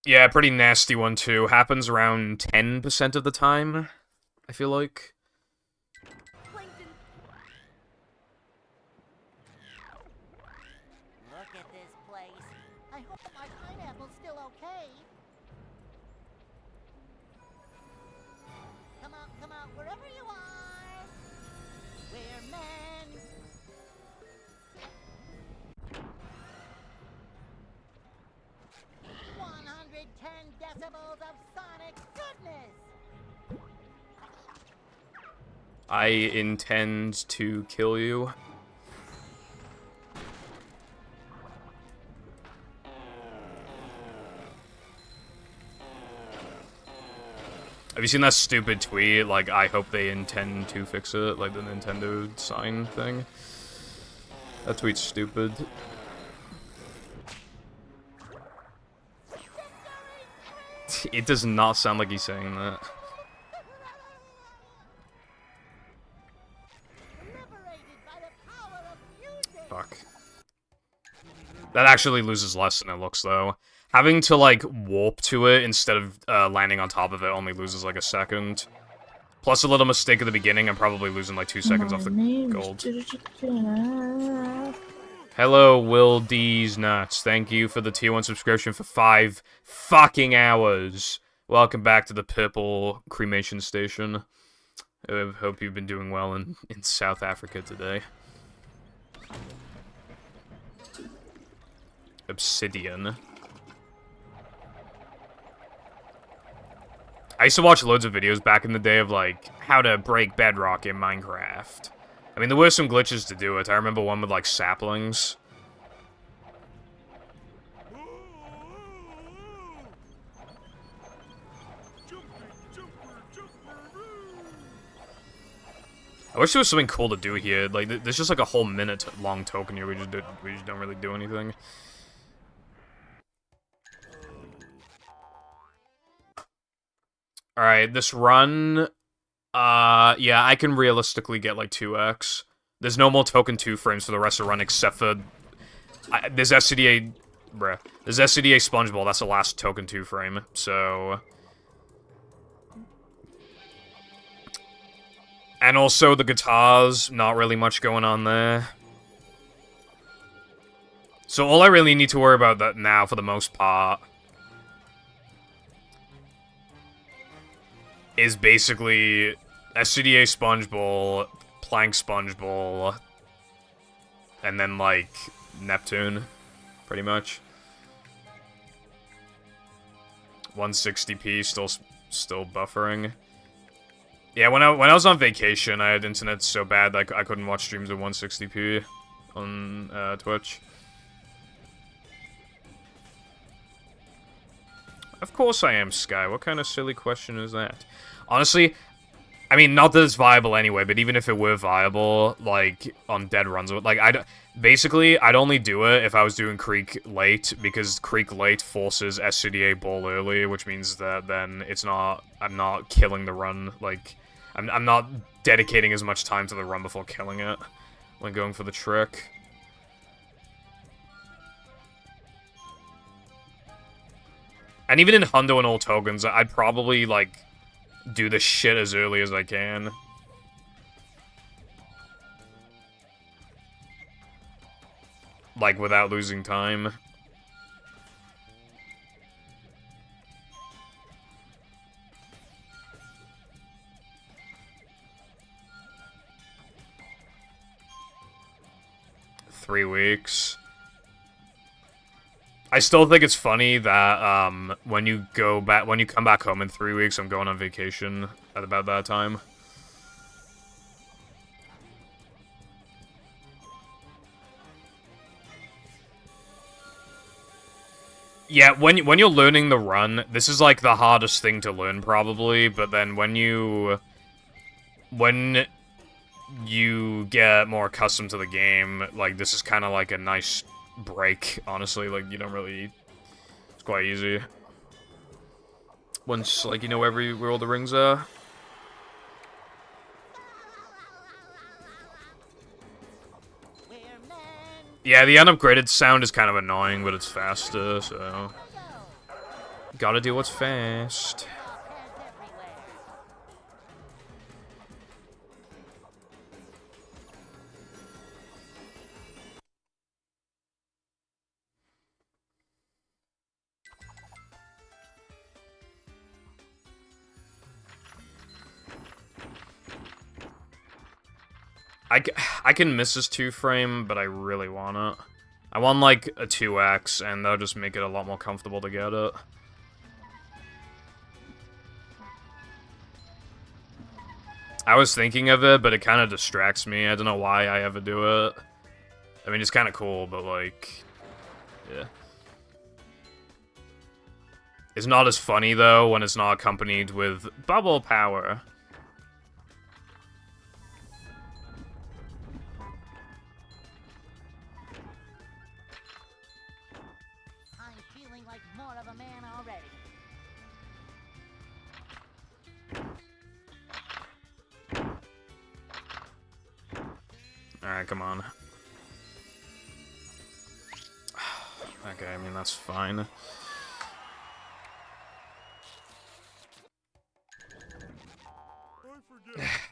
Yeah, pretty nasty one too. Happens around 10% of the time, I feel like. Look at this place. I hope my pineapple's still okay. Come out, wherever you are. We're men. Decibels of sonic goodness! I intend to kill you. Have you seen that stupid tweet? Like, I hope they intend to fix it, like the Nintendo sign thing. That tweet's stupid. It does not sound like he's saying that. Liberated by the power of music. Fuck. That actually loses less than it looks, though. Having to, like, warp to it instead of landing on top of it only loses, like, a second. Plus a little mistake at the beginning, I'm probably losing, like, 2 seconds off the gold. Hello, Will D's Nuts. Thank you for the tier 1 subscription for 5 fucking hours. Welcome back to the Purple Cremation Station. I hope you've been doing well in South Africa today. Obsidian. I used to watch loads of videos back in the day of, like, how to break bedrock in Minecraft. I mean, there were some glitches to do it. I remember one with, like, saplings. I wish there was something cool to do here. Like, there's just like a whole minute-long token here. We just don't really do anything. All right, this run. Yeah, I can realistically get like 2x. There's no more token 2 frames for the rest of the run except for there's SCDA. Bruh, there's SCDA Sponge Ball. That's the last token 2 frame. So. And also the guitars, not really much going on there. So all I really need to worry about that now, for the most part, is basically SCDA Sponge Ball, Plank Sponge Ball, and then, like, Neptune, pretty much. 160p, still buffering. Yeah, when I was on vacation, I had internet so bad that I couldn't watch streams at 160p on Twitch. Of course I am, Sky. What kind of silly question is that? Honestly, I mean, not that it's viable anyway, but even if it were viable, like, on dead runs, like, basically, I'd only do it if I was doing Creek late, because Creek late forces SCDA Ball early, which means that then I'm not killing the run, like, I'm not dedicating as much time to the run before killing it when going for the trick. And even in Hundo and all tokens, I'd probably, like, do the shit as early as I can. Like, without losing time. Three weeks. I still think it's funny that when you come back home in 3 weeks, I'm going on vacation at about that time. Yeah, when you're learning the run, this is like the hardest thing to learn probably, but then when you get more accustomed to the game, like, this is kind of like a nice break, honestly. Like, you don't really... It's quite easy. Once, like, you know where all the rings are. Yeah, the unupgraded sound is kind of annoying, but it's faster, so... Gotta do what's fast. I can miss this 2-frame, but I really want it. I want, like, a 2x, and that'll just make it a lot more comfortable to get it. I was thinking of it, but it kind of distracts me. I don't know why I ever do it. I mean, it's kind of cool, but, like... Yeah. It's not as funny, though, when it's not accompanied with bubble power. Alright, come on. Okay, I mean, that's fine.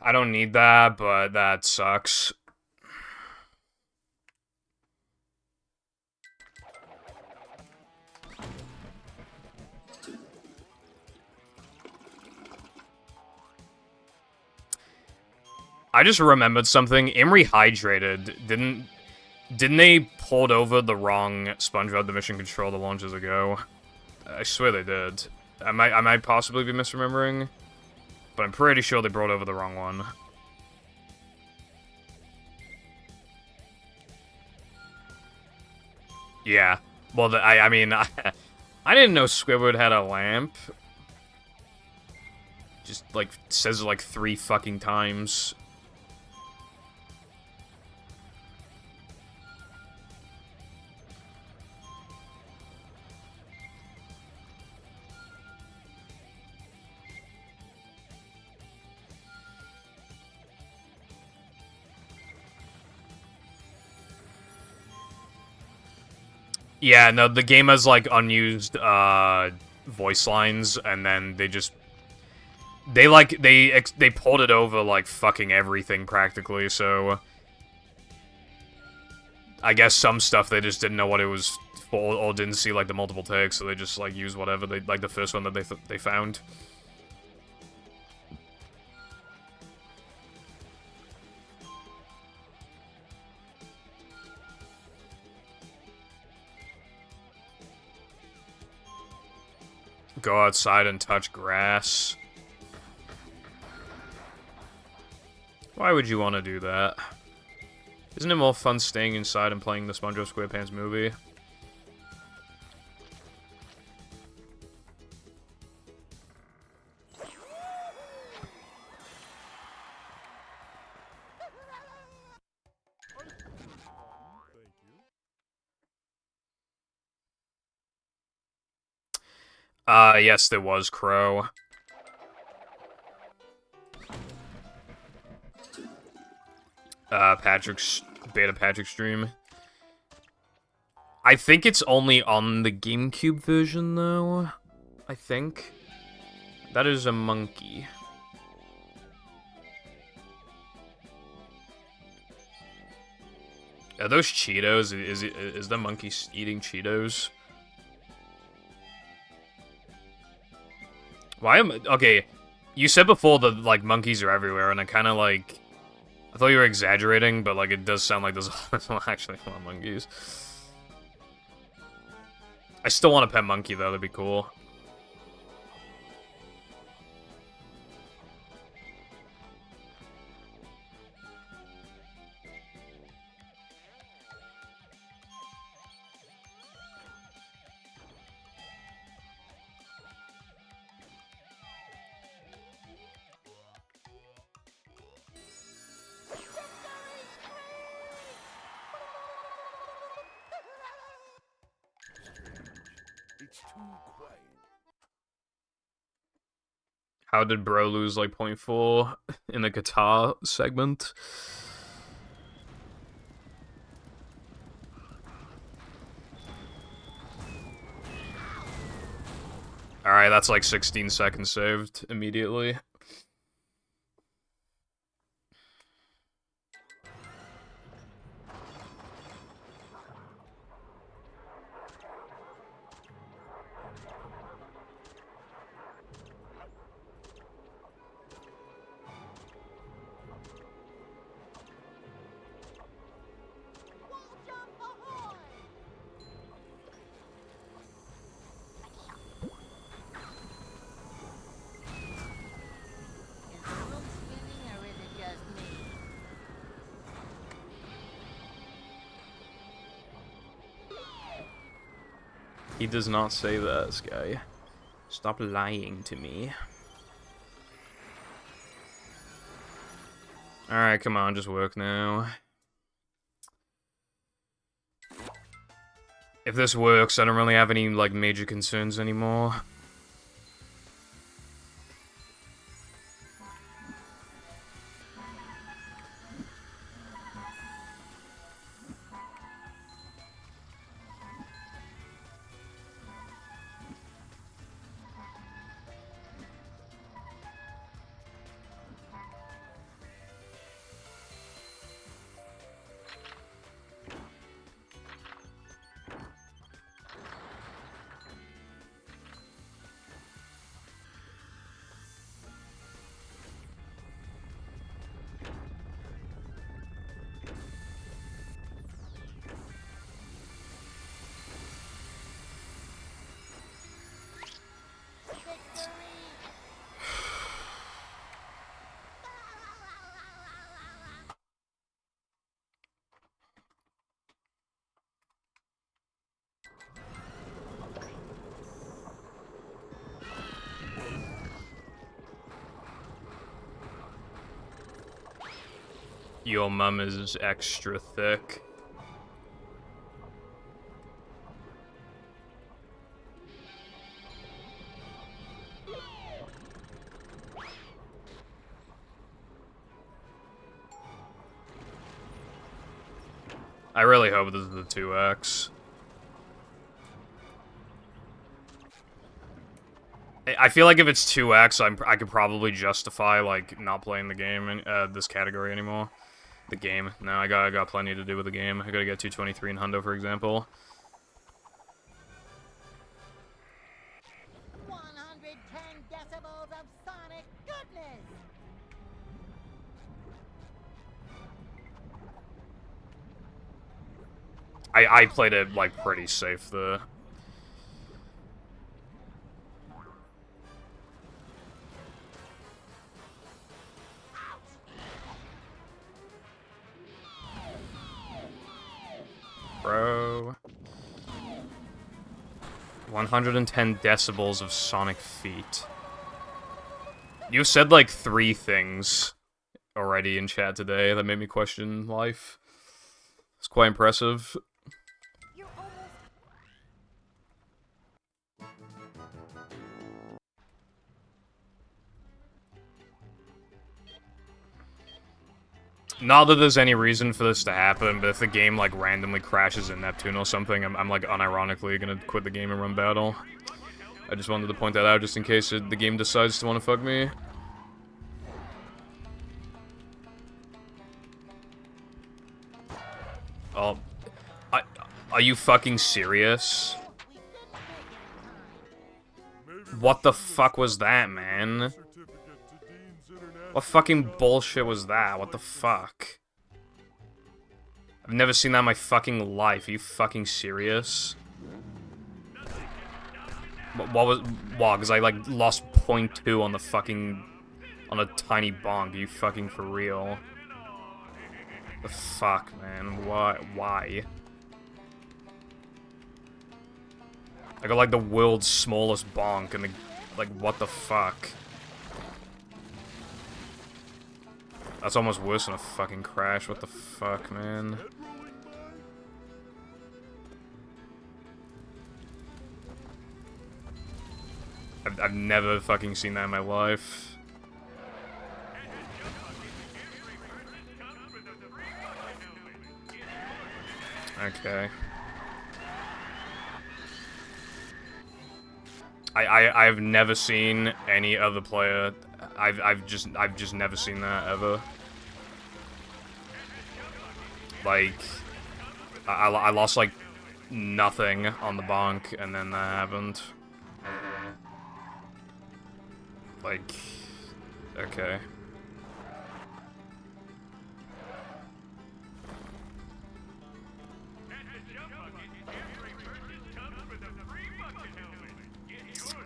I don't need that, but that sucks. I just remembered something. In Rehydrated, didn't they pulled over the wrong SpongeBob the Mission Controller launches ago? I swear they did. I might possibly be misremembering, but I'm pretty sure they brought over the wrong one. Yeah. Well, I mean, I didn't know Squidward had a lamp. Just, like, says it, like, 3 fucking times. Yeah, no, the game has, like, unused, voice lines, and then they just... They pulled it over, like, fucking everything, practically, so... I guess some stuff they just didn't know what it was for, or didn't see, like, the multiple takes, so they just, like, used whatever, like, the first one that they found. Go outside and touch grass. Why would you want to do that? Isn't it more fun staying inside and playing the SpongeBob SquarePants movie? Yes, there was Crow. Beta Patrick's stream. I think it's only on the GameCube version, though. I think. That is a monkey. Are those Cheetos? Is the monkey eating Cheetos? Why am... Okay, you said before that, like, monkeys are everywhere, and I kind of, like... I thought you were exaggerating, but, like, it does sound like there's actually a lot of monkeys. I still want a pet monkey, though. That'd be cool. It's too quiet. How did Bro lose, like, 0.4 in the guitar segment? Alright, that's like 16 seconds saved immediately. Is the room spinning or is it just me? He does not say that, this guy. Stop lying to me. Alright, come on, just work now. If this works, I don't really have any, like, major concerns anymore. Your mum is extra thick. I really hope this is the 2X. I feel like if it's 2X, I could probably justify, like, not playing the game in this category anymore. The game. No, I got plenty to do with the game. I gotta get 223 in Hundo, for example. 110 decibels of sonic goodness! I played it, like, pretty safe, though. Bro. 110 decibels of sonic feet. You said, like, 3 things already in chat today that made me question life. It's quite impressive. You're almost... Not that there's any reason for this to happen, but if the game, like, randomly crashes in Neptune or something, I'm like, unironically gonna quit the game and run battle. I just wanted to point that out just in case the game decides to want to fuck me. Oh. Are you fucking serious? What the fuck was that, man? What fucking bullshit was that? What the fuck? I've never seen that in my fucking life. Are you fucking serious? What was... What? Because I, like, lost 0.2 on the fucking... on a tiny bonk. Are you fucking for real? The fuck, man? Why? I got, like, the world's smallest bonk, and the... Like, what the fuck? That's almost worse than a fucking crash. What the fuck, man? I've never fucking seen that in my life. Okay. I've never seen any other player. I've just never seen that ever. Like, I lost like nothing on the bonk, and then that happened. Like, okay.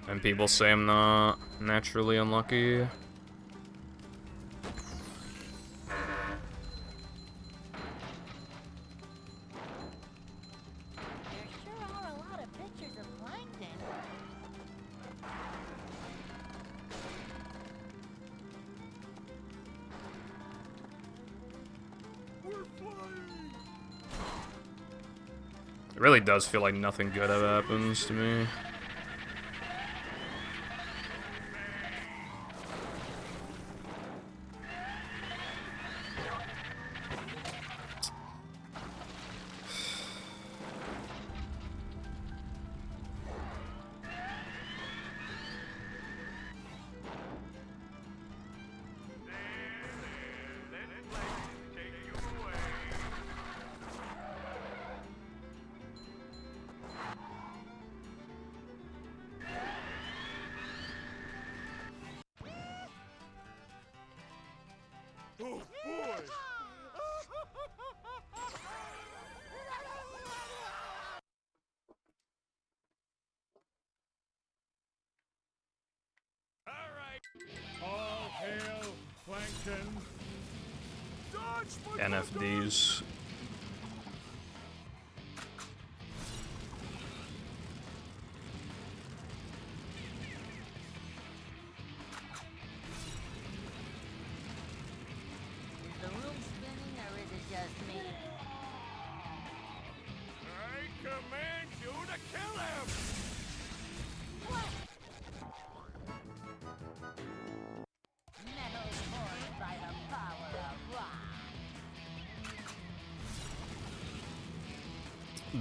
And people say I'm not naturally unlucky. There sure are a lot of pictures of plankton. We're flying! It really does feel like nothing good ever happens to me. Oh boy! All hail, Plankton! Dodge my NFDs. Is the room spinning me. I command you to kill him! Metal forged by the power of rock.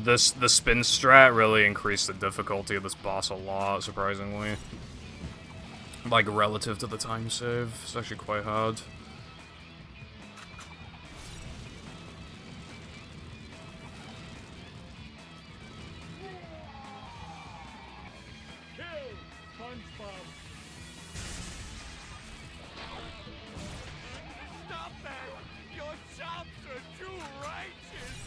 The spin strat really increased the difficulty of this boss a lot, surprisingly. Like, relative to the time save. It's actually quite hard. Kill SpongeBob! Stop that! Your chops are too righteous!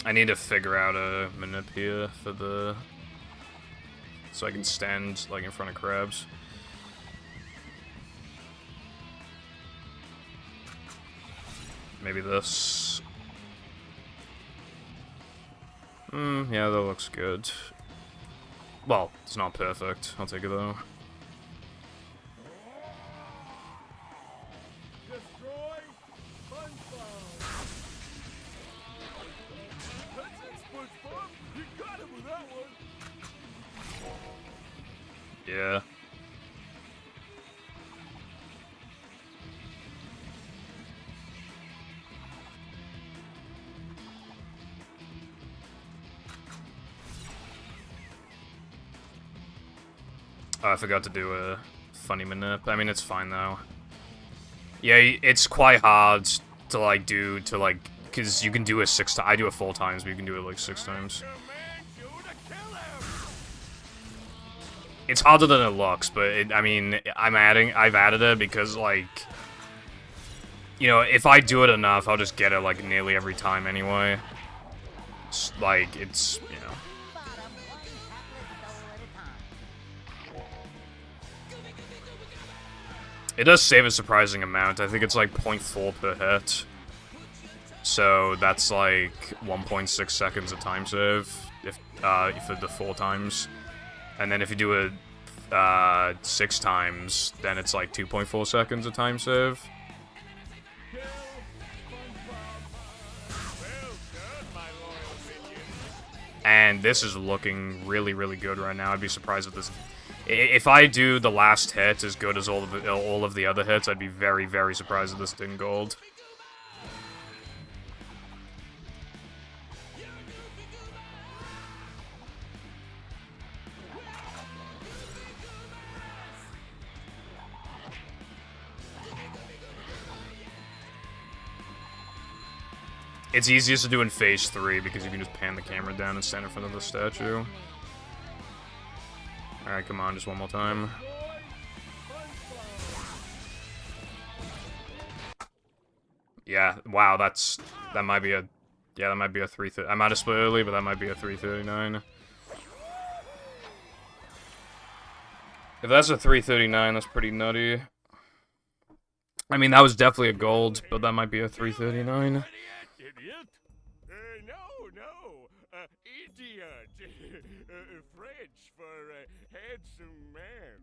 I need to figure out a manip here for the... so I can stand, like, in front of crabs. Maybe this. Yeah, that looks good. Well, it's not perfect. I'll take it though. Destroy SpongeBob! That's it, SpongeBob! You got him with that one! Yeah. Oh, I forgot to do a funny manip. I mean, it's fine though. Yeah, it's quite hard to like do because you can do it 6 times. I do it 4 times, but you can do it like 6 times. Command you to kill him! It's harder than it looks, but I mean, I've added it because like, you know, if I do it enough, I'll just get it like nearly every time anyway. Like, it's, you know. Bottom one hapless soul at a time. It does save a surprising amount. I think it's like 0.4 per hit. So that's like 1.6 seconds of time save if for the 4 times. And then if you do it 6 times, then it's like 2.4 seconds of time save. Kill SpongeBob! Well done, my loyal minions! And this is looking really, really good right now. I'd be surprised if this... If I do the last hit as good as all of the other hits, I'd be very, very surprised if this didn't gold. It's easiest to do in phase 3 because you can just pan the camera down and stand in front of the statue. Alright, come on, just one more time. Yeah, wow, that might be a 330. I might have split early, but that might be a 339. If that's a 339, that's pretty nutty. I mean, that was definitely a gold, but that might be a 339. Idiot? No. Idiot. French for handsome man.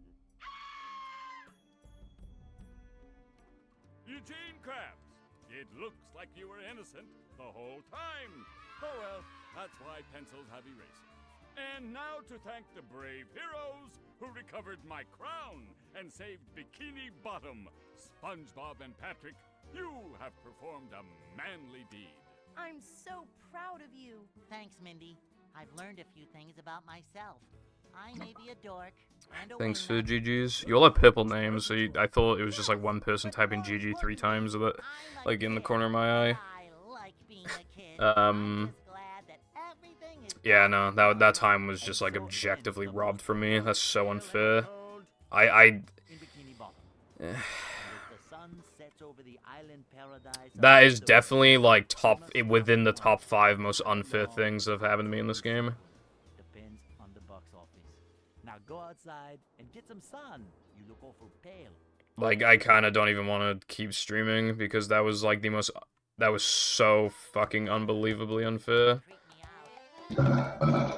Eugene Krabs, it looks like you were innocent the whole time. Oh well, that's why pencils have erasers. And now to thank the brave heroes who recovered my crown and saved Bikini Bottom, SpongeBob and Patrick, you have performed a manly deed. I'm so proud of you. Thanks, Mindy. I've learned a few things about myself. I may be a dork and a Thanks for wingnut, GG's. You all have people names, so I thought it was just like one person typing GG 3 times with it, like in the corner of my eye. I like being a kid. I'm just glad that everything is Yeah, no, that time was just like objectively robbed from me. That's so unfair. I In Bikini Bottom. And as the sun sets over the island paradise that of is the definitely like Christmas within the top 5 lights most unfair long things that have happened to me in this game. depends on the box office. Now go outside and get some sun. You look awful pale. Like, I kind of don't even want to keep streaming because that was like that was so fucking unbelievably unfair. freak me out.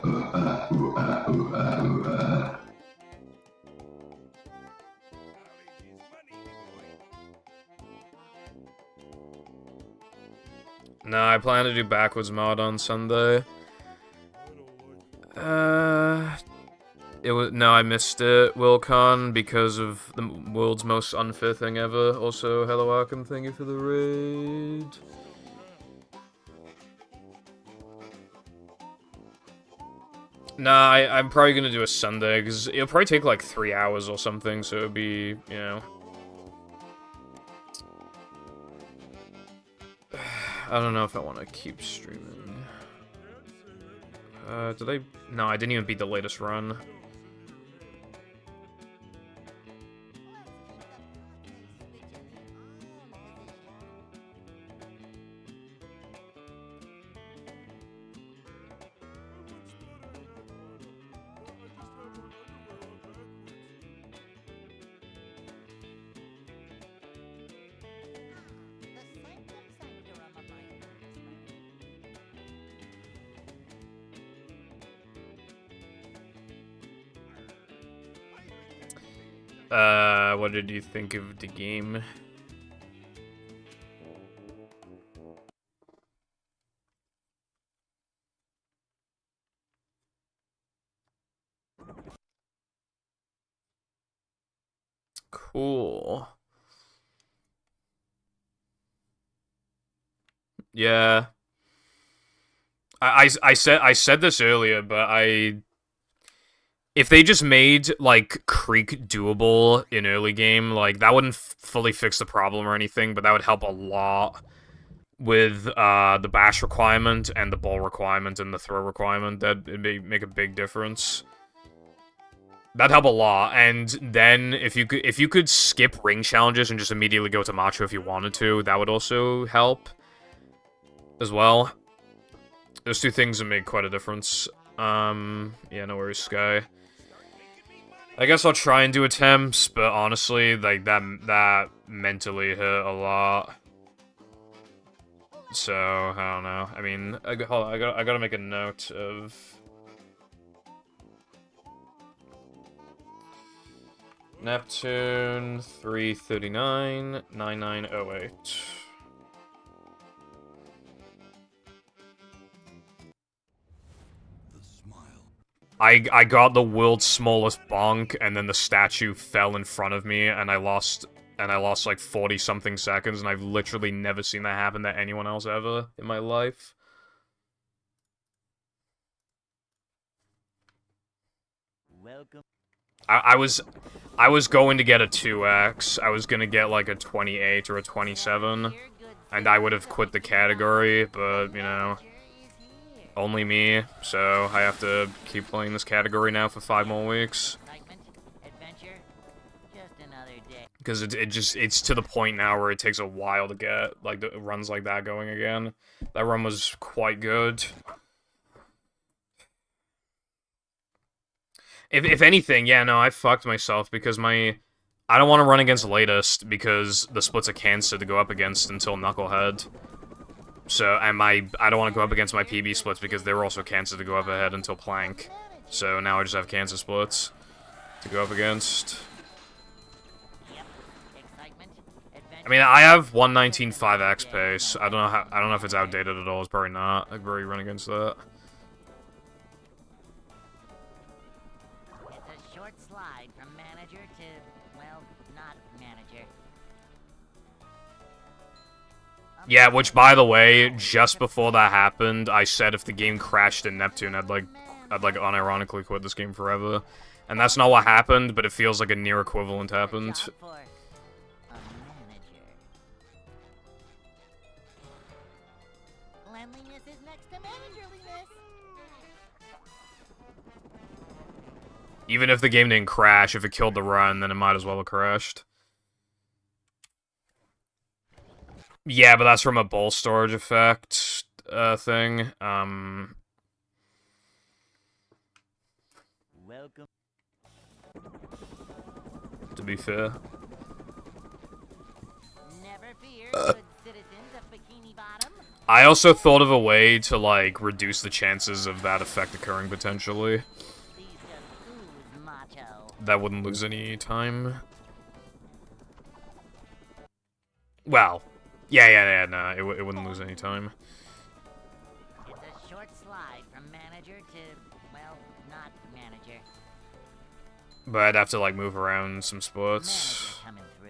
No, I plan to do backwards mod on Sunday. I missed it, Wilcon, because of the world's most unfair thing ever. Also, hello Arkham, thank you for the raid. Nah, I'm probably gonna do a Sunday, because it'll probably take like 3 hours or something, so it'll be, you know... I don't know if I want to keep streaming. Did I... No, I didn't even beat the latest run. What did you think of the game? Cool. Yeah. I said this earlier, but if they just made, like, Creek doable in early game, like, that wouldn't fully fix the problem or anything, but that would help a lot with, the bash requirement and the ball requirement and the throw requirement. That'd make a big difference. That'd help a lot, and then if you could skip ring challenges and just immediately go to Macho if you wanted to, that would also help as well. Those two things would make quite a difference. Yeah, no worries, Sky. I guess I'll try and do attempts, but honestly, like, that mentally hurt a lot. So, I don't know. I mean, hold on, I gotta make a note of... Neptune, 339, 9908. I got the world's smallest bonk, and then the statue fell in front of me, and I lost like 40-something seconds, and I've literally never seen that happen to anyone else ever in my life. Welcome. I was going to get a 2x. I was gonna get like a 28 or a 27, and I would have quit the category, but, you know, only me, so I have to keep playing this category now for 5 more weeks. Because it's to the point now where it takes a while to get, like, the runs like that going again. That run was quite good. If anything, yeah, no, I fucked myself because I don't want to run against latest because the splits are cancer to go up against until Knucklehead. So, and I don't want to go up against my PB splits because they're also cancer to go up ahead until Plank. So now I just have cancer splits to go up against. I mean, I have 119.5x pace. I don't know if it's outdated at all. It's probably not. I could probably run against that. It's a short slide from manager to, well, not manager. Yeah, which, by the way, just before that happened, I said if the game crashed in Neptune, I'd unironically quit this game forever. And that's not what happened, but it feels like a near equivalent happened. Cleanliness is next to managerliness. Even if the game didn't crash, if it killed the run, then it might as well have crashed. Yeah, but that's from a ball storage effect thing. Welcome. To be fair. Never fear, good citizens of Bikini Bottom. I also thought of a way to, like, reduce the chances of that effect occurring potentially. These just ooze macho. That wouldn't lose any time. Well, Yeah, no, it wouldn't lose any time. It's a short slide from manager to, well, not manager. But I'd have to, like, move around some Manager spots. coming through.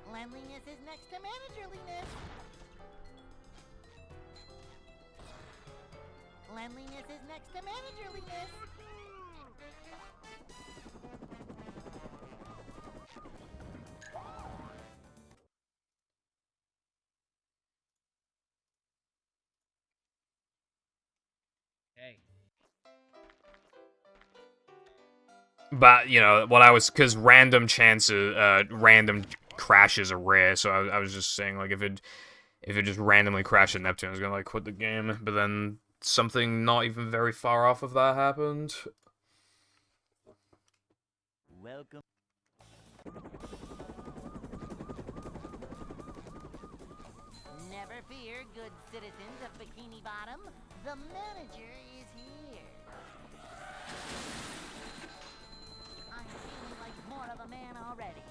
Cleanliness is next to managerliness. Cleanliness is next to managerliness. Hey. But, you know, what I was... Because random chances... random crashes are rare, so I was just saying, like, if it just randomly crashed at Neptune, I was gonna, like, quit the game. But then something not even very far off of that happened. Welcome. Never fear, good citizens of Bikini Bottom. The manager is here. I'm feeling like more of a man already.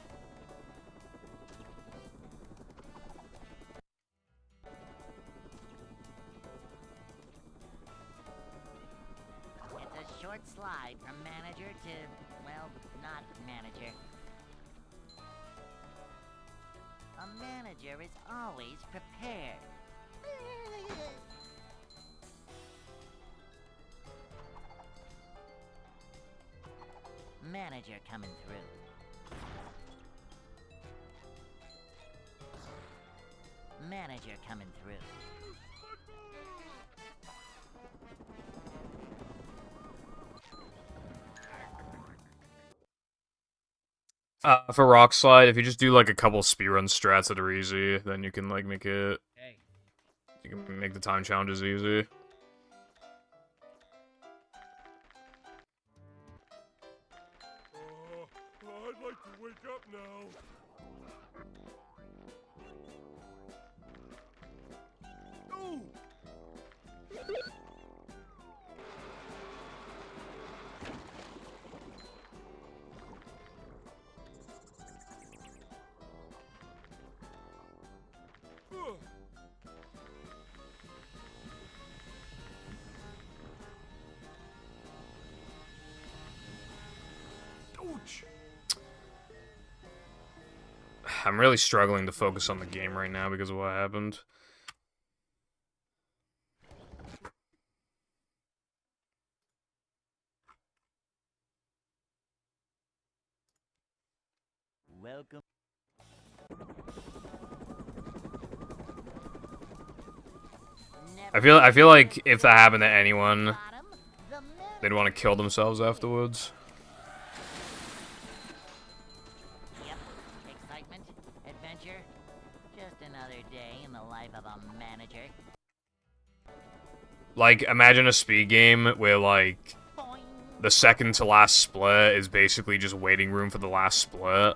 It's a short slide from manager to, well, not manager. A manager is always prepared. Manager coming through. Manager coming through. For Rock Slide, if you just do, like, a couple speedrun strats that are easy, then you can, like, make it... Hey. You can make the time challenges easy. I'd like to wake up now. Ooh! Ugh. Ouch! I'm really struggling to focus on the game right now because of what happened. Welcome. I feel like if that happened to anyone, Bottom, the they'd want to kill themselves afterwards. Yep. Excitement, adventure, just another day in the life of a manager. Like, imagine a speed game where, like, Boing. the second to last split is basically just waiting room for the last split.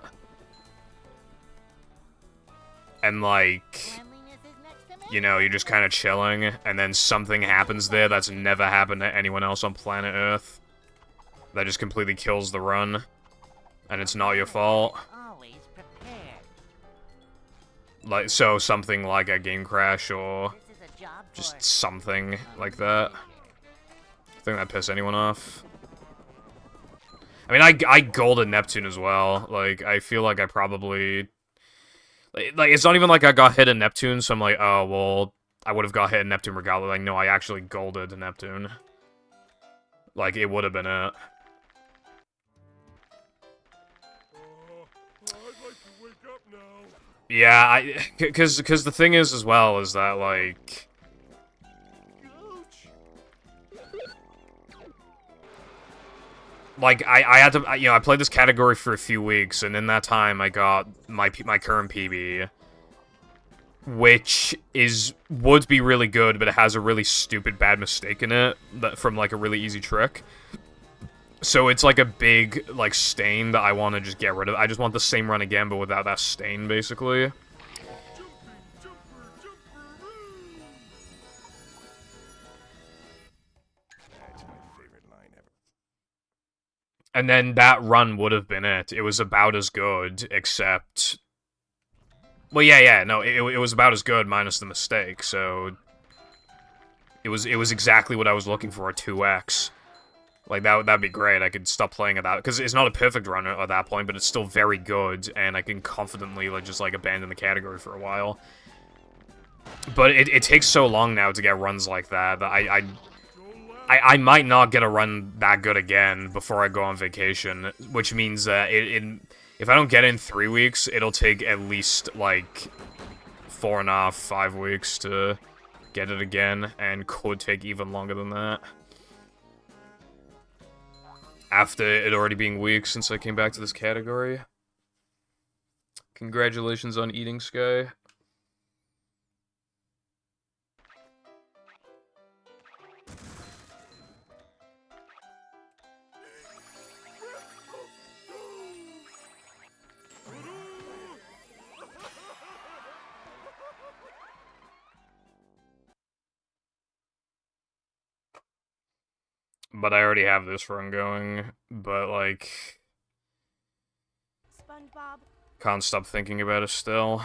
And, like, Cleanliness is next to you know, you're just kind of chilling, and then something happens there that's never happened to anyone else on planet Earth. That just completely kills the run. And it's not your fault. Always prepared. Like, so something like a game crash or This is a job just for something a like that. manager. I think that piss anyone off. I mean, I golded Neptune as well. Like, I feel like I probably... Like, it's not even like I got hit in Neptune, so I'm like, oh, well, I would have got hit in Neptune regardless. Like, no, I actually golded Neptune. Like, it would have been it. I'd like to wake up now. Yeah, because the thing is, as well, is that, like... Ouch! Like, I had to, you know, I played this category for a few weeks, and in that time, I got my current PB, which would be really good, but it has a really stupid bad mistake in it, from, like, a really easy trick. So it's, like, a big, like, stain that I want to just get rid of. I just want the same run again, but without that stain, basically. That's my favorite line ever. And then that run would have been it. It was about as good, except... Well, yeah, no, it was about as good minus the mistake, so... It was exactly what I was looking for, a 2x. Like, that'd be great. I could stop playing at that, because it's not a perfect run at that point, but it's still very good, and I can confidently, like, just, like, abandon the category for a while. But it takes so long now to get runs like that, that I might not get a run that good again before I go on vacation, which means that if I don't get it in 3 weeks, it'll take at least, like, 4.5, 5 weeks to get it again, and could take even longer than that. After it already being weeks since I came back to this category. Congratulations on eating, Sky. But I already have this run going, but, like... SpongeBob. Can't stop thinking about it still.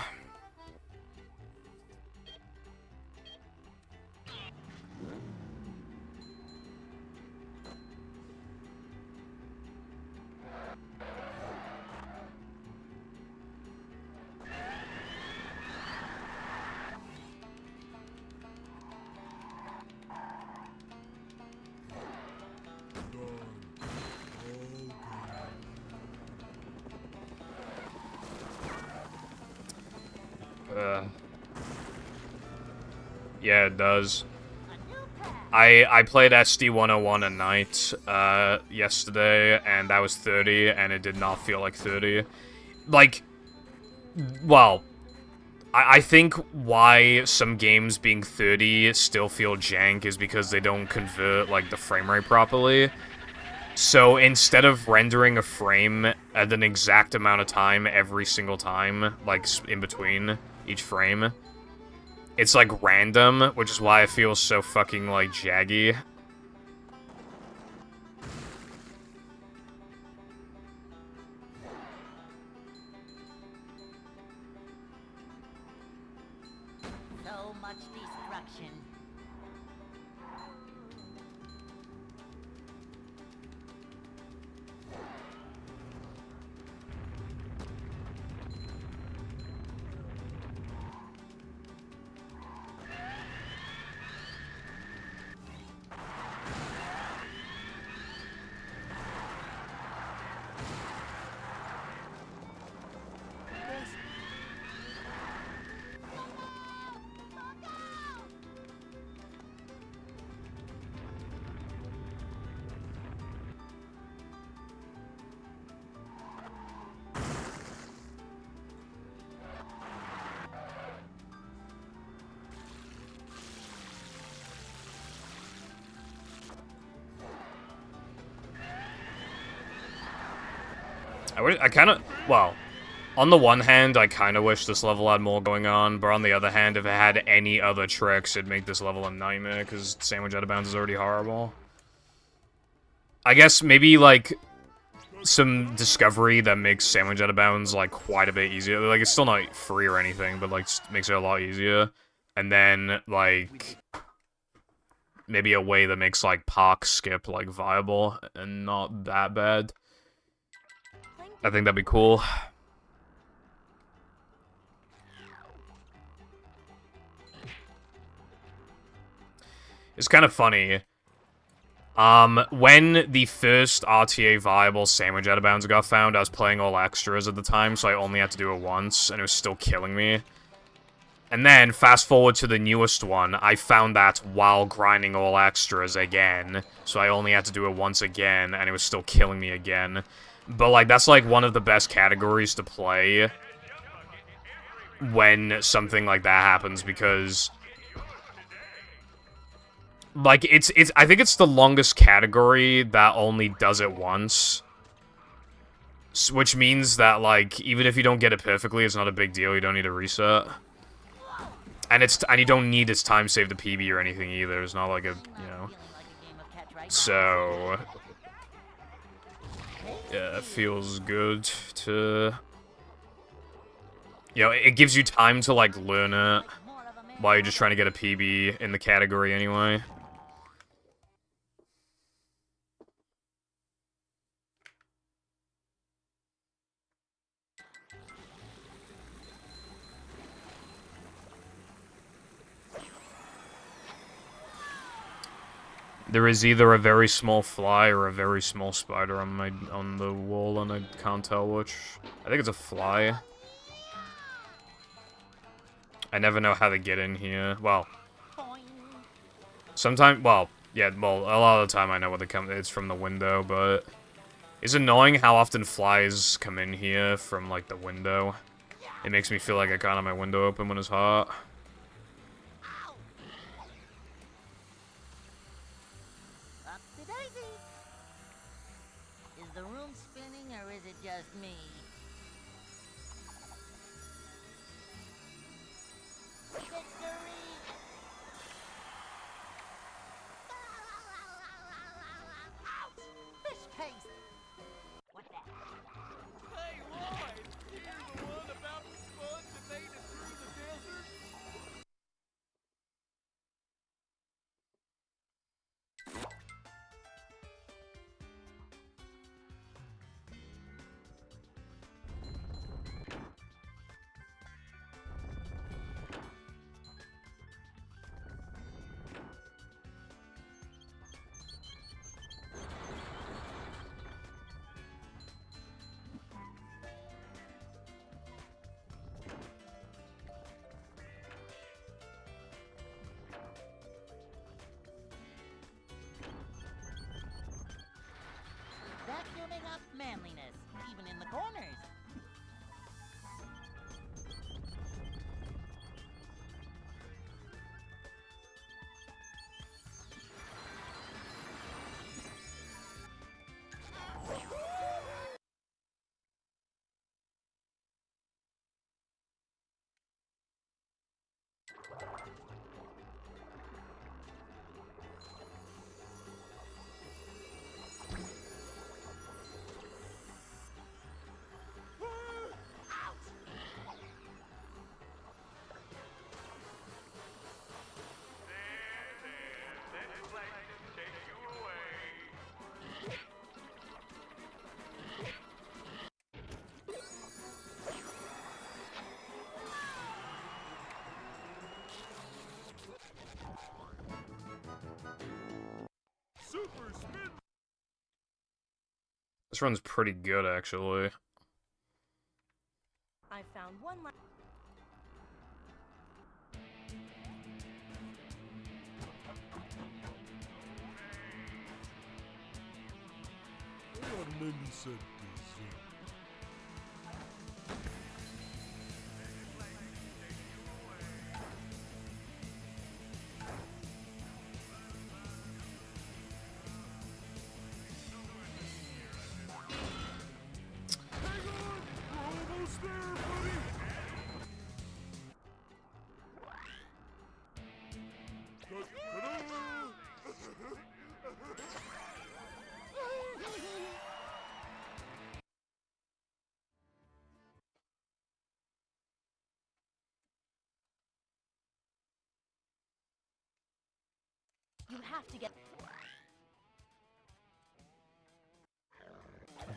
Yeah, it does. I played SD101 at night, yesterday, and that was 30, and it did not feel like 30. Like, well, I think why some games being 30 still feel jank is because they don't convert, like, the frame rate properly. So instead of rendering a frame at an exact amount of time every single time, like, in between each frame, it's, like, random, which is why it feels so fucking, like, jaggy. So much destruction. I kind of, well, on the one hand, I kind of wish this level had more going on, but on the other hand, if it had any other tricks, it'd make this level a nightmare, because Sandwich Out of Bounds is already horrible. I guess maybe, like, some discovery that makes Sandwich Out of Bounds, like, quite a bit easier. Like, it's still not free or anything, but, like, makes it a lot easier. And then, like, maybe a way that makes, like, Park Skip, like, viable and not that bad. I think that'd be cool. It's kind of funny. When the first RTA viable Sandwich Out of Bounds got found, I was playing all extras at the time, so I only had to do it once, and it was still killing me. And then, fast forward to the newest one, I found that while grinding all extras again, so I only had to do it once again, and it was still killing me again. But, like, that's, like, one of the best categories to play when something like that happens, because, like, I think it's the longest category that only does it once. Which means that, like, even if you don't get it perfectly, it's not a big deal, you don't need a reset. And you don't need its time save the PB or anything either, it's not like a, you know. So... Yeah, it feels good to... You know, it gives you time to, like, learn it while you're just trying to get a PB in the category anyway. There is either a very small fly or a very small spider on the wall, and I can't tell which. I think it's a fly. I never know how to get in here. Well, sometimes, well, yeah, well, a lot of the time I know where they come. It's from the window, but it's annoying how often flies come in here from like the window. It makes me feel like I can't have my window open when it's hot. Up-to-daisy. Is the room spinning or is it just me? Victory! Fish paste! What the? Hey, Lloyd! You the one about the sponge that made it through the desert? Vacuuming up manliness, even in the corners. Super spin! This run's pretty good, actually. I found one last. Almost there, buddy! You have to get.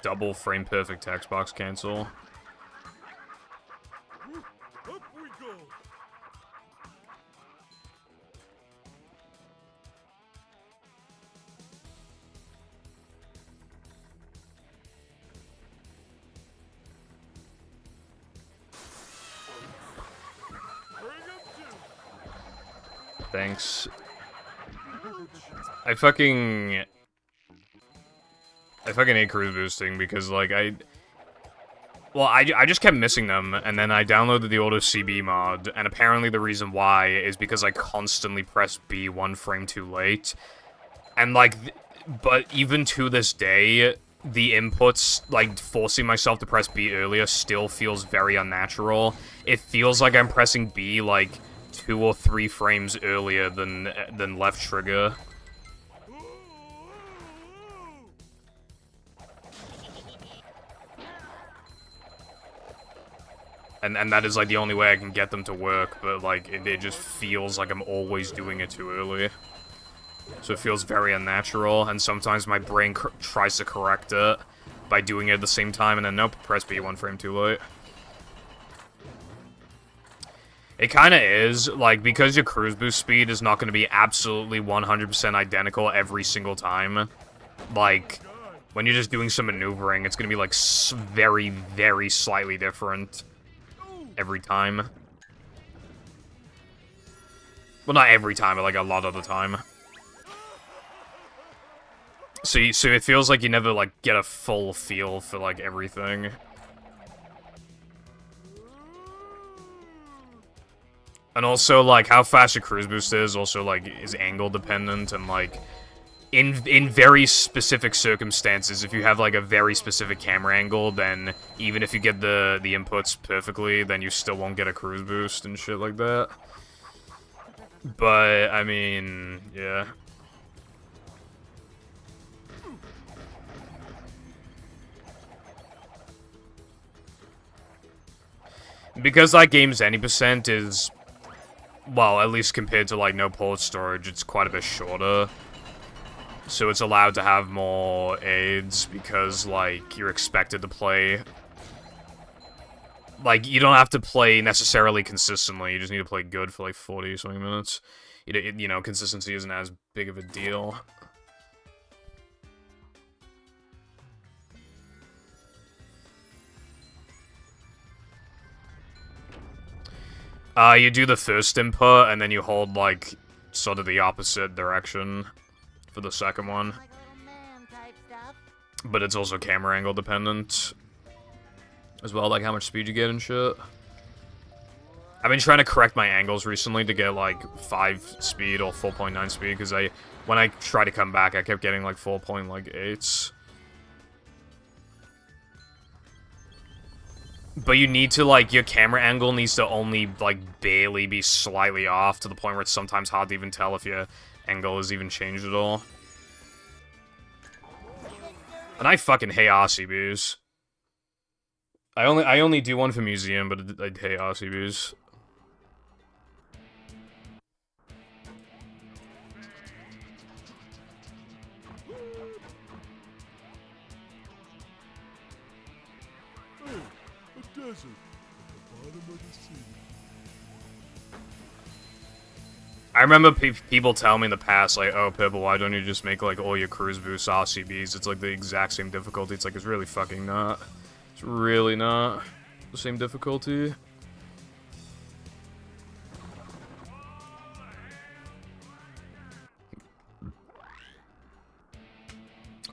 Double frame perfect text box cancel. Up we go! Bring 'em to! Thanks. I fucking hate cruise boosting because, like, well, I just kept missing them, and then I downloaded the auto CB mod, and apparently the reason why is because I constantly press B 1 frame too late. And, like, but even to this day, the inputs, like, forcing myself to press B earlier still feels very unnatural. It feels like I'm pressing B, like, 2 or 3 frames earlier than left trigger. And that is, like, the only way I can get them to work, but, like, it just feels like I'm always doing it too early. So it feels very unnatural, and sometimes my brain tries to correct it by doing it at the same time, and then nope, press B 1 frame too late. It kinda is, like, because your cruise boost speed is not gonna be absolutely 100% identical every single time. Like, when you're just doing some maneuvering, it's gonna be, like, very, very slightly different every time. Well, not every time, but, like, a lot of the time. So it feels like you never, like, get a full feel for, like, everything. And also, like, how fast your cruise boost is also, like, is angle dependent, and, like, in very specific circumstances, if you have, like, a very specific camera angle, then even if you get the inputs perfectly, then you still won't get a cruise boost and shit like that. But, I mean, yeah. Because that game's 90% is, well, at least compared to, like, no port storage, it's quite a bit shorter. So it's allowed to have more aids because, like, you're expected to play. Like, you don't have to play necessarily consistently, you just need to play good for, like, 40-something minutes. You know, consistency isn't as big of a deal. You do the first input, and then you hold, like, sort of the opposite direction for the second one. Like little man type stuff. But it's also camera angle dependent as well, like how much speed you get and shit. I've been trying to correct my angles recently to get, like, 5 speed or 4.9 speed, because when I tried to come back, I kept getting, like, 4.8s. But you need to, like, your camera angle needs to only, like, barely be slightly off, to the point where it's sometimes hard to even tell if your angle is even changed at all. And I fucking hate RCBs. I only do one for museum, but I hate RCBs. A desert at the bottom of the sea. I remember people telling me in the past, like, oh, Pibble, why don't you just make, like, all your cruise boosts RCBs? It's, like, the exact same difficulty. It's, like, it's really fucking not. It's really not the same difficulty.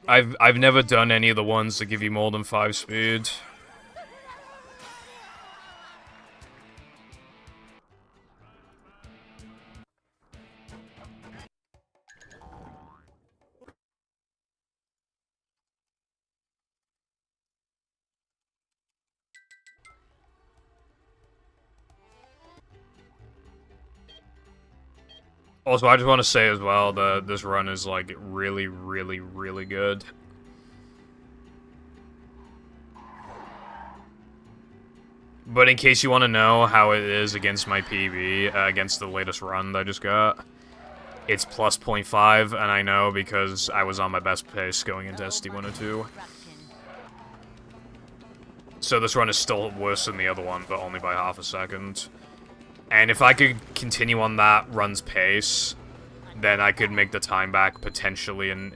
I've never done any of the ones that give you more than 5 speed. Also, I just want to say as well that this run is, like, really, really, really good. But in case you want to know how it is against my PB, against the latest run that I just got, it's plus 0.5, and I know because I was on my best pace going into SD102. So this run is still worse than the other one, but only by half a second. And if I could continue on that run's pace, then I could make the time back potentially, and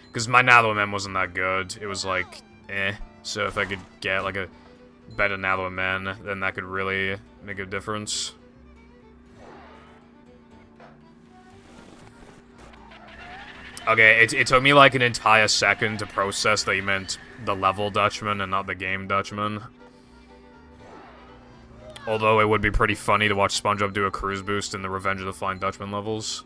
because my NaLoMM wasn't that good, it was like, eh. So if I could get like a better NaLoMM, then that could really make a difference. Okay, it took me like an entire second to process that you meant the level Dutchman and not the game Dutchman. Although it would be pretty funny to watch SpongeBob do a cruise boost in the Revenge of the Flying Dutchman levels.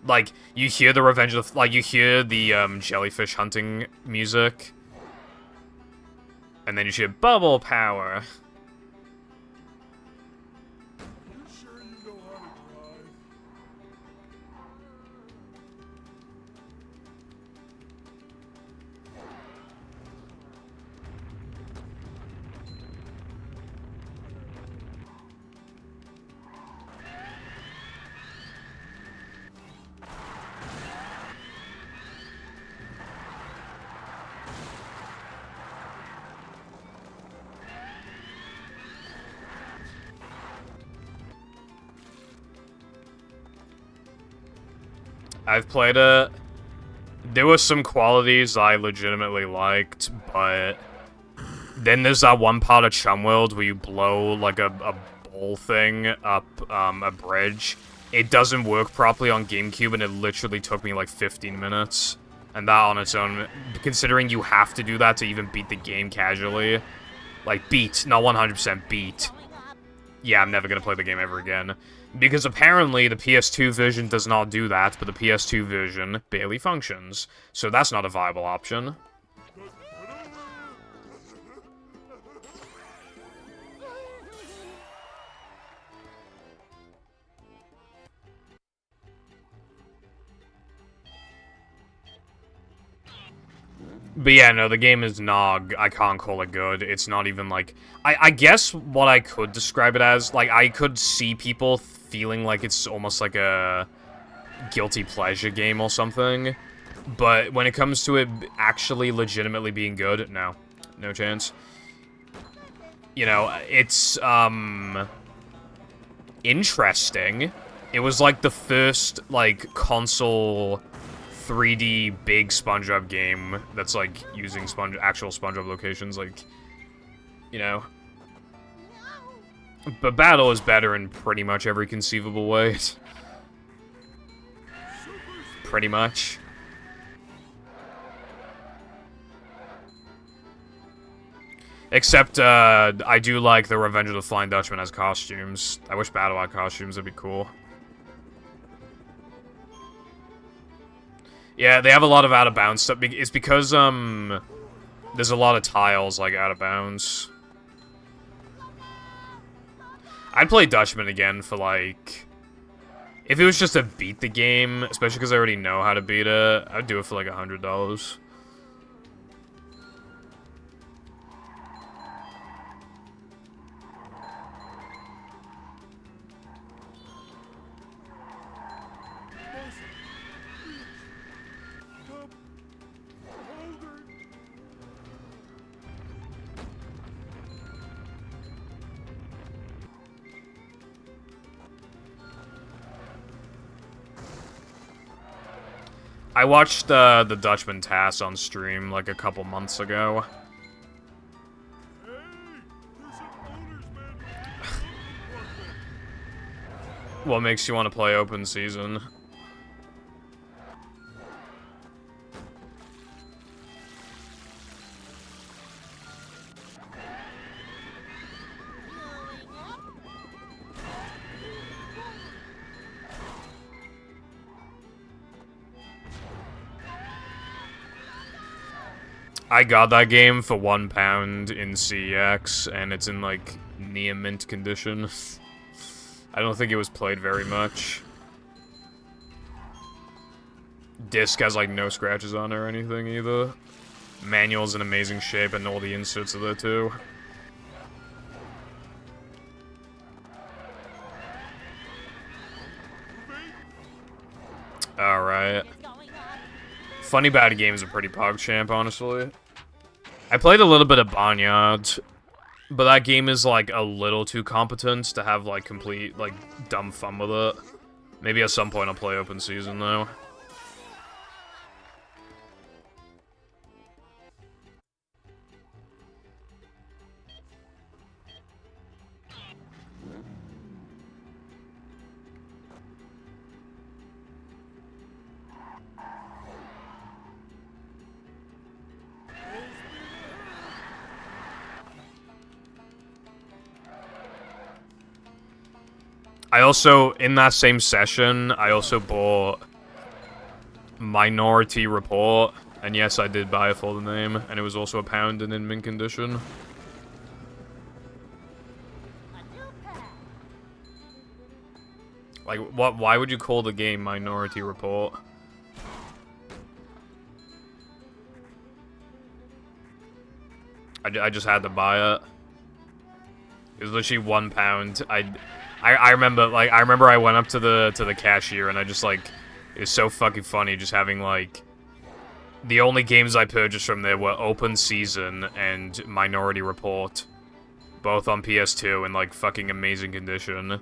Like, you hear the Revenge of the... Like, you hear the, jellyfish hunting music. And then you hear bubble power. You sure you know how to drive? I've played it. There were some qualities I legitimately liked, but then there's that one part of Chumworld where you blow, like, a ball thing up, a bridge. It doesn't work properly on GameCube, and it literally took me, like, 15 minutes. And that on its own, considering you have to do that to even beat the game casually. Like, beat, not 100% beat. Yeah, I'm never gonna play the game ever again. Because apparently the PS2 version does not do that, but the PS2 version barely functions. So that's not a viable option. But yeah, no, the game is nog. I can't call it good. It's not even, like... I guess what I could describe it as, like, I could see people feeling like it's almost like a guilty pleasure game or something. But when it comes to it actually legitimately being good, no. No chance. You know, it's, interesting. It was, like, the first, like, console 3D big SpongeBob game that's, like, using actual SpongeBob locations, like, you know. But Battle is better in pretty much every conceivable way. Pretty much. Except, I do like the Revenge of the Flying Dutchman as costumes. I wish Battle had costumes, that'd be cool. Yeah, they have a lot of out-of-bounds stuff. It's because, there's a lot of tiles, like, out of bounds. I'd play Dutchman again for, like... If it was just to beat the game, especially because I already know how to beat it, I'd do it for, like, $100. I watched the Dutchman TAS on stream like a couple months ago. What makes you want to play open season? I got that game for £1 in CEX, and it's in, like, near mint condition. I don't think it was played very much. Disc has, like, no scratches on it or anything, either. Manual's in amazing shape, and all the inserts are there, too. Alright. Funny Bad Game's a pretty PogChamp, honestly. I played a little bit of Barnyard, but that game is, like, a little too competent to have, like, complete, like, dumb fun with it. Maybe at some point I'll play open season, though. I also, in that same session, I also bought Minority Report, and yes, I did buy it for the name, and it was also £1 and in mint condition. Like, what? Why would you call the game Minority Report? I just had to buy it. It was literally £1. I remember, like, I went up to the cashier, and I just, like, it was so fucking funny just having, like, the only games I purchased from there were Open Season and Minority Report, both on PS2 in, like, fucking amazing condition.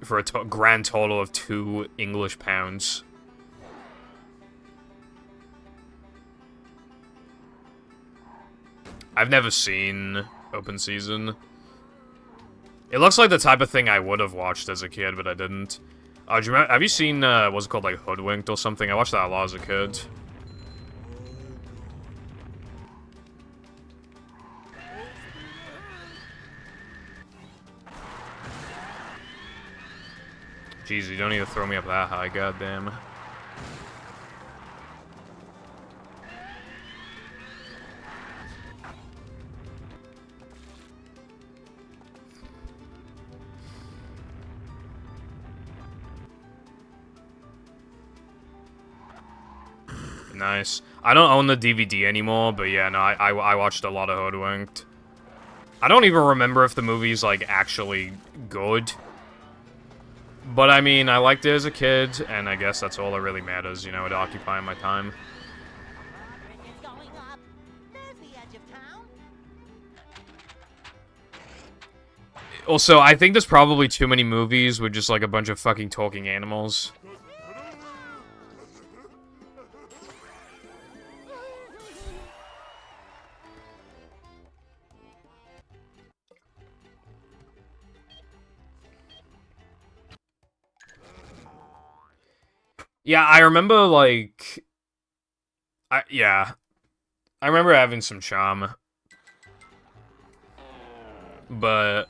for a grand total of £2 English. I've never seen Open Season. It looks like the type of thing I would have watched as a kid, but I didn't. Do you remember, have you seen, what's it called, like, Hoodwinked or something? I watched that a lot as a kid. Jeez, you don't need to throw me up that high, goddamn. Nice. I don't own the DVD anymore, but yeah, no, I watched a lot of Hoodwinked. I don't even remember if the movie's, like, actually good. But, I mean, I liked it as a kid, and I guess that's all that really matters, you know, it occupying my time. Bridge is going up. There's the edge of town. Also, I think there's probably too many movies with just, like, a bunch of fucking talking animals. Yeah, I remember, like... yeah. I remember having some charm. But...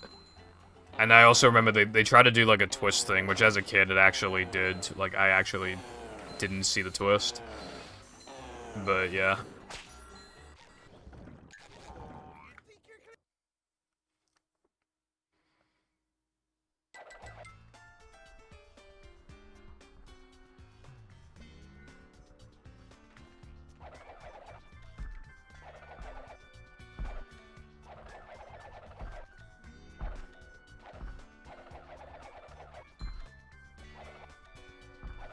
And I also remember they tried to do, like, a twist thing, which as a kid it actually did. Like, I actually didn't see the twist. But, yeah.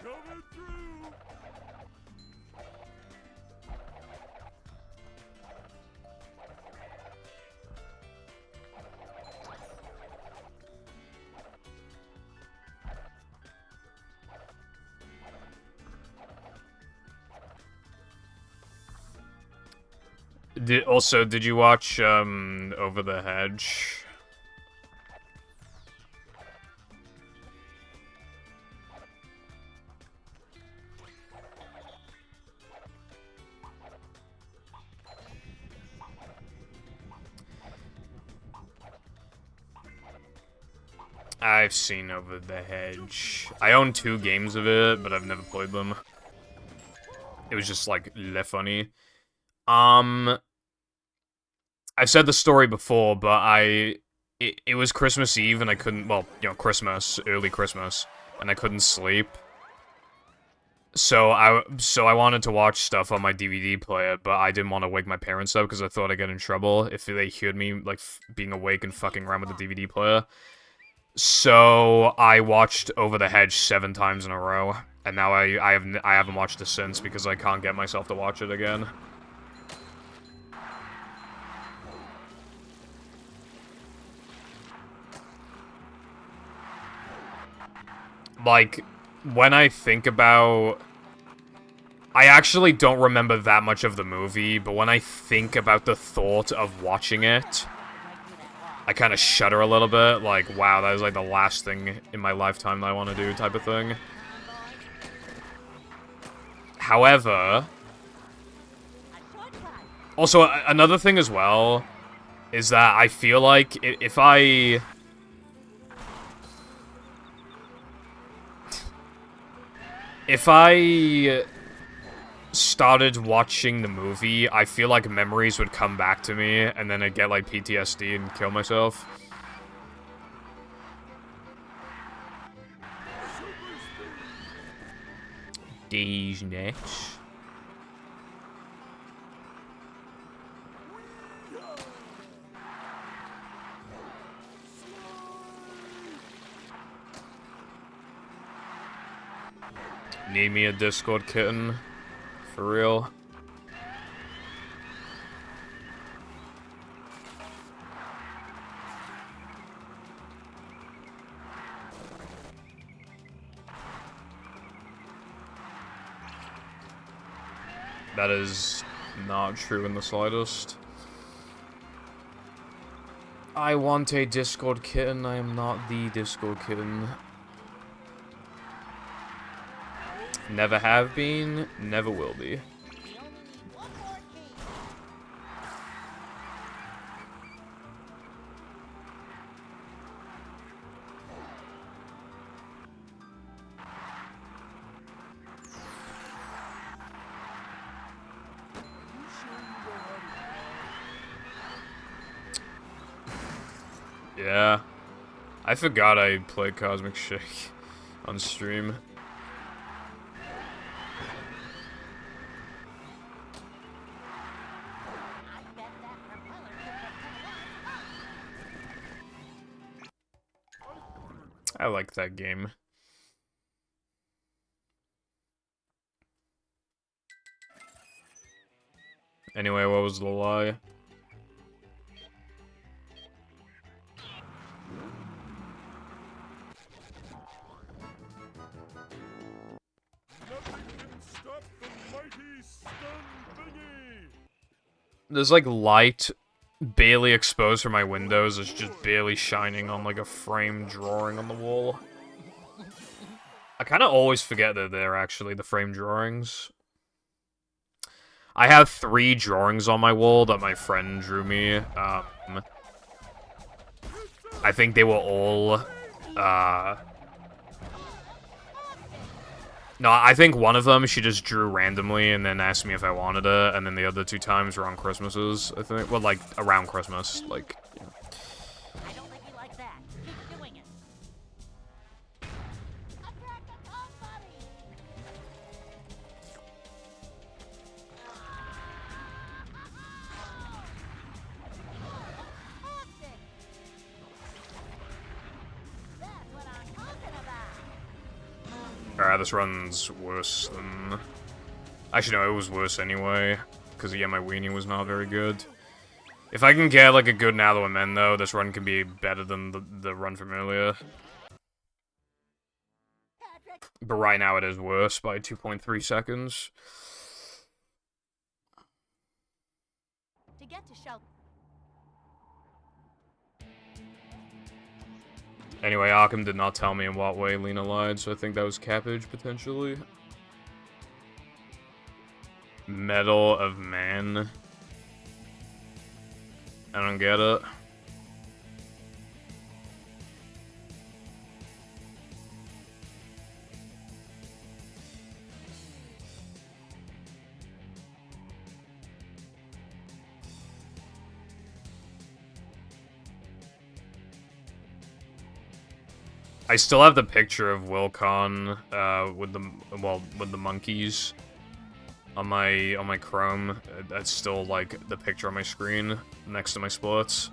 Coming through! Also, did you watch, Over the Hedge? I've seen Over the Hedge. I own 2 games of it, but I've never played them. It was just, like, le funny. I've said the story before, but it was Christmas Eve and I couldn't, well, you know, Christmas, early Christmas, and I couldn't sleep. So I wanted to watch stuff on my DVD player, but I didn't want to wake my parents up because I thought I'd get in trouble if they heard me, like, being awake and fucking around with the DVD player. So I watched Over the Hedge 7 times in a row, and now I haven't watched it since because I can't get myself to watch it again. Like, when I think about... I actually don't remember that much of the movie, but when I think about the thought of watching it, I kind of shudder a little bit, like, wow, that was like the last thing in my lifetime that I want to do type of thing. However... Also, another thing as well, is that I feel like if I started watching the movie, I feel like memories would come back to me, and then I'd get, like, PTSD and kill myself. These nuts. Need me a Discord kitten? For real? That is not true in the slightest. I want a Discord kitten. I am not the Discord kitten. Never have been, never will be. We only need one more key. Yeah. I forgot I played Cosmic Shake on stream. I bet that propeller could propel us. I like that game. Anyway, what was the lie? Nothing can stop the mighty stun thingy! There's like light barely exposed from my windows. It's just barely shining on like a framed drawing on the wall. I kind of always forget that they're actually the framed drawings. I have 3 drawings on my wall that my friend drew me. I think they were all, no, I think one of them she just drew randomly and then asked me if I wanted it, and then the other 2 times were on Christmases, I think. Well, like, around Christmas, like, yeah. I don't think you like that. Keep doing it. Attract the top buddy. Fantastic. That's what I'm talking about. Alright, this run's worse than... Actually, no, it was worse anyway. Because, yeah, my weenie was not very good. If I can get, like, a good Now That We're Men, though, this run can be better than the run from earlier. But right now it is worse by 2.3 seconds. To get to shelter. Anyway, Arkham did not tell me in what way Lena lied, so I think that was cappage, potentially. Medal of Man. I don't get it. I still have the picture of Wilcon with the monkeys on my Chrome. That's still like the picture on my screen next to my splits.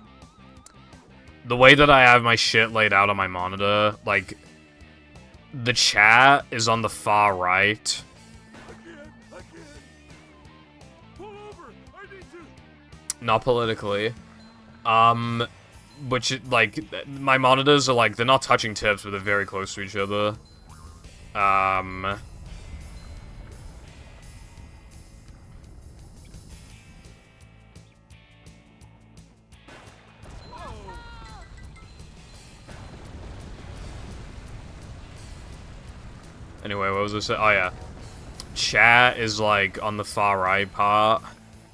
The way that I have my shit laid out on my monitor, like the chat is on the far right. I can't. Pull over. I need to. Not politically. Which, like, my monitors are, like, they're not touching tips, but they're very close to each other. Anyway, what was I saying? Oh, yeah. Chat is, like, on the far right part.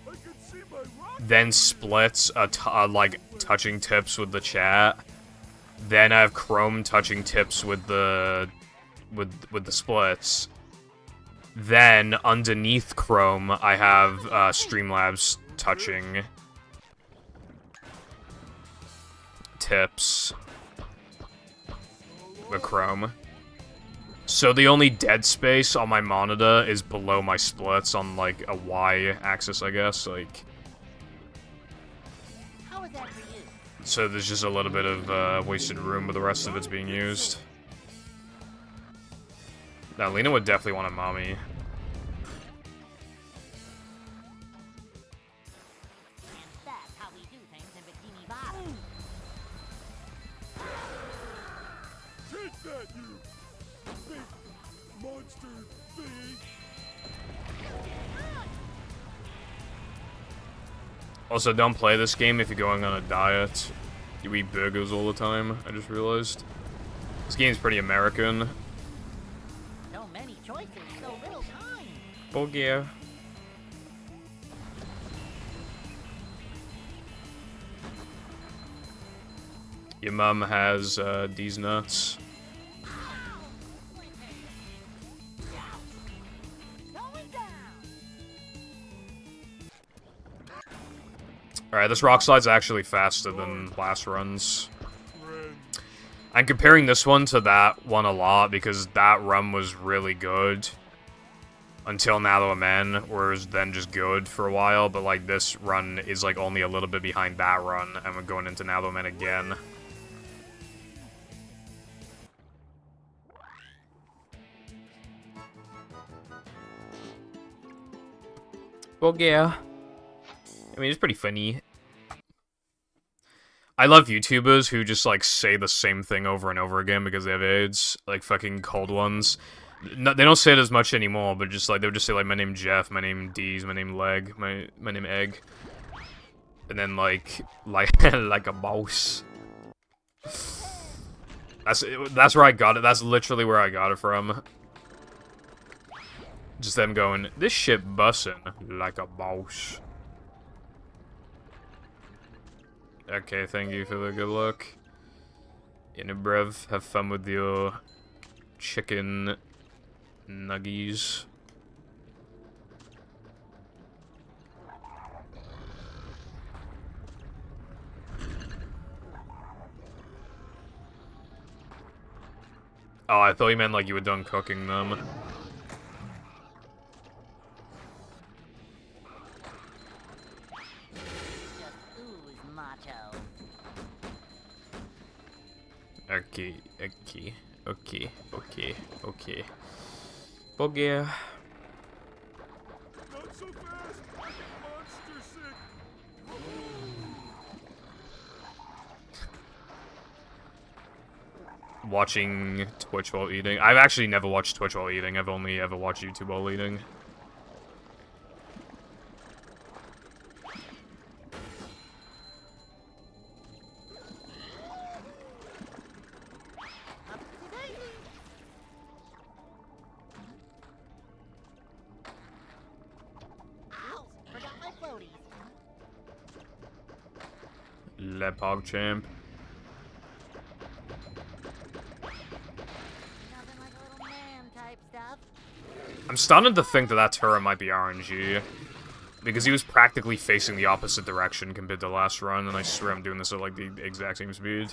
I can see my rock. Then splits like touching tips with the chat. Then I have Chrome touching tips with the splits. Then underneath Chrome I have Streamlabs touching tips with Chrome. So the only dead space on my monitor is below my splits on like a Y axis, I guess, like. How is that for you? So there's just a little bit of wasted room, but the rest of it's being used. Now, Lena would definitely want a mommy. And that's how we do things in Bikini Bottom. Take that, you big monster thing. Also, don't play this game if you're going on a diet. You eat burgers all the time, I just realized. This game's pretty American. So many choices, so little time. Oh yeah. Your mum has these nuts. Going down. Alright, this rock slide's actually faster than last runs. I'm comparing this one to that one a lot because that run was really good. Until Now That We're Men, whereas then just good for a while, but like this run is like only a little bit behind that run, and we're going into Now That We're Men again. Well, yeah. I mean, it's pretty funny. I love YouTubers who just, like, say the same thing over and over again because they have AIDS. Like, fucking cold ones. No, they don't say it as much anymore, but just, like, they'll just say, like, my name Jeff, my name Deez, my name Leg, my name Egg. And then, like a mouse. That's where I got it. That's literally where I got it from. Just them going, this shit bussin' like a mouse. Okay, thank you for the good luck. Bruv, have fun with your chicken nuggies. Oh, I thought you meant like you were done cooking them. Just ooze macho. Okay. Buggy. Not so fast! I get monster sick! Watching Twitch while eating. I've actually never watched Twitch while eating. I've only ever watched YouTube while eating. Ouch, forgot my floaties. Lepog champ. Nothing like a little man type stuff. I'm starting to think that that turret might be RNG. Because he was practically facing the opposite direction compared to last run, and I swear I'm doing this at like the exact same speed.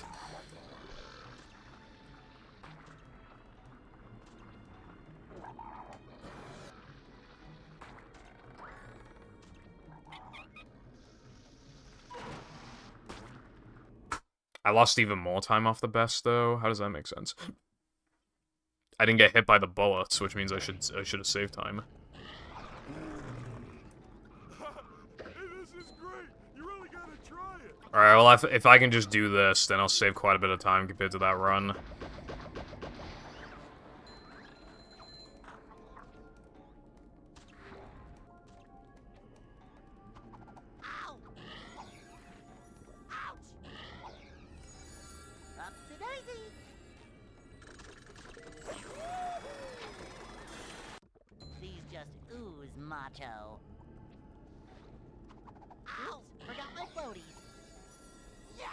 I lost even more time off the best, though. How does that make sense? I didn't get hit by the bullets, which means I should have saved time. This is great! You really gotta try it! Alright, well, if I can just do this, then I'll save quite a bit of time compared to that run. Ow! Ouch! Upsy daisy! These just ooze macho. Ouch! Forgot my floaties. Yow!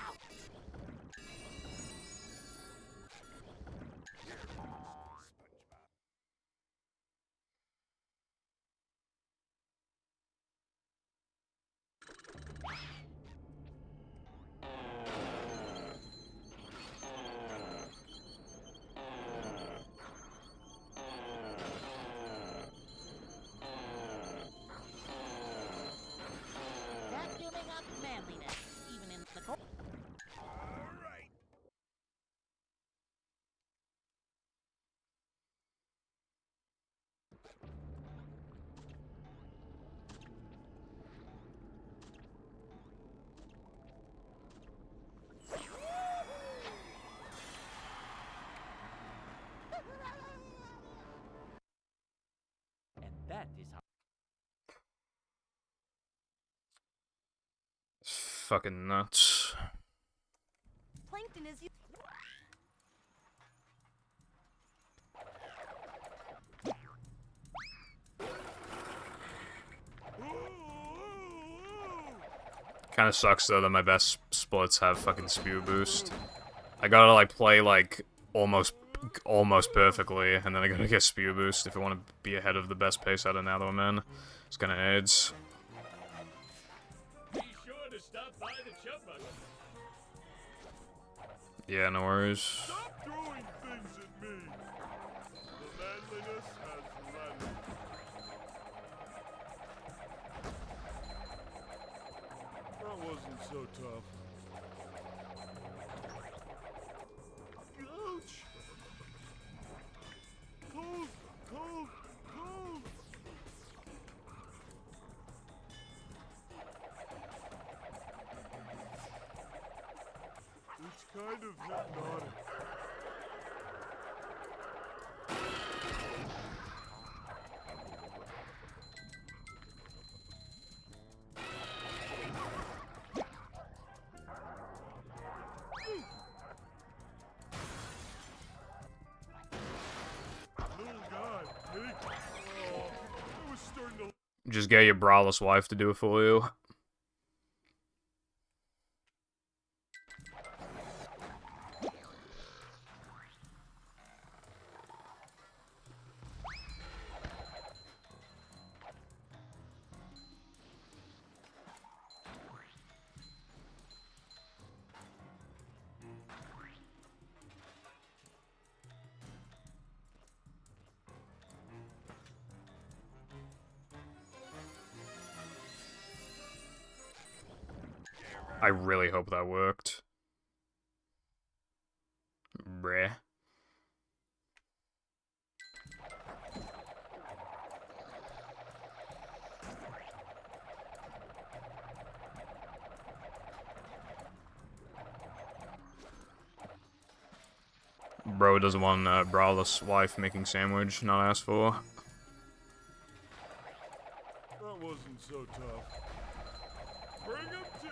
Vacuuming up manliness, even in the cold. fucking nuts. Plankton is. Kind of sucks though that my best splits have fucking spew boost. I gotta like play like almost perfectly, and then I gotta get spew boost if I want to be ahead of the best pace out of now that I'm in. It's gonna AIDS. Be sure to stop by the chub bucket. Yeah, no worries. Stop throwing things at me. The manliness has landed. That wasn't so tough. Ouch! Cold, cold, cold! It's kind of hypnotic. Little guy, hey. Oh, I was starting to. Just get your braless wife to do it for you. I really hope that worked. Bruh. Bro doesn't want braless wife making sandwich, not asked for. That wasn't so tough. Bring him to.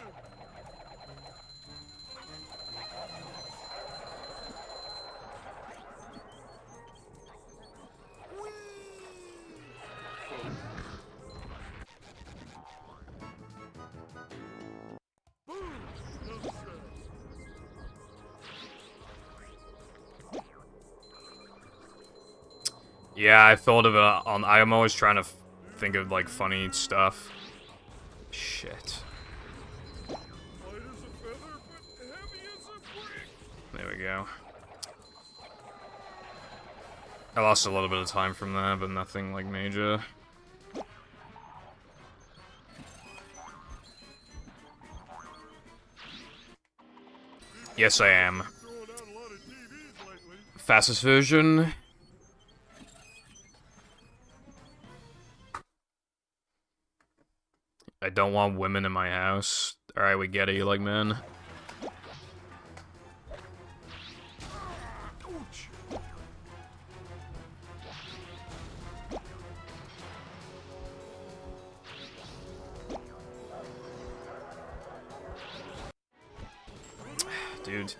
Boom! No stress. Yeah, I thought of it on. I'm always trying to think of like funny stuff. Shit. Light as a feather, but heavy as a brick. There we go. I lost a little bit of time from that, but nothing like major. Yes, I am. Throwing out a lot of TVs lately. Fastest version. I don't want women in my house. Alright, we get it, you like men. Dude,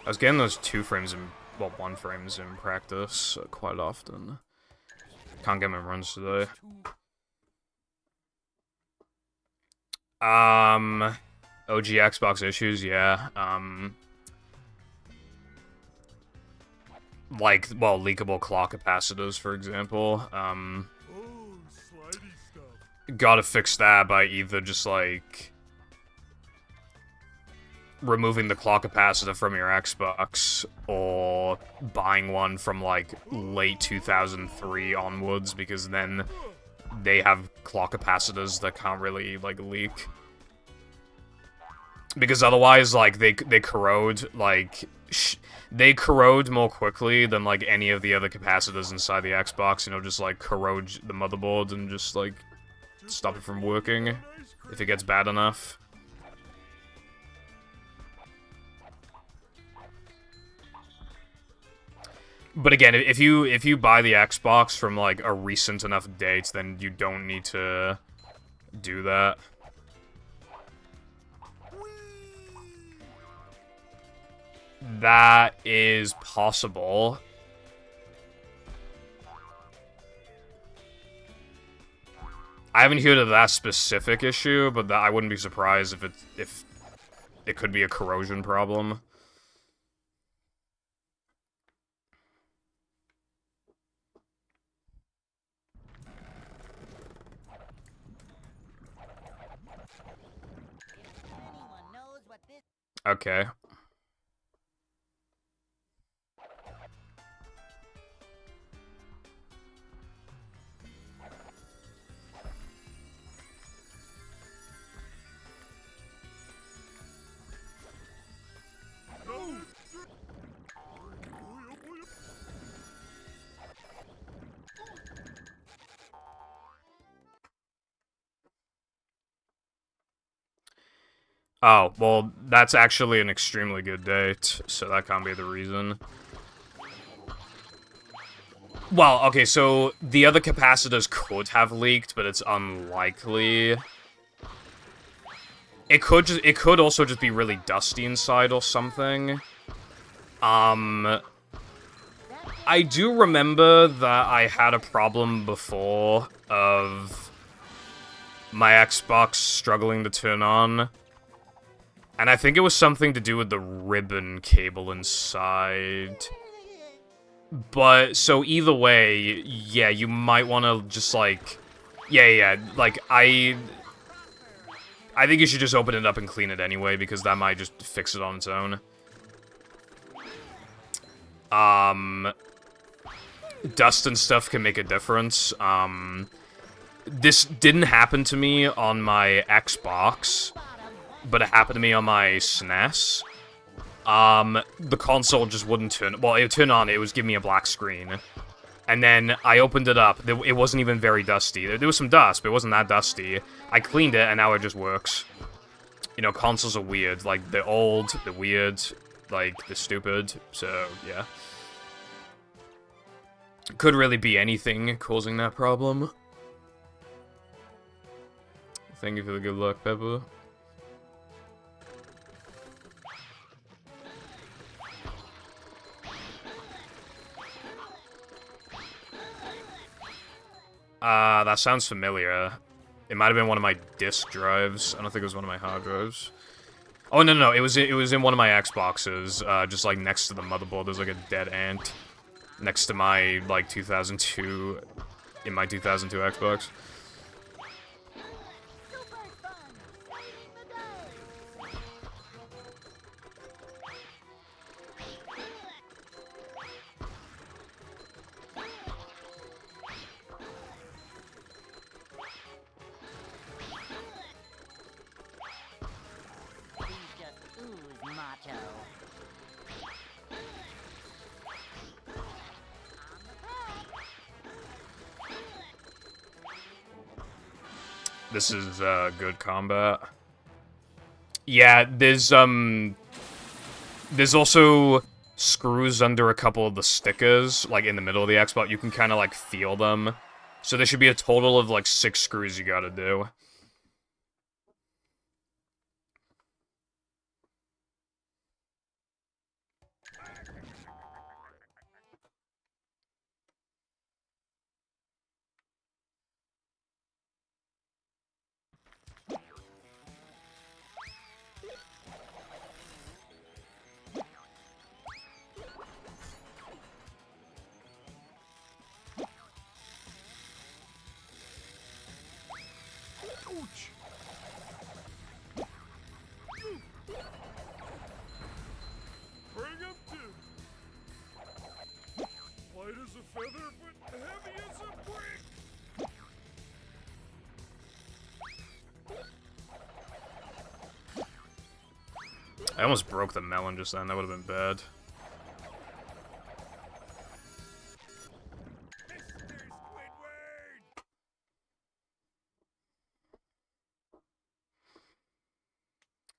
I was getting those 2 frames in, well, 1 frames in practice quite often. Can't get my runs today. OG Xbox issues, yeah. Like, well, leakable clock capacitors, for example. Oh, slidey stuff. Gotta fix that by either just, like, removing the clock capacitor from your Xbox, or buying one from, like, late 2003 onwards, because then they have clock capacitors that can't really, like, leak. Because otherwise, like, they corrode, like, they corrode more quickly than, like, any of the other capacitors inside the Xbox, you know, just, like, corrode the motherboard and just, like, stop it from working if it gets bad enough. But again, if you buy the Xbox from, like, a recent enough date, then you don't need to do that. That is possible. I haven't heard of that specific issue, but I wouldn't be surprised if it could be a corrosion problem. Anyone knows what this Okay. Oh, well, that's actually an extremely good date, so that can't be the reason. Well, okay, so the other capacitors could have leaked, but it's unlikely. It could also just be really dusty inside or something. I do remember that I had a problem before of my Xbox struggling to turn on. And I think it was something to do with the ribbon cable inside. But, so either way, yeah, you might want to just, like... Yeah, like, I think you should just open it up and clean it anyway, because that might just fix it on its own. Dust and stuff can make a difference. This didn't happen to me on my Xbox, but it happened to me on my SNES. The console just wouldn't turn... Well, it would turn on, it was giving me a black screen. And then I opened it up, it wasn't even very dusty. There was some dust, but it wasn't that dusty. I cleaned it, and now it just works. You know, consoles are weird. Like, they're old, they're weird, like, they're stupid, so, yeah. Could really be anything causing that problem. Thank you for the good luck, Pepper. That sounds familiar. It might have been one of my disk drives. I don't think it was one of my hard drives. Oh, no, it was in one of my Xboxes, just, like, next to the motherboard. There's, like, a dead ant next to my, like, 2002... in my 2002 Xbox. This is, good combat. Yeah, there's also screws under a couple of the stickers, like, in the middle of the Xbox. You can kind of, like, feel them. So there should be a total of, like, 6 screws you gotta do. Bring him to. Light as a feather, but heavy as a brick. I almost broke the melon just then. That would have been bad. Mr. Squidward!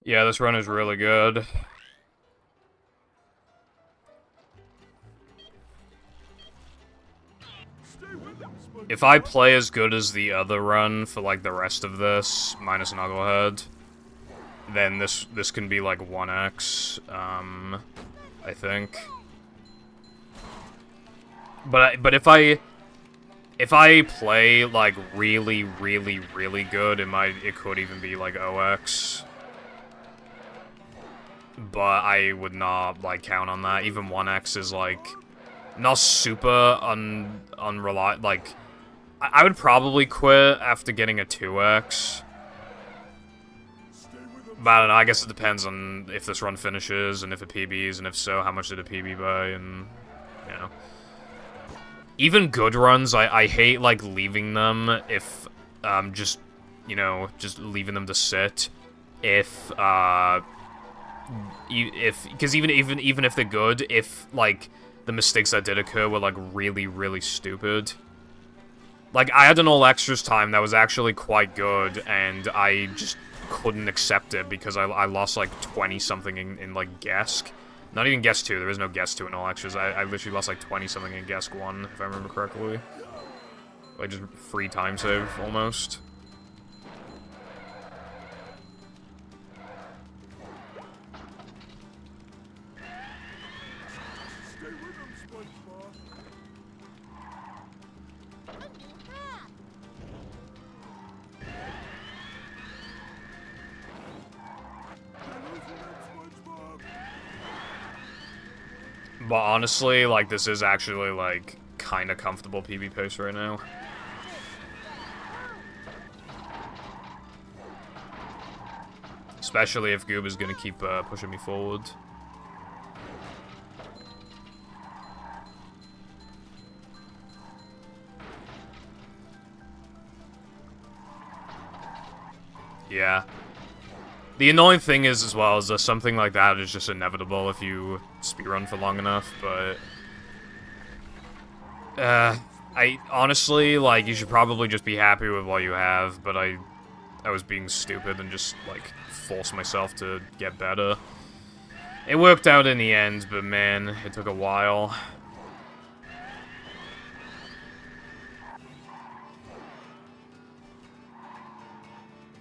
Yeah, this run is really good. If I play as good as the other run for, like, the rest of this, minus Knucklehead, then this can be, like, 1x. I think. But if I play like really good, it could even be like OX. But I would not like count on that. Even 1X is like not super unreliable. Like I would probably quit after getting a 2X. But I don't know, I guess it depends on if this run finishes, and if it PBs, and if so, how much did it PB by, and, you know. Even good runs, I hate, like, leaving them if, just, you know, just leaving them to sit. Because even if they're good, if, like, the mistakes that did occur were, like, really stupid. Like, I had an all extras time that was actually quite good, and I just couldn't accept it because I lost like 20-something in like Gesk. Not even Gesk 2, there is no Gesk 2 in all extras. I literally lost like 20-something in Gesk 1, if I remember correctly. Like just free time save, almost. But honestly, like, this is actually, like, kind of comfortable PB pace right now. Especially if Goob is gonna keep pushing me forward. Yeah. The annoying thing is, as well, is that something like that is just inevitable if you speedrun for long enough, but... I honestly, like, you should probably just be happy with what you have, but I was being stupid and just, like, forced myself to get better. It worked out in the end, but man, it took a while.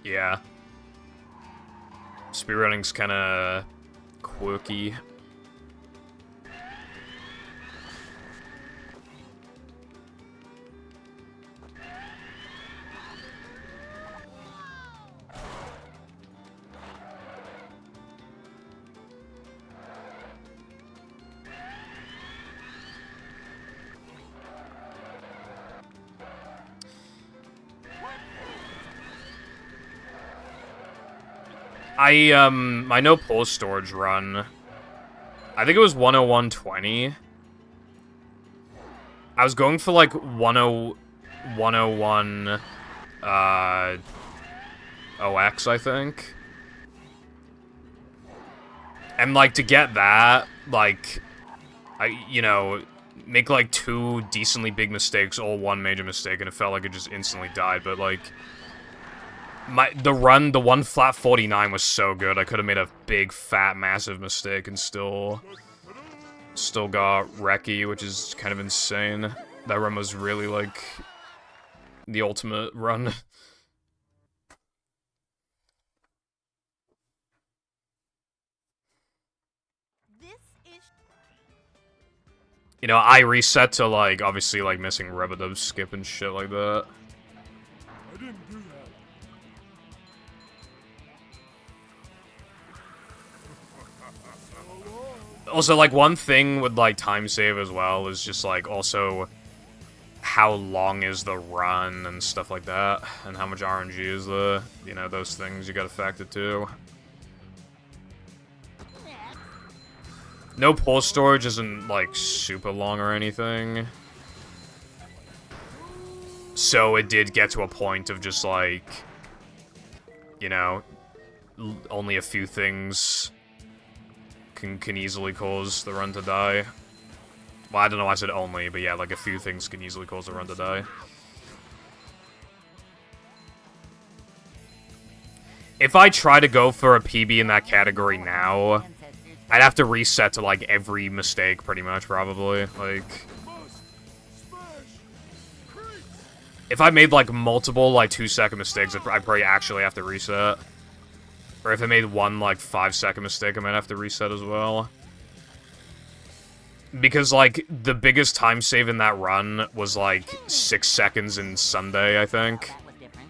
Yeah. Speedrunning's kinda quirky. I know pull storage run. I think it was 101.20. I was going for like 101 OX, I think. And like to get that, like you know, make like 2 decently big mistakes, all 1 major mistake, and it felt like it just instantly died, but like the 1 flat 49 was so good. I could have made a big, fat, massive mistake and still got Reki, which is kind of insane. That run was really, like, the ultimate run. You know, I reset to, like, obviously, like, missing Rubadub skip and shit like that. I didn't do that. Also, like, one thing with, like, time save as well is just, like, also how long is the run and stuff like that, and how much RNG is there. You know, those things you gotta factor too. No pull storage isn't, like, super long or anything. So it did get to a point of just, like, you know, only a few things can easily cause the run to die. Well, I don't know why I said only, but yeah, like a few things can easily cause the run to die. If I try to go for a PB in that category now, I'd have to reset to like every mistake pretty much, probably. Like, if I made like multiple like 2-second mistakes, I'd probably actually have to reset. Or if I made one, like, 5-second mistake, I might have to reset as well. Because, like, the biggest time save in that run was, like, 6 seconds in Sunday, I think. That was different.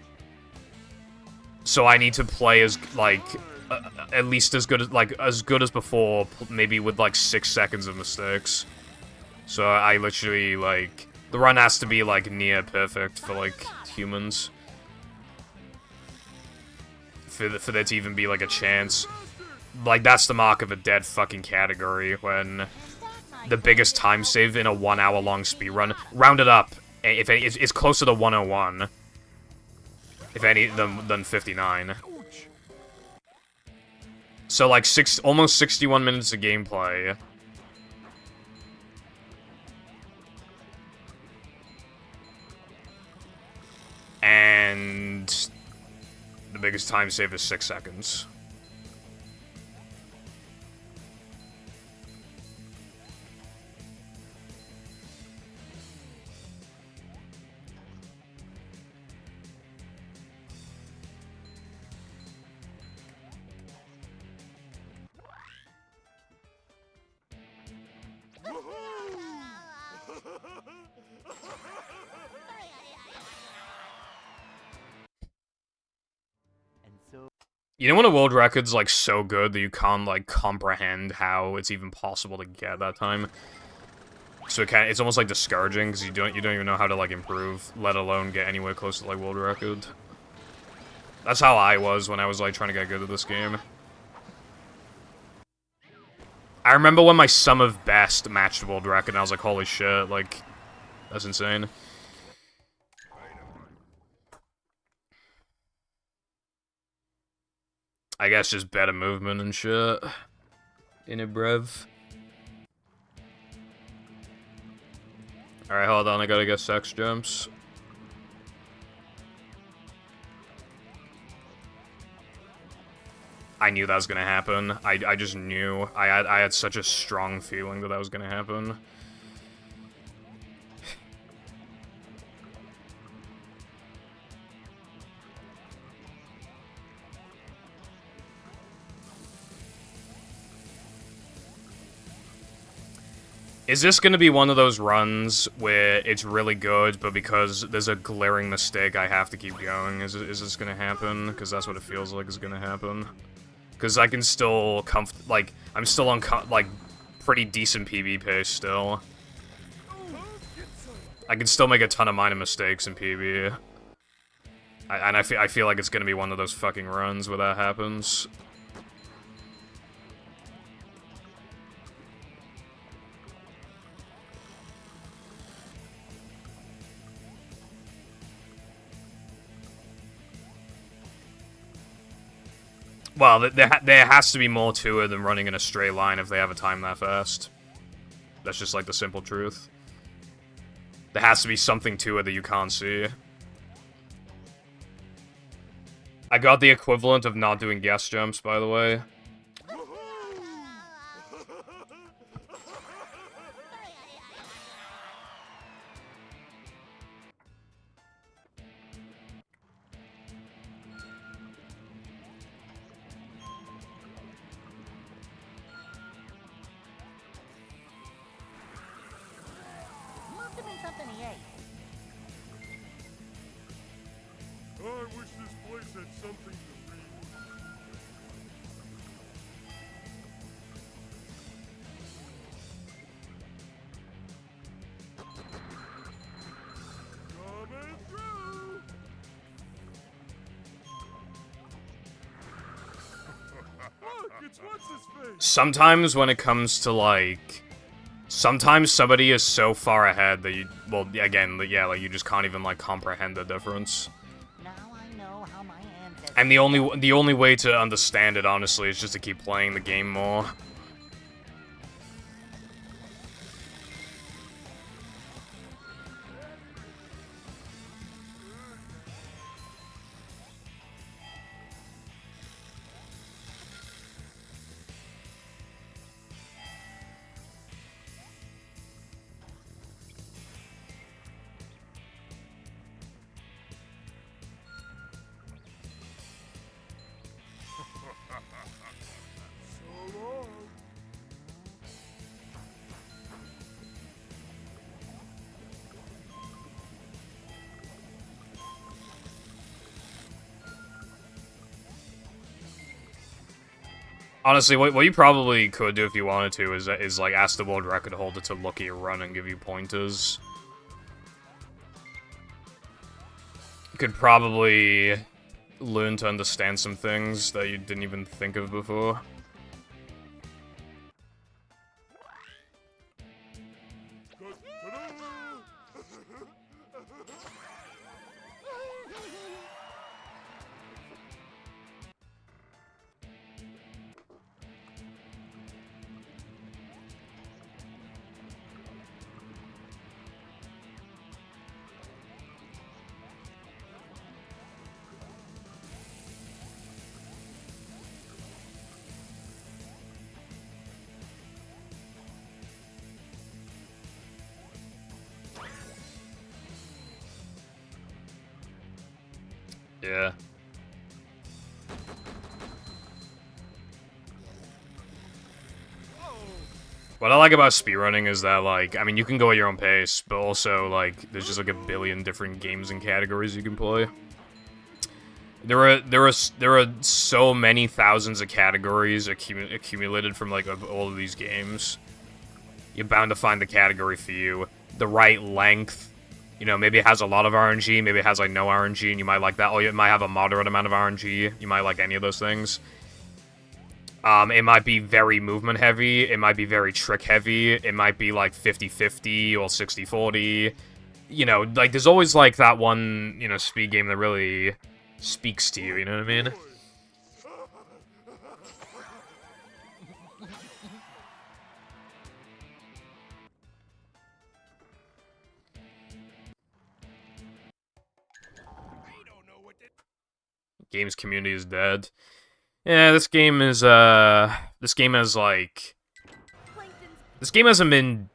So I need to play as, like, at least as good as before, maybe with, like, 6 seconds of mistakes. So I literally, like, the run has to be, like, near perfect for, like, humans. For there to even be, like, a chance. Like, that's the mark of a dead fucking category, when the biggest time save in a 1 hour long speedrun, rounded up, if any, it's closer to 101, if any, than 59. So, like, almost 61 minutes of gameplay. And the biggest time save is 6 seconds. And so You know when a world record's, like, so good that you can't, like, comprehend how it's even possible to get that time? So it's almost, like, discouraging, because you don't even know how to, like, improve, let alone get anywhere close to, like, world record. That's how I was when I was, like, trying to get good at this game. I remember when my sum of best matched the world record, and I was like, holy shit, like, that's insane. I guess just better movement and shit. In a brev. Alright, hold on, I gotta get sex jumps. I knew that was gonna happen. I just knew. I had such a strong feeling that was gonna happen. Is this gonna be one of those runs where it's really good, but because there's a glaring mistake, I have to keep going? Is this gonna happen? Because that's what it feels like is gonna happen. Because I can still I'm still on like pretty decent PB pace still. I can still make a ton of minor mistakes in PB. And I feel like it's gonna be one of those fucking runs where that happens. Well, there has to be more to it than running in a straight line if they have a time that fast. That's just, like, the simple truth. There has to be something to it that you can't see. I got the equivalent of not doing guest jumps, by the way. Must have been something he ate. I wish this place had something to read. Coming through! Look, it's what's-his-face! Sometimes when it comes to, like... Sometimes somebody is so far ahead that you... Well, again, yeah, like, you just can't even, like, comprehend the difference. Now I know how my ancestors... And the only way to understand it, honestly, is just to keep playing the game more. So long. Honestly, what you probably could do if you wanted to is like ask the world record holder to look at your run and give you pointers. You could probably learn to understand some things that you didn't even think of before. Yeah. What I like about speedrunning is that, like, I mean, you can go at your own pace, but also, like, there's just, like, a billion different games and categories you can play. There are so many thousands of categories accumulated from, like, all of these games. You're bound to find the category for you. The right length. You know, maybe it has a lot of RNG, maybe it has, like, no RNG, and you might like that. Or it might have a moderate amount of RNG. You might like any of those things. It might be very movement heavy, it might be very trick heavy, it might be like 50-50 or 60-40. You know, like there's always like that one, you know, speed game that really speaks to you know what I mean? Games community is dead. Yeah, this game is, this game hasn't been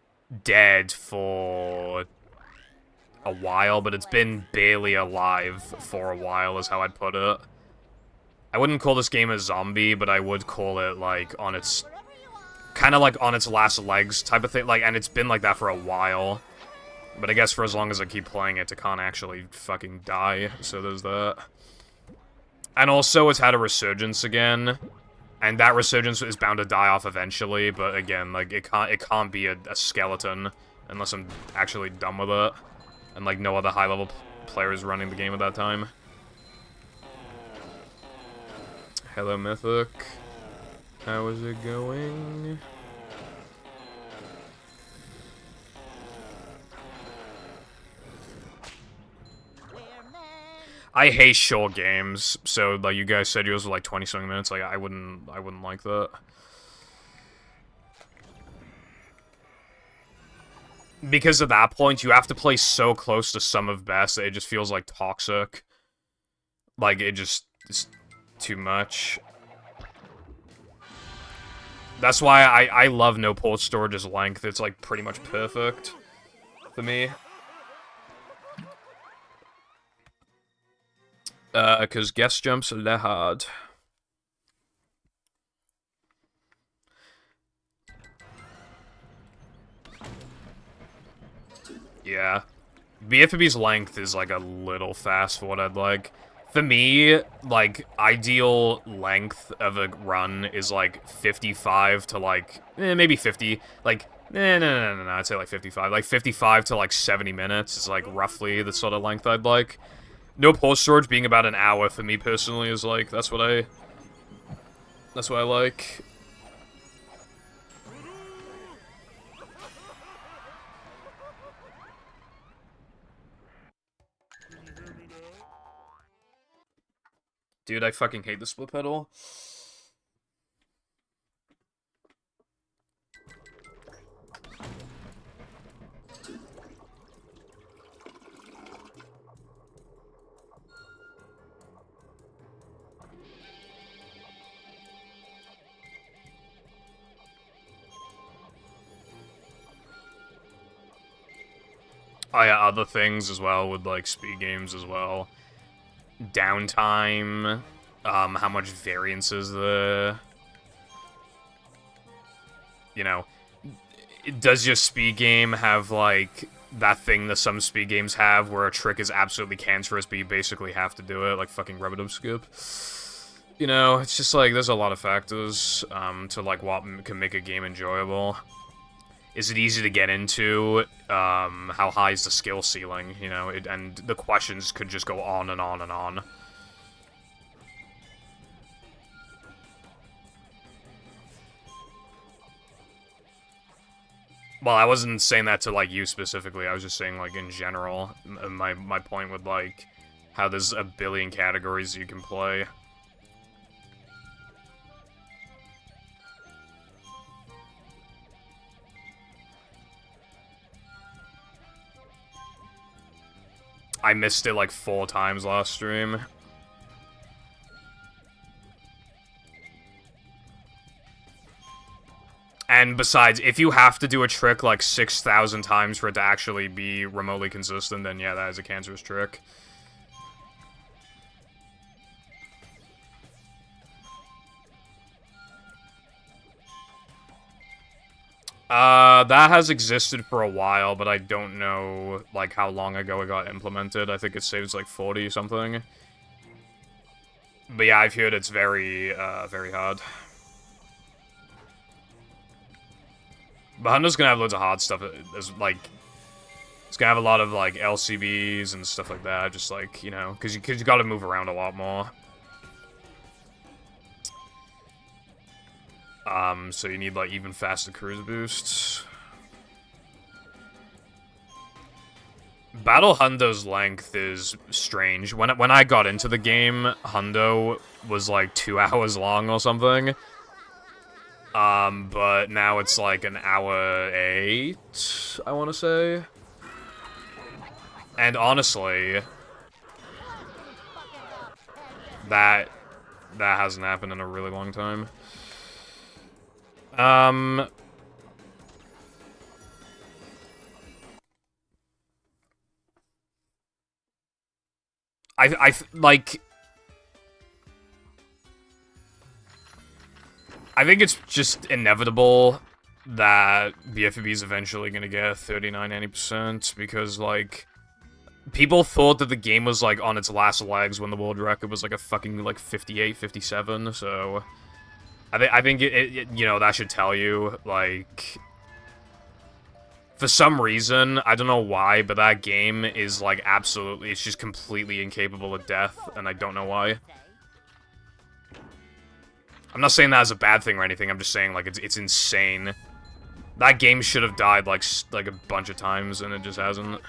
dead for a while, but it's been barely alive for a while, is how I'd put it. I wouldn't call this game a zombie, but I would call it, like, on its, kind of like on its last legs type of thing, like, and it's been like that for a while. But I guess for as long as I keep playing it can't actually fucking die, so there's that. And also, it's had a resurgence again, and that resurgence is bound to die off eventually, but again, like, it can't be a skeleton unless I'm actually done with it, and, like, no other high-level players running the game at that time. Hello, Mythic. How is it going? I hate short games, so like you guys said yours were like 20-something minutes, like I wouldn't like that. Because at that point, you have to play so close to Sum of Best that it just feels like toxic. Like, it's too much. That's why I love no port storage's length, it's like pretty much perfect for me. Because guest jumps are hard. Yeah. BFB's length is, like, a little fast for what I'd like. For me, like, ideal length of a run is, like, 55 to, like, maybe 50. Like, no, I'd say, like, 55. Like, 55 to, like, 70 minutes is, like, roughly the sort of length I'd like. No port storage being about an hour for me personally is like, that's what I like. Dude, I fucking hate the split pedal. Oh yeah, other things as well with, like, speed games as well. Downtime, how much variance is there? You know, does your speed game have, like, that thing that some speed games have where a trick is absolutely cancerous, but you basically have to do it, like fucking rub-a-dub skip? You know, it's just like, there's a lot of factors to like what can make a game enjoyable. Is it easy to get into? How high is the skill ceiling? You know, and the questions could just go on and on and on. Well, I wasn't saying that to, like, you specifically. I was just saying, like, in general. My point with, like, how there's a billion categories you can play. I missed it, like, 4 times last stream. And besides, if you have to do a trick like 6,000 times for it to actually be remotely consistent, then yeah, that is a cancerous trick. That has existed for a while, but I don't know, like, how long ago it got implemented. I think it saves, like, 40 something. But yeah, I've heard it's very, very hard. But Hunter's gonna have loads of hard stuff. There's, like, it's gonna have a lot of, like, LCBs and stuff like that. Just, like, you know, because you gotta move around a lot more. So you need, like, even faster cruise boosts. Battle Hundo's length is strange. When I got into the game, Hundo was, like, 2 hours long or something. But now it's like an hour 8, I want to say. And honestly, that hasn't happened in a really long time. Like, I think it's just inevitable that BFB is eventually gonna get 39-90% because, like, people thought that the game was, like, on its last legs when the world record was, like, a fucking, like, 58, 57, so I think it you know, that should tell you, like, for some reason, I don't know why, but that game is, like, absolutely, it's just completely incapable of death, and I don't know why. I'm not saying that as a bad thing or anything, I'm just saying, like, it's insane. That game should have died, like a bunch of times, and it just hasn't.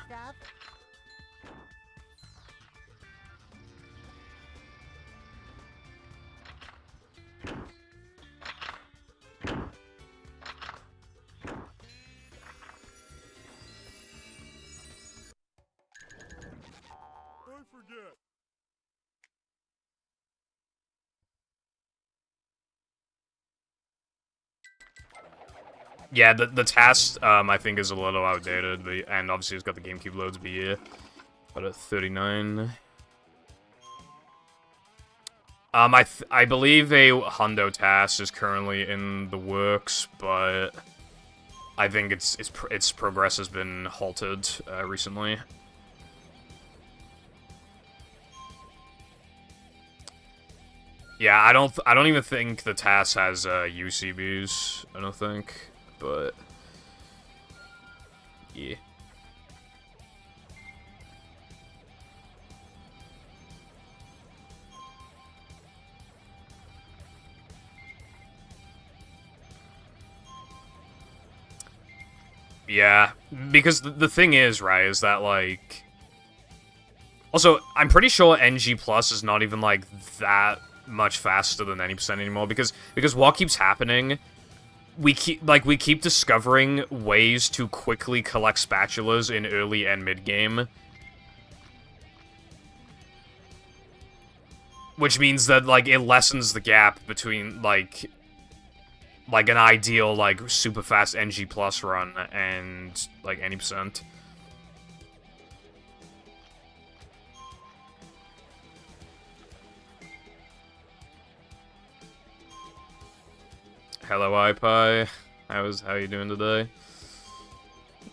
I forget. Yeah, the task, I think is a little outdated, but, and obviously it's got the GameCube loads, but yeah. But at 39... I believe a Hundo task is currently in the works, but I think its progress has been halted, recently. Yeah, I don't even think the task has, UCBs, I don't think. But yeah. Yeah, because the thing is, right, is that, like, also, I'm pretty sure NG Plus is not even, like, that much faster than 90% anymore, because what keeps happening, we keep discovering ways to quickly collect spatulas in early and mid game, which means that, like, it lessens the gap between, like an ideal, like, super fast NG Plus run and, like, any percent. Hello, iPie. How you doing today?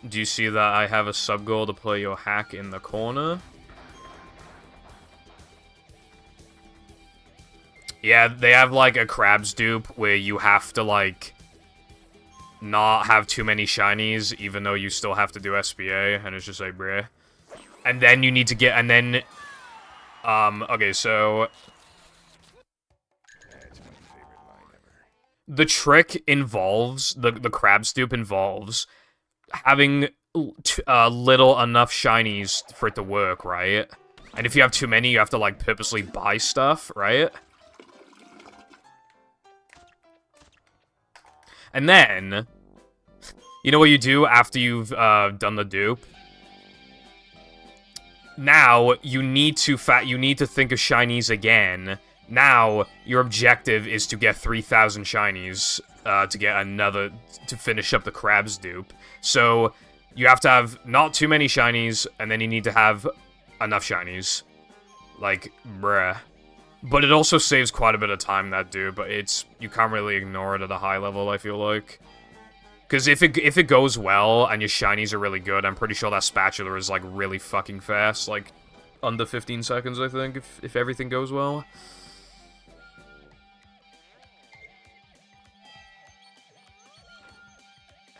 Do you see that I have a sub goal to play your hack in the corner? Yeah, they have, like, a crabs dupe where you have to, like, not have too many shinies, even though you still have to do SBA, and it's just like, bruh. And then you need to get, and then, okay, so... The trick involves, the crabs dupe involves having little enough shinies for it to work, right? And if you have too many, you have to, like, purposely buy stuff, right? And then, you know what you do after you've done the dupe? Now, you need to think of shinies again. Now, your objective is to get 3,000 shinies to get another, to finish up the crabs dupe. So, you have to have not too many shinies, and then you need to have enough shinies. Like, bruh. But it also saves quite a bit of time, that dupe, but you can't really ignore it at a high level, I feel like. Because if it goes well, and your shinies are really good, I'm pretty sure that spatula is, like, really fucking fast. Like, under 15 seconds, I think, if everything goes well.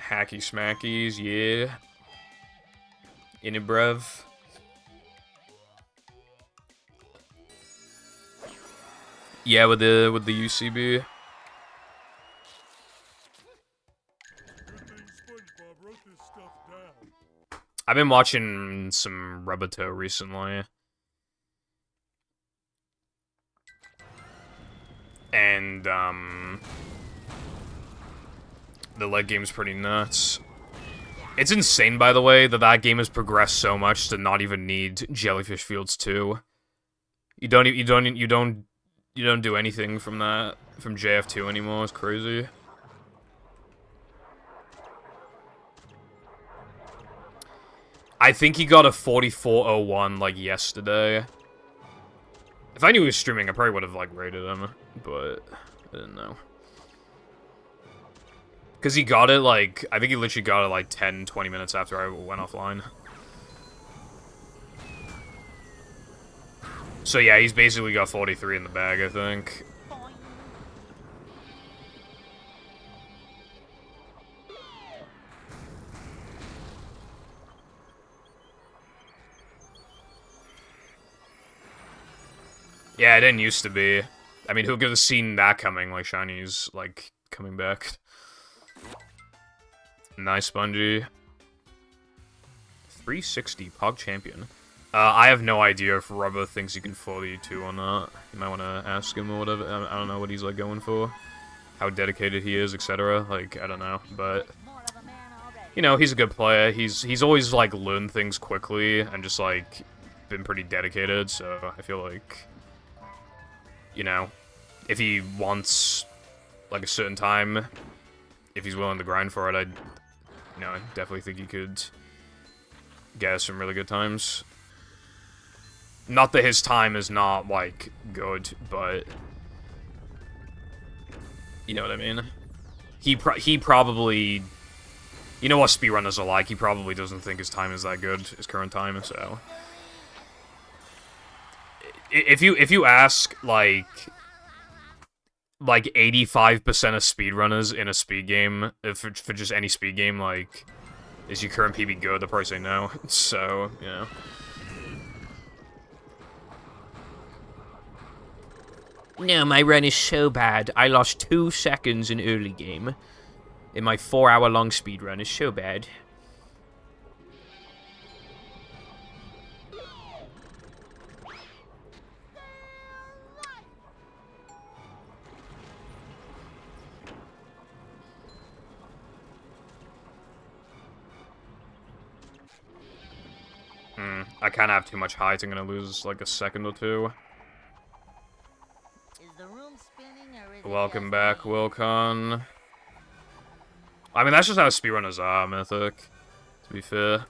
Hacky smackies, yeah. In it, bruv. Yeah, with the UCB. I've been watching some Rabbito recently. And, the leg game's pretty nuts. It's insane, by the way, that game has progressed so much to not even need Jellyfish Fields 2. You don't do anything from that, from JF2 anymore. It's crazy. I think he got a 4401, like, yesterday. If I knew he was streaming, I probably would have, like, rated him, but I didn't know. Because he got it, like, I think he literally got it, like, 10, 20 minutes after I went offline. So, yeah, he's basically got 43 in the bag, I think. Yeah, it didn't used to be. I mean, who could have seen that coming, like, shinies, like, coming back. Nice, Spongy. 360, Pog Champion. I have no idea if Rubber thinks he can 42 or not. You might want to ask him or whatever. I don't know what he's, like, going for. How dedicated he is, etc. Like, I don't know, but... You know, he's a good player. He's always, like, learned things quickly and just, like, been pretty dedicated, so I feel like... You know, if he wants, like, a certain time, if he's willing to grind for it, I definitely think he could get us some really good times. Not that his time is not, like, good, but... You know what I mean? He probably... You know what speedrunners are like, he probably doesn't think his time is that good, his current time, so... If you ask, like 85% of speedrunners in a speed game, for just any speed game, like, is your current PB good? They'll probably say no. So, you know. No, my run is so bad. I lost 2 seconds in early game. In my 4-hour-long speedrun is so bad. I can't have too much height. I'm gonna lose like a second or two. Is the room spinning or is Welcome back, Wilcon. I mean, that's just how speedrunners are, Mythic. To be fair.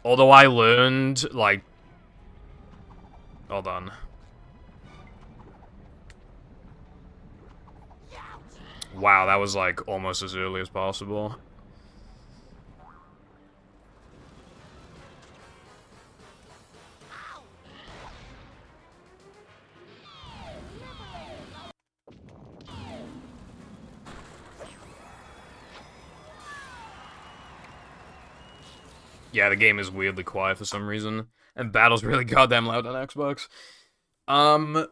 Although I learned, like... Hold on. Wow, that was like almost as early as possible. Yeah, the game is weirdly quiet for some reason. And battle's really goddamn loud on Xbox. You're almost.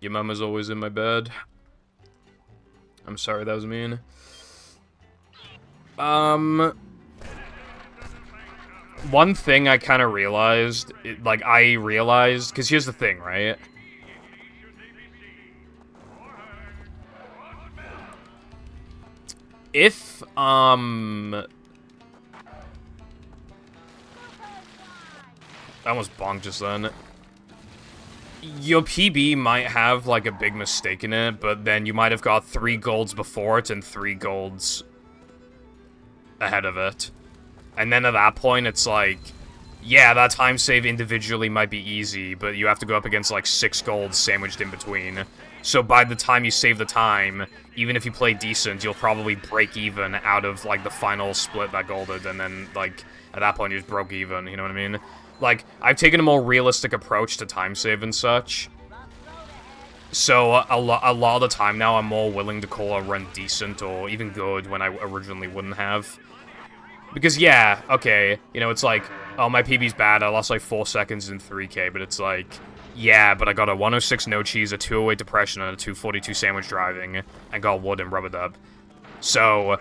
Your mama's always in my bed. I'm sorry, that was mean. One thing I kind of realized, because here's the thing, right? If, I almost bonked just then. Your PB might have, like, a big mistake in it, but then you might have got 3 golds before it and 3 golds ahead of it. And then at that point, it's like, yeah, that time save individually might be easy, but you have to go up against, like, 6 golds sandwiched in between. So by the time you save the time, even if you play decent, you'll probably break even out of, like, the final split that golded, and then, like, at that point you just broke even, you know what I mean? Like, I've taken a more realistic approach to time save and such. So, a lot of the time now, I'm more willing to call a run decent or even good when I originally wouldn't have. Because, yeah, okay, you know, it's like, oh, my PB's bad, I lost like 4 seconds in 3K, but it's like, yeah, but I got a 106 no cheese, a 208 depression, and a 242 sandwich driving, and got wood and rubber dub. So,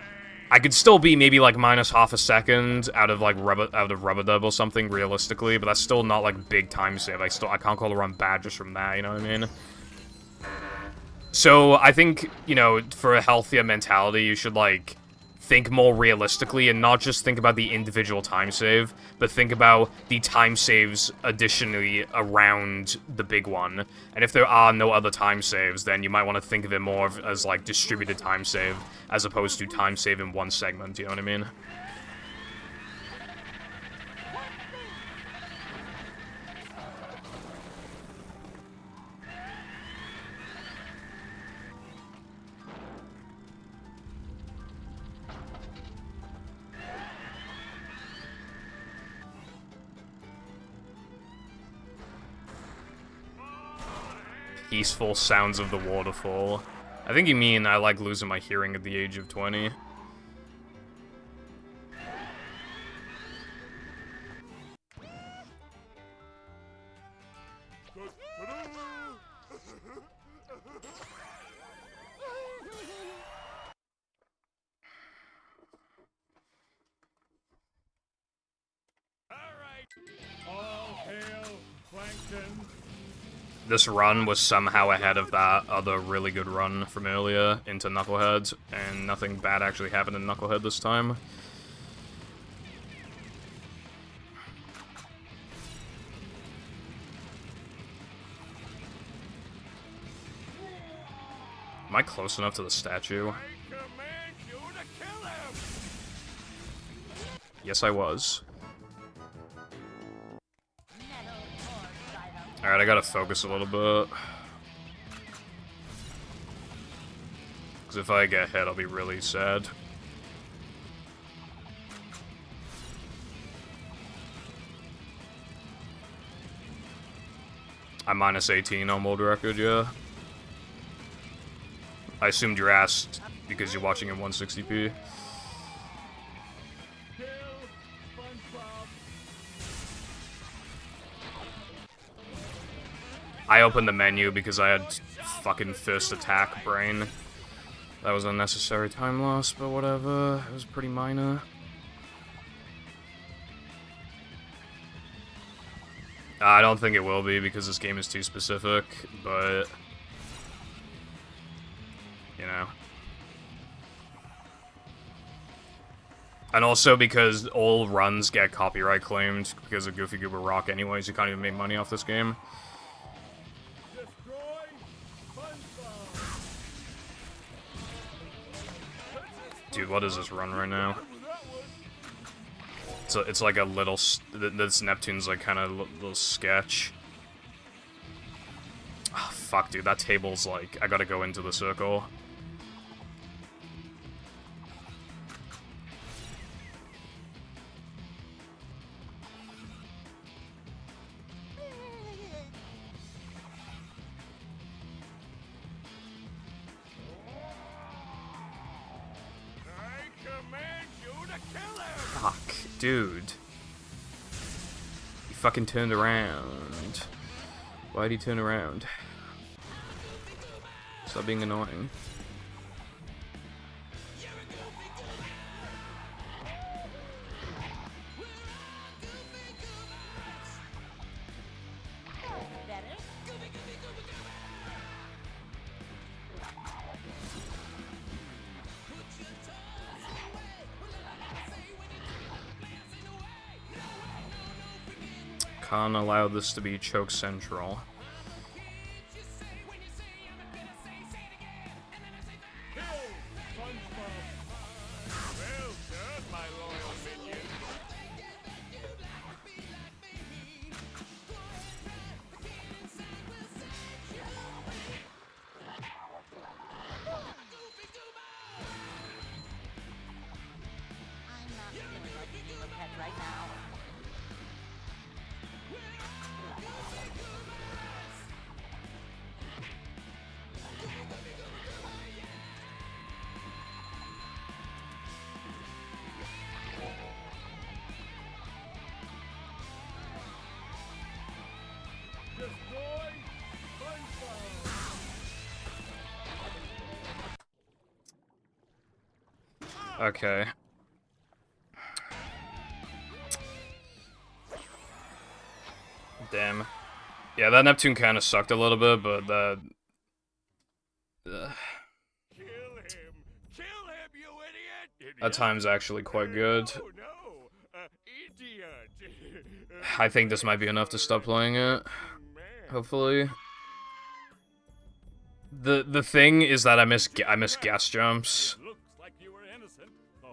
I could still be maybe like minus half a second out of rubber dub or something realistically, but that's still not like big time save. I can't call the run bad just from that, you know what I mean? So I think, you know, for a healthier mentality, you should like think more realistically and not just think about the individual time save, but think about the time saves additionally around the big one. And if there are no other time saves, then you might want to think of it more as like distributed time save, as opposed to time save in one segment, you know what I mean? Peaceful sounds of the waterfall. I think you mean I like losing my hearing at the age of 20. All hail, Plankton. This run was somehow ahead of that other really good run from earlier into Knucklehead, and nothing bad actually happened in Knucklehead this time. Am I close enough to the statue? I command you to kill him! Yes, I was. Alright, I gotta focus a little bit. Because if I get hit, I'll be really sad. I'm minus 18 on world record, yeah. I assumed you asked because you're watching in 160p. Kill SpongeBob. I opened the menu because I had fucking first attack brain. That was unnecessary time loss, but whatever. It was pretty minor. I don't think it will be because this game is too specific, but... you know. And also because all runs get copyright claimed because of Goofy Goober Rock anyways, you can't even make money off this game. Destroy SpongeBob. Dude, what is this run right now? It's like a little... this Neptune's like kind of little sketch. Oh, fuck, dude, that table's like... I gotta go into the circle. Fuck, dude. He fucking turned around. Why'd he turn around? Stop being annoying. Can't allow this to be choke central. I'm not feeling like eating a pet right now. Okay. Damn. Yeah, that Neptune kind of sucked a little bit, but that... Kill him! Kill him, you idiot! That time's actually quite good. No, no! Idiot! I think this might be enough to stop playing it. Hopefully. The thing is that I miss gas jumps. Looks like you were innocent.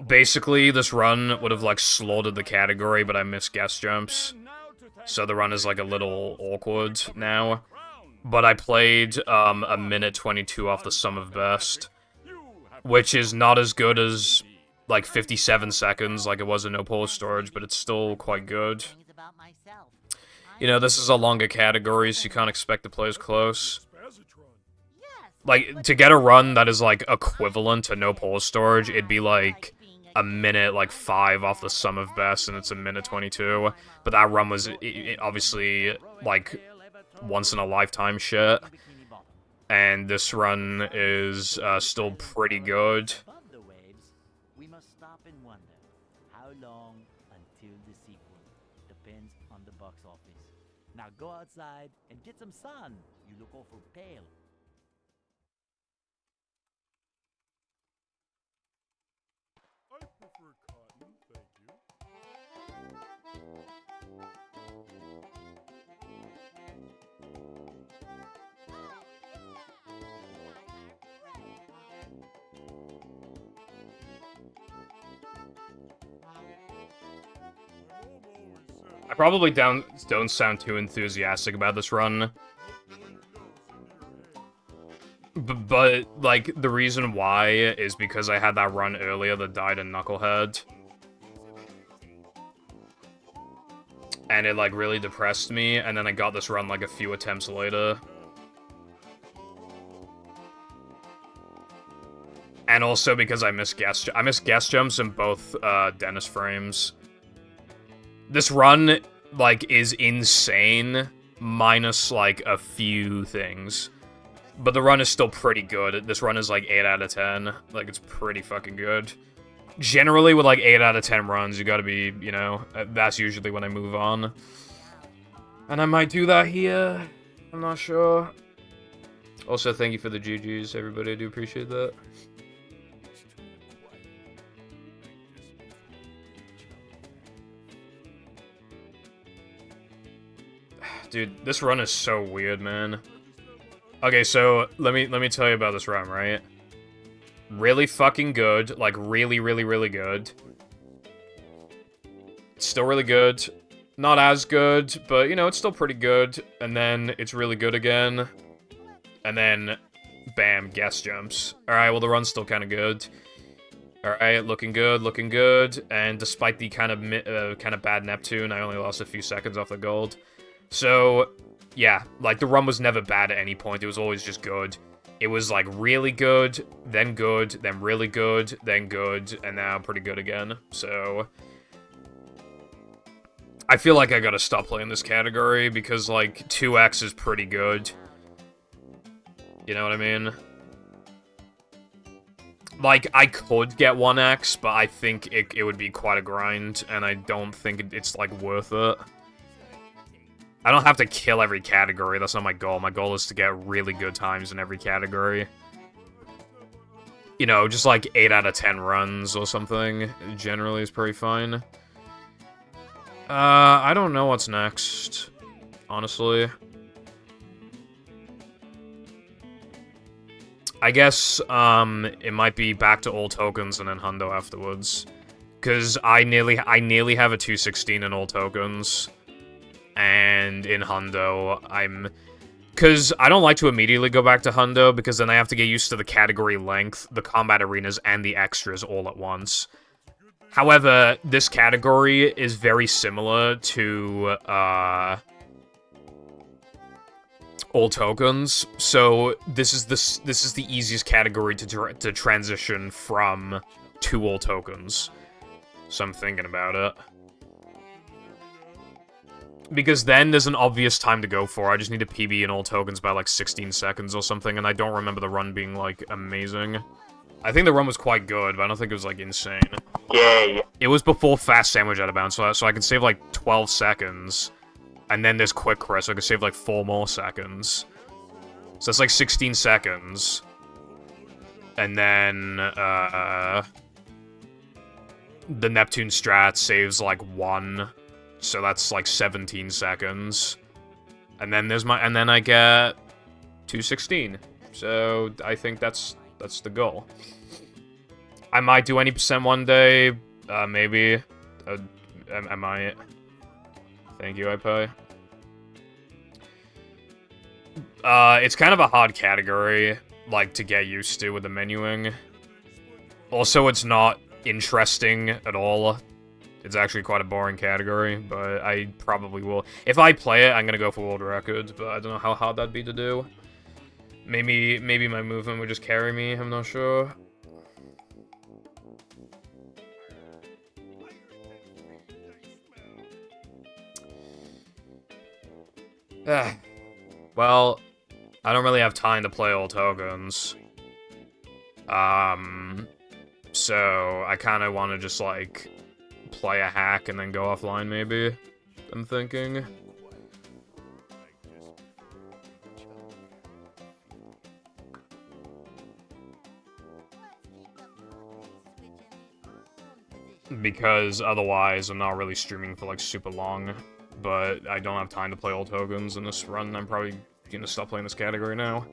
Basically, this run would have like slaughtered the category, but I miss gas jumps. And now to thank So the run is like a little awkward now. crown. But I played a minute 22 off the sum of best, You have which is not as good as like 57 seconds like it was in no pause storage, but it's still quite good. Things about myself. You know, this is a longer category, so you can't expect to play as close. Yes. Like, to get a run that is like equivalent to no pause storage, it'd be like a minute like 5 off the sum of best, and it's a minute 22. But that run was obviously like once in a lifetime shit, and this run is still pretty good. Above the waves, we must stop and wonder how long until the sequel. Depends on the box office. Now go outside and get some sun. You look awful pale. I prefer cotton, thank you. I probably don't sound too enthusiastic about this run. But, like, the reason why is because I had that run earlier that died in Knucklehead. And it, like, really depressed me, and then I got this run, like, a few attempts later. And also because I miss gas jumps in both, Dennis frames. This run, like, is insane, minus, like, a few things. But the run is still pretty good. This run is like 8 out of 10. Like, it's pretty fucking good. Generally, with like 8 out of 10 runs, you gotta be, you know, that's usually when I move on. And I might do that here. I'm not sure. Also, thank you for the GGs, everybody. I do appreciate that. Dude, this run is so weird, man. Okay, so let me tell you about this run, right? Really fucking good, like really, really, really good. It's still really good. Not as good, but you know, it's still pretty good. And then it's really good again. And then, bam, gas jumps. Alright, well the run's still kind of good. Alright, looking good. And despite the kind of bad Neptune, I only lost a few seconds off the gold. So, yeah, like, the run was never bad at any point, it was always just good. it was like really good, then really good, then good, and now pretty good again. So I feel like I gotta stop playing this category because like 2x is pretty good. You know what I mean? Like, I could get 1x, but I think it would be quite a grind, and I don't think it's, like, worth it. I don't have to kill every category, that's not my goal. My goal is to get really good times in every category. You know, just like 8 out of 10 runs or something, generally is pretty fine. I don't know what's next, honestly. I guess, it might be back to all tokens and then hundo afterwards. Because I nearly have a 216 in all tokens. And in hundo, because I don't like to immediately go back to hundo, because then I have to get used to the category length, the combat arenas, and the extras all at once. However, this category is very similar to, all tokens, so this is the easiest category to transition from to all tokens. So I'm thinking about it. Because then there's an obvious time to go for. I just need to PB in all tokens by like 16 seconds or something, and I don't remember the run being like amazing. I think the run was quite good, but I don't think it was like insane. Yay. It was before fast sandwich out of bounds, so I could save like 12 seconds. And then there's quick crit, so I can save like 4 more seconds. So that's like 16 seconds. And then, the Neptune strat saves like 1. So that's like 17 seconds. And then and then I get 216. So I think that's the goal. I might do any percent one day, maybe. I might. Thank you, iPay. It's kind of a hard category, like, to get used to with the menuing. Also, it's not interesting at all. It's actually quite a boring category, but I probably will. If I play it, I'm gonna go for world records, but I don't know how hard that'd be to do. Maybe my movement would just carry me, I'm not sure. Well, I don't really have time to play all tokens. So I kind of want to just, like, play a hack and then go offline, maybe, I'm thinking. Because otherwise I'm not really streaming for, like, super long. But I don't have time to play all tokens in this run. I'm probably gonna stop playing this category now.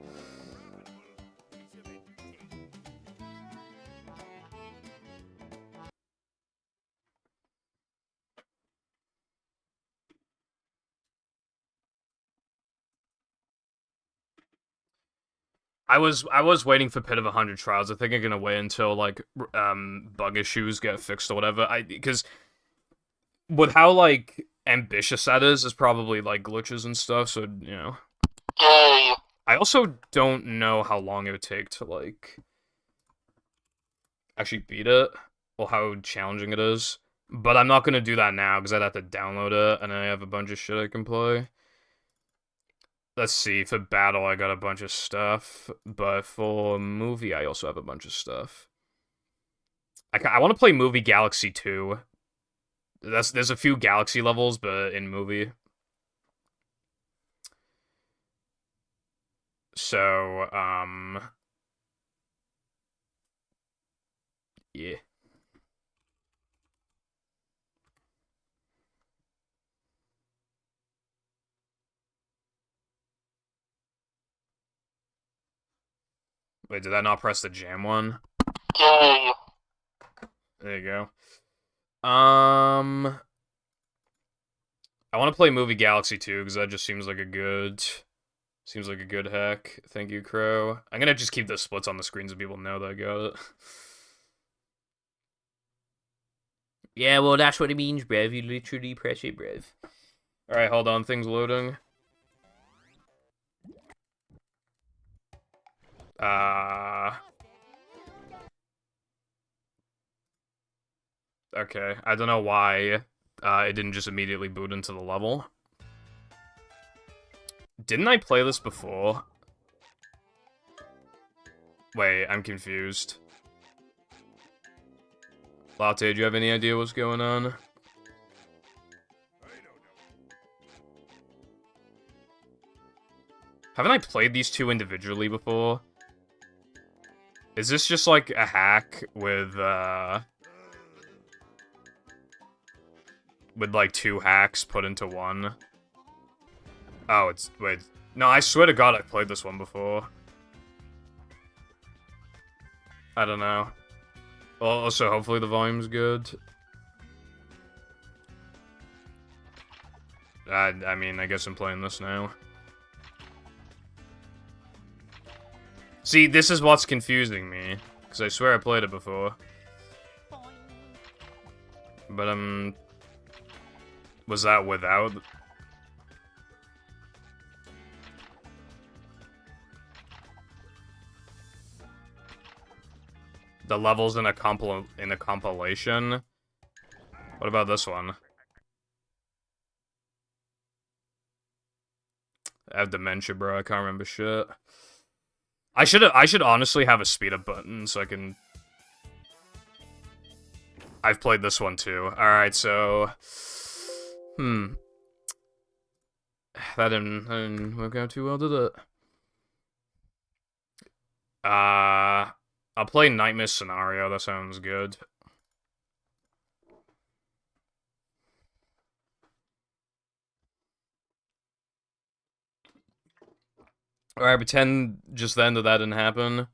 I was waiting for Pit of 100 Trials. I think I'm gonna wait until, like, bug issues get fixed or whatever. Because with how, like, ambitious that is probably, like, glitches and stuff, so, you know. Yay. I also don't know how long it would take to, like, actually beat it, or how challenging it is. But I'm not gonna do that now, because I'd have to download it, and I have a bunch of shit I can play. Let's see, for battle I got a bunch of stuff, but for movie I also have a bunch of stuff. I want to play Movie Galaxy 2. There's a few Galaxy levels, but in movie. So, yeah. Wait, did I not press the jam one? Yay. There you go. I want to play Movie Galaxy 2, because that just seems like a good hack. Thank you, Crow. I'm gonna just keep the splits on the screen so people know that I got it. Yeah, well, that's what it means, bruv. You literally press it, bruv. Alright, hold on. Things loading. Okay, I don't know why it didn't just immediately boot into the level. Didn't I play this before? Wait, I'm confused. Latte, do you have any idea what's going on? Haven't I played these two individually before? Is this just like a hack with like two hacks put into one? Oh, wait. No, I swear to God I played this one before. I don't know. Well, also, hopefully the volume's good. I mean, I guess I'm playing this now. See, this is what's confusing me. Because I swear I played it before. But, was that without? The levels in a compilation? What about this one? I have dementia, bro. I can't remember shit. I should honestly have a speed up button so I can. I've played this one too. Alright, so that didn't work out too well, did it? I'll play Nightmare Scenario, that sounds good. Alright, pretend just then that didn't happen.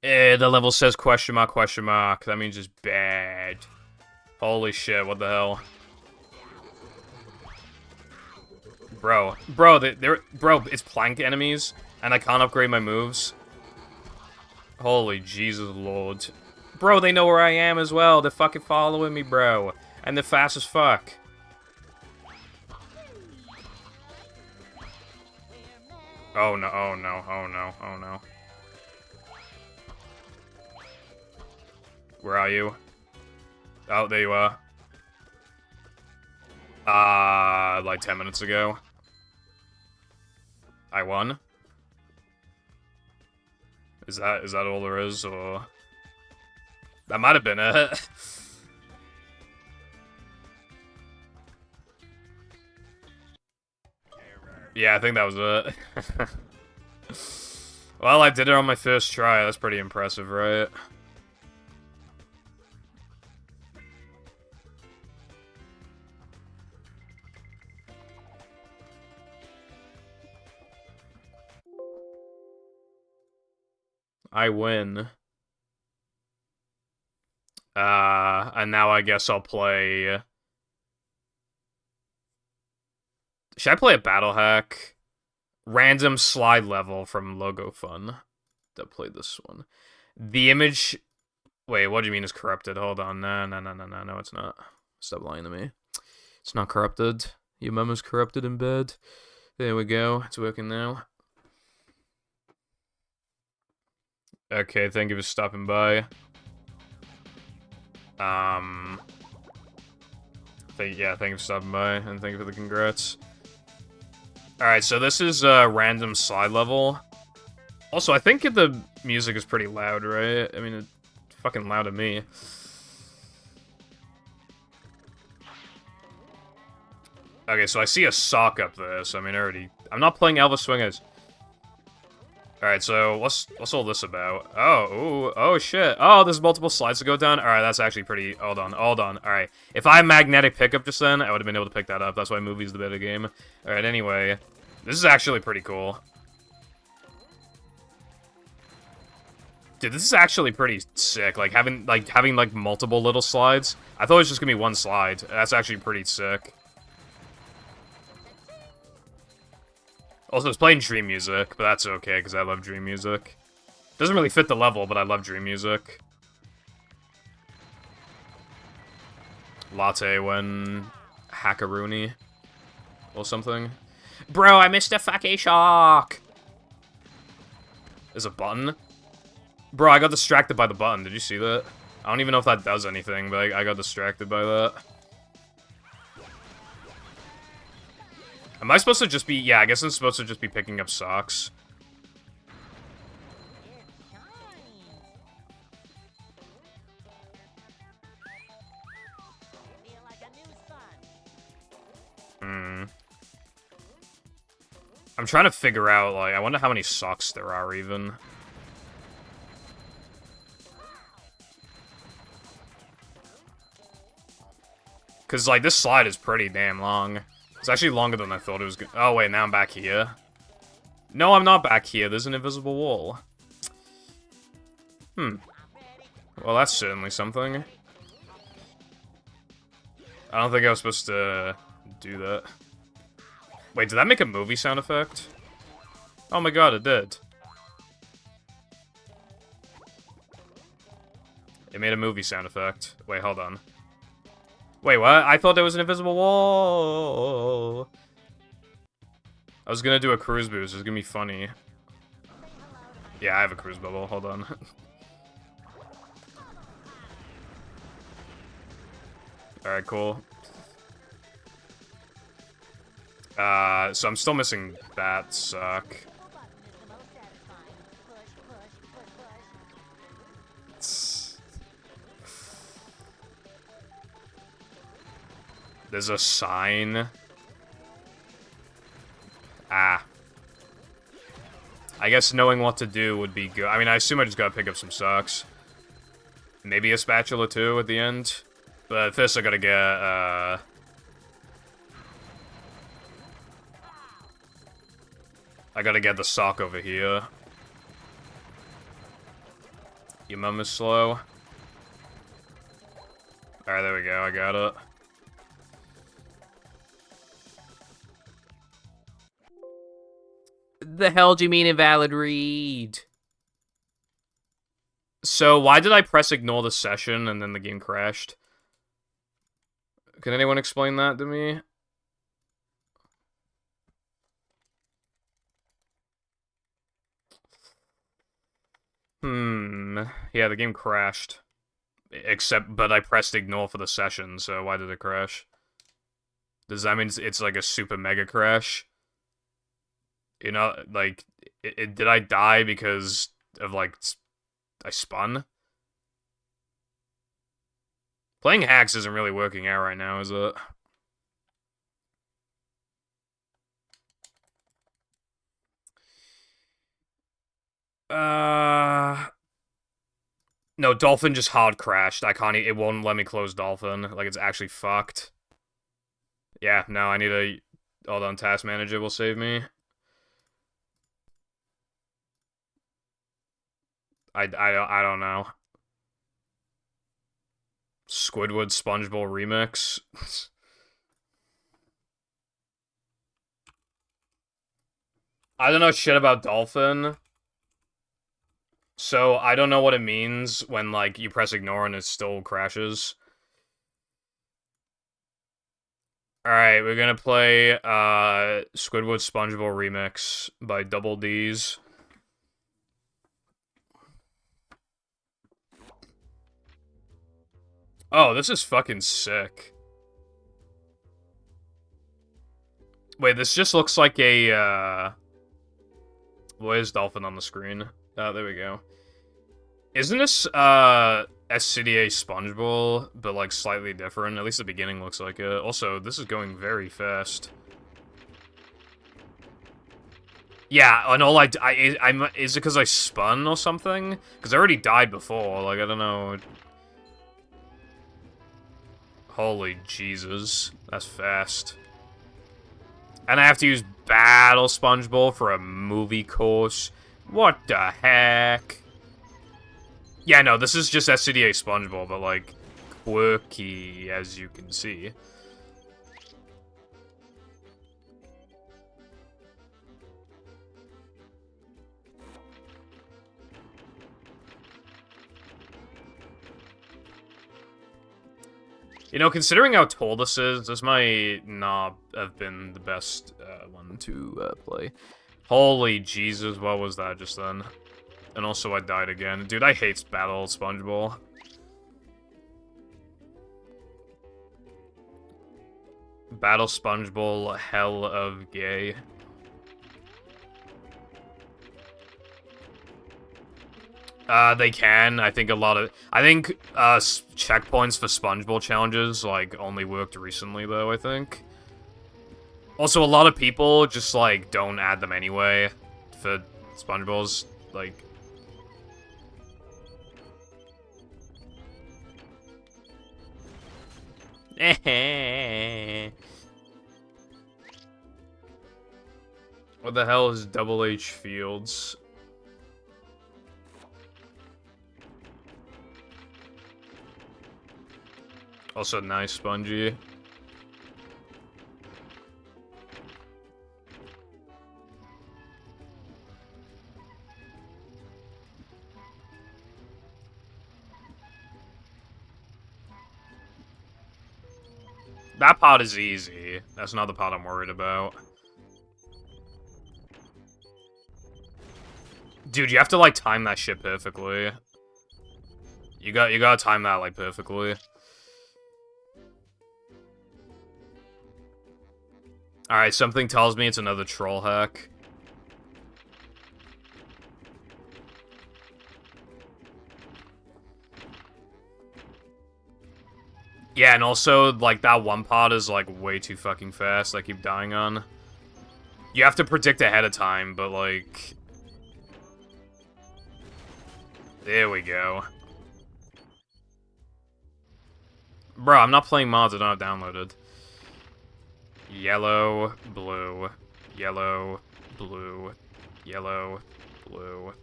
The level says question mark, question mark. That means it's bad. Holy shit, what the hell? Bro, it's plank enemies, and I can't upgrade my moves. Holy Jesus Lord. Bro, they know where I am as well. They're fucking following me, bro. And they're fast as fuck. Oh no, oh no, oh no, oh no. Where are you? Oh, there you are. Like 10 minutes ago. I won. Is that all there is, or... That might have been it. Yeah, I think that was it. Well, I did it on my first try. That's pretty impressive, right? I win. And now I guess I'll play... Should I play a battle hack? Random slide level from Logo Fun. That played this one. The image... Wait, what do you mean is corrupted? Hold on. No, it's not. Stop lying to me. It's not corrupted. Your mama's corrupted in bed. There we go. It's working now. Okay, thank you for stopping by. Thank you for stopping by, and thank you for the congrats. Alright, so this is a random slide level. Also, I think the music is pretty loud, right? I mean, it's fucking loud to me. Okay, so I see a sock up there, so I mean, I'm not playing Elvis Swingers. Alright, so what's all this about? Oh shit. Oh, there's multiple slides to go down? Alright, that's actually pretty... Hold on. Alright. If I had magnetic pickup just then, I would have been able to pick that up. That's why Movie's the better game. Alright, anyway. This is actually pretty cool. Dude, this is actually pretty sick. Having multiple little slides. I thought it was just gonna be one slide. That's actually pretty sick. Also, it's playing dream music, but that's okay, because I love dream music. Doesn't really fit the level, but I love dream music. Latte when hackaroony or something. Bro, I missed a fucking shock! There's a button. Bro, I got distracted by the button. Did you see that? I don't even know if that does anything, but I got distracted by that. Am I supposed to just be... Yeah, I guess I'm supposed to just be picking up socks. It shines. Feel like a new sun. I'm trying to figure out, like, I wonder how many socks there are, even. Because, like, this slide is pretty damn long. It's actually longer than I thought it was gonna... Oh, wait, now I'm back here. No, I'm not back here. There's an invisible wall. Well, that's certainly something. I don't think I was supposed to do that. Wait, did that make a movie sound effect? Oh my god, it did. It made a movie sound effect. Wait, hold on. Wait, what? I thought there was an invisible wall. I was gonna do a cruise boost. It's gonna be funny. Yeah, I have a cruise bubble. Hold on. Alright, cool. So I'm still missing that sock. Button is the most satisfying. Push. There's a sign. Ah. I guess knowing what to do would be good. I mean, I assume I just gotta pick up some socks. Maybe a spatula too at the end. But first I gotta get, I gotta get the sock over here. Your mum is slow. Alright, there we go, I got it. The hell do you mean invalid read? So, why did I press ignore the session and then the game crashed? Can anyone explain that to me? Yeah, the game crashed. But I pressed ignore for the session, so why did it crash? Does that mean it's like a super mega crash? You know, like, did I die because of, like, I spun? Playing hacks isn't really working out right now, is it? No, Dolphin just hard crashed. I can't, it won't let me close Dolphin. Like, it's actually fucked. Yeah, no, I need a, hold on, Task Manager will save me. I don't know. Squidward SpongeBob remix. I don't know shit about Dolphin. So, I don't know what it means when, like, you press ignore and it still crashes. Alright, we're gonna play, Squidward SpongeBob remix by Double D's. Oh, this is fucking sick. Wait, this just looks like a, where's Dolphin on the screen? Oh, there we go. Isn't this, SCDA SpongeBob, but, like, slightly different? At least the beginning looks like it. Also, this is going very fast. Yeah, and all I'm, is it because I spun or something? Because I already died before, like, I don't know. Holy Jesus, that's fast. And I have to use Battle SpongeBob for a movie course. What the heck? Yeah, no, this is just SCDA SpongeBob, but, like, quirky, as you can see. You know, considering how tall this is, this might not have been the best one to play. Holy Jesus, what was that just then? And also I died again. Dude, I hate Battle SpongeBob. Battle SpongeBob, hell of gay. They can. I think checkpoints for SpongeBob challenges, like, only worked recently, though, I think. Also, a lot of people just, like, don't add them anyway for SpongeBob's, like... What the hell is Double H Fields? Also, nice, Spongy. That part is easy. That's not the part I'm worried about. Dude, you have to, like, time that shit perfectly. You gotta time that, like, perfectly. Alright, something tells me it's another troll hack. Yeah, and also, like, that one part is, like, way too fucking fast I keep dying on. You have to predict ahead of time, but, like... There we go. Bro, I'm not playing mods I don't have downloaded. Yellow, blue, yellow, blue, yellow, blue,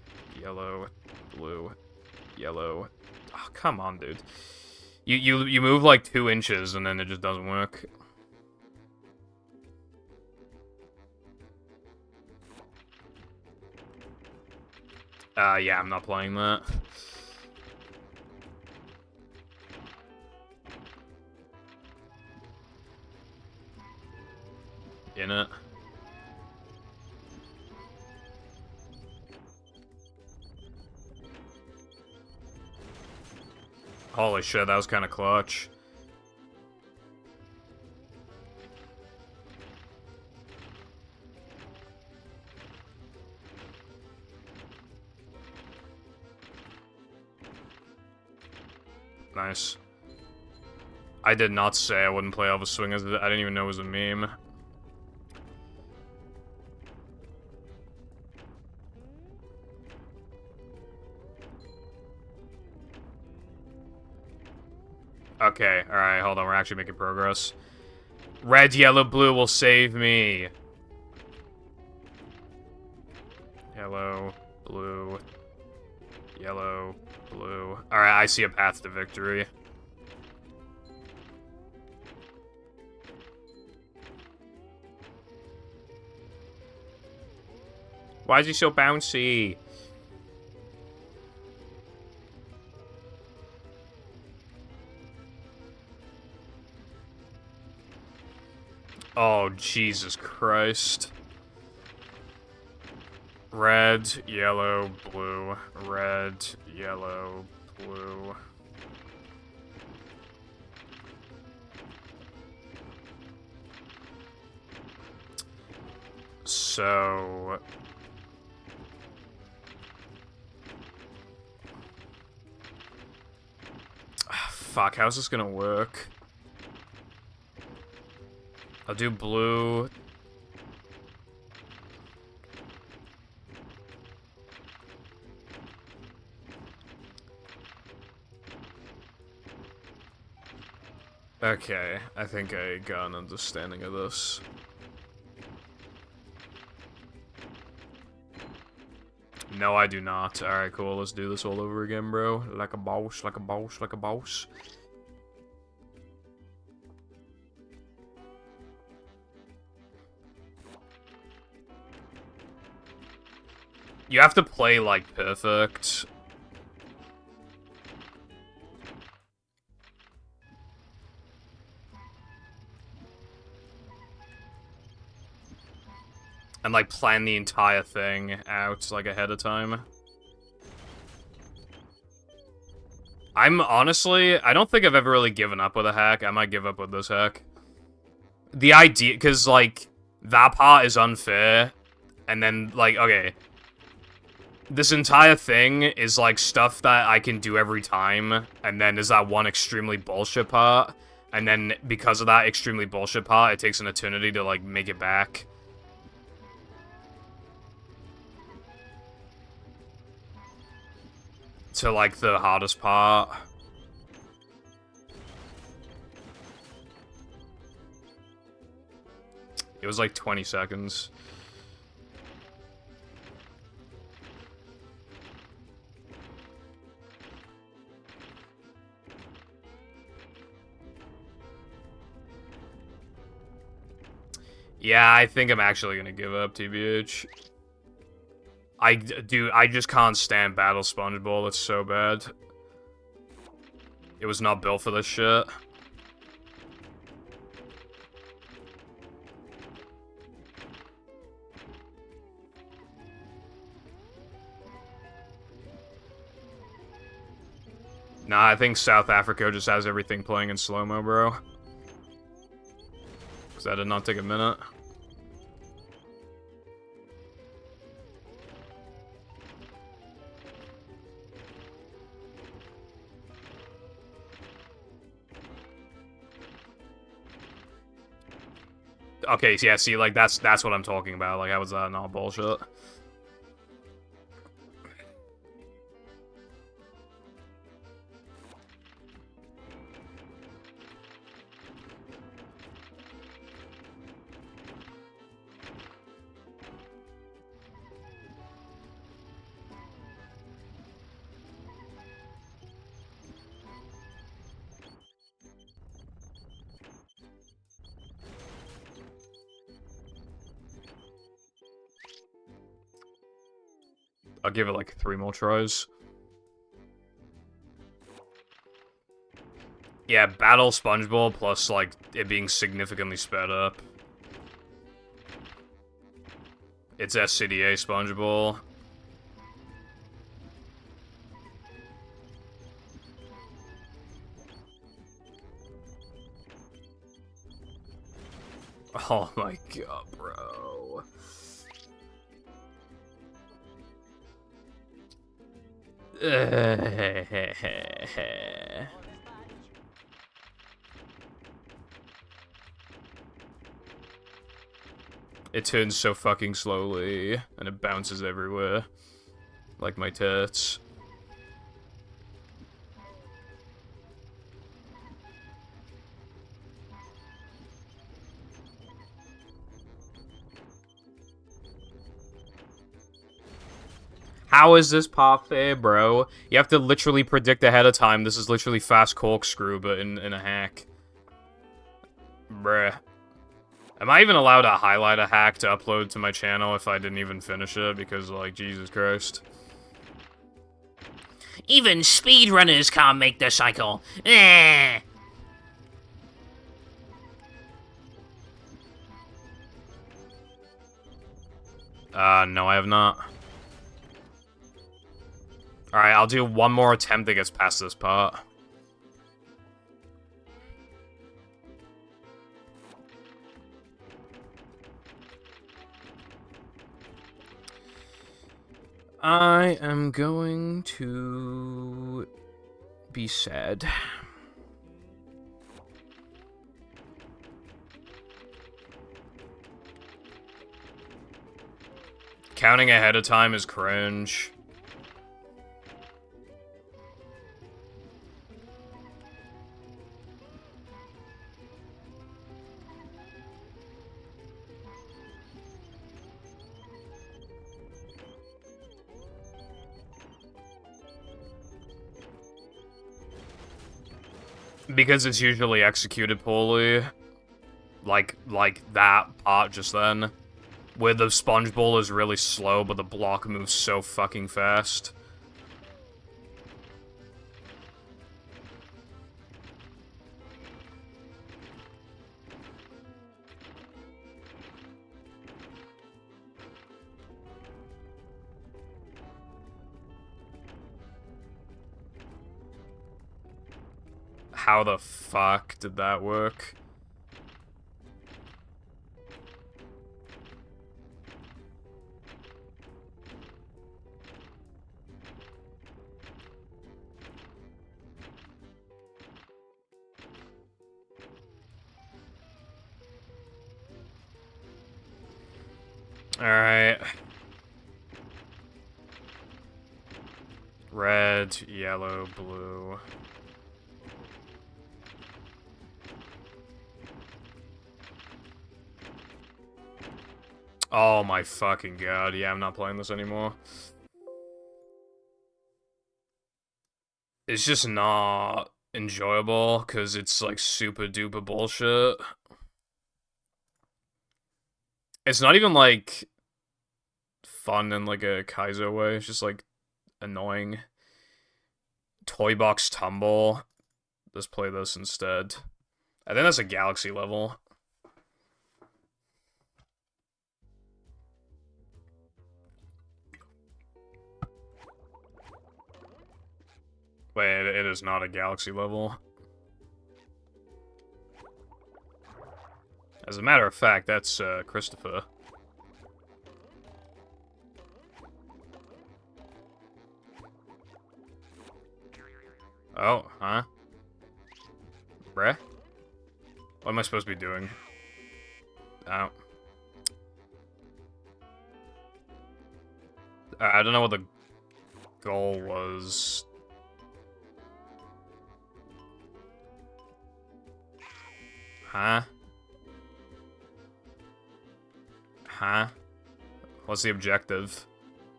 yellow, blue, yellow. Oh, come on, dude. You move like 2 inches and then it just doesn't work. Yeah, I'm not playing that. In it. Holy shit, that was kind of clutch. Nice. I did not say I wouldn't play Elvis Swingers. I didn't even know it was a meme. Okay, alright, hold on, we're actually making progress. Red, yellow, blue will save me. Yellow, blue, yellow, blue. Alright, I see a path to victory. Why is he so bouncy? Oh, Jesus Christ. Red, yellow, blue. Red, yellow, blue. So... Fuck, how's this gonna work? I'll do blue. Okay, I think I got an understanding of this. No, I do not. Alright, cool. Let's do this all over again, bro. Like a boss, like a boss, like a boss. You have to play, like, perfect. And, like, plan the entire thing out, like, ahead of time. I'm honestly, I don't think I've ever really given up with a hack. I might give up with this hack. The idea, because, like, that part is unfair, and then, like, okay, this entire thing is, like, stuff that I can do every time, and then there's that one extremely bullshit part, and then because of that extremely bullshit part, it takes an eternity to, like, make it back. To, like, the hardest part. It was, like, 20 seconds. Yeah, I think I'm actually gonna give up, TBH. I just can't stand Battle Spongeball, it's so bad. It was not built for this shit. Nah, I think South Africa just has everything playing in slow-mo, bro. Because that did not take a minute. Okay, yeah, see, like, that's what I'm talking about. Like, how was that not bullshit? I'll give it, like, 3 more tries. Yeah, Battle Spongeball plus, like, it being significantly sped up. It's SCDA Spongeball. Oh my god, bro. It turns so fucking slowly, and it bounces everywhere. Like my tits. How is this pop fair, bro? You have to literally predict ahead of time. This is literally fast corkscrew, but in a hack. Bruh. Am I even allowed to highlight a hack to upload to my channel if I didn't even finish it? Because, like, Jesus Christ. Even speedrunners can't make the cycle. Eh. No, I have not. Alright, I'll do one more attempt that gets past this part. I am going to be sad. Counting ahead of time is cringe. Because it's usually executed poorly. Like that part just then. Where the sponge ball is really slow, but the block moves so fucking fast. how the fuck did that work? Alright. Red, yellow, blue. Oh my fucking god. Yeah, I'm not playing this anymore. It's just not enjoyable, because it's like super duper bullshit. It's not even like fun in like a Kaizo way, it's just like annoying. Toy Box Tumble. Let's play this instead. I think that's a galaxy level. Wait, it is not a galaxy level. As a matter of fact, that's Christopher. Oh, huh? Bruh? What am I supposed to be doing? Oh. I don't know what the goal was. Huh? Huh? What's the objective?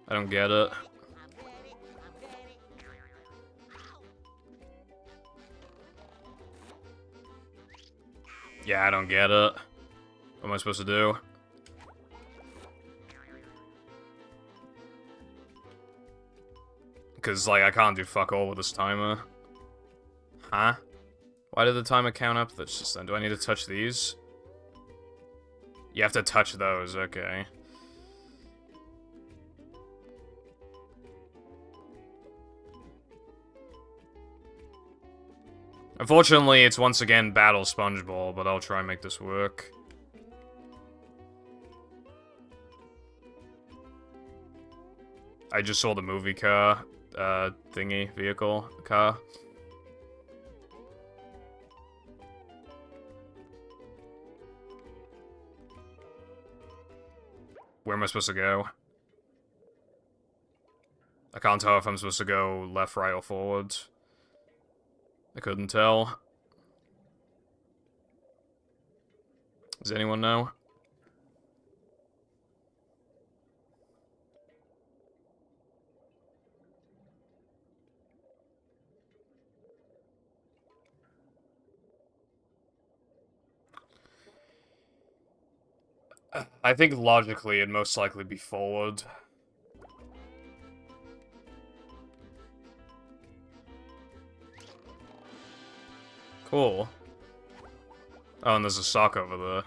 I don't get it. Yeah, I don't get it. What am I supposed to do? Because, like, I can't do fuck all with this timer. Huh? Why did the timer count up this just then? Do I need to touch these? You have to touch those, okay. Unfortunately, it's once again Battle SpongeBob, but I'll try and make this work. I just saw the movie car, thingy, vehicle, car. Where am I supposed to go? I can't tell if I'm supposed to go left, right, or forward. I couldn't tell. Does anyone know? I think logically it'd most likely be forward. Cool. Oh, and there's a sock over there.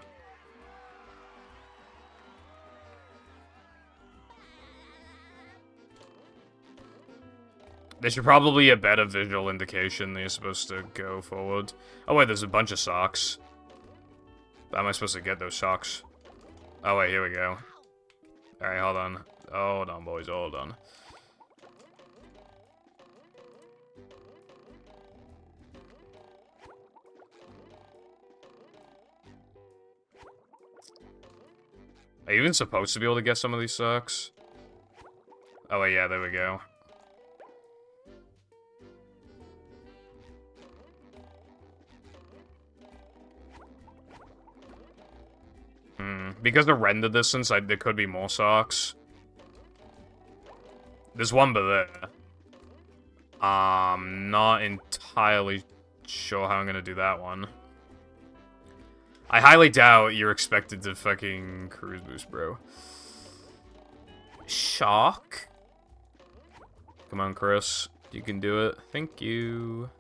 There should probably be a better visual indication that you're supposed to go forward. Oh wait, there's a bunch of socks. How am I supposed to get those socks? Oh wait, here we go. Alright, hold on. Hold on, boys, hold on. Are you even supposed to be able to get some of these socks? Oh wait, yeah, there we go. Because of render distance, there could be more socks. There's one but there. Not entirely sure how I'm gonna do that one. I highly doubt you're expected to fucking cruise boost, bro. Shock? Come on, Chris. You can do it. Thank you.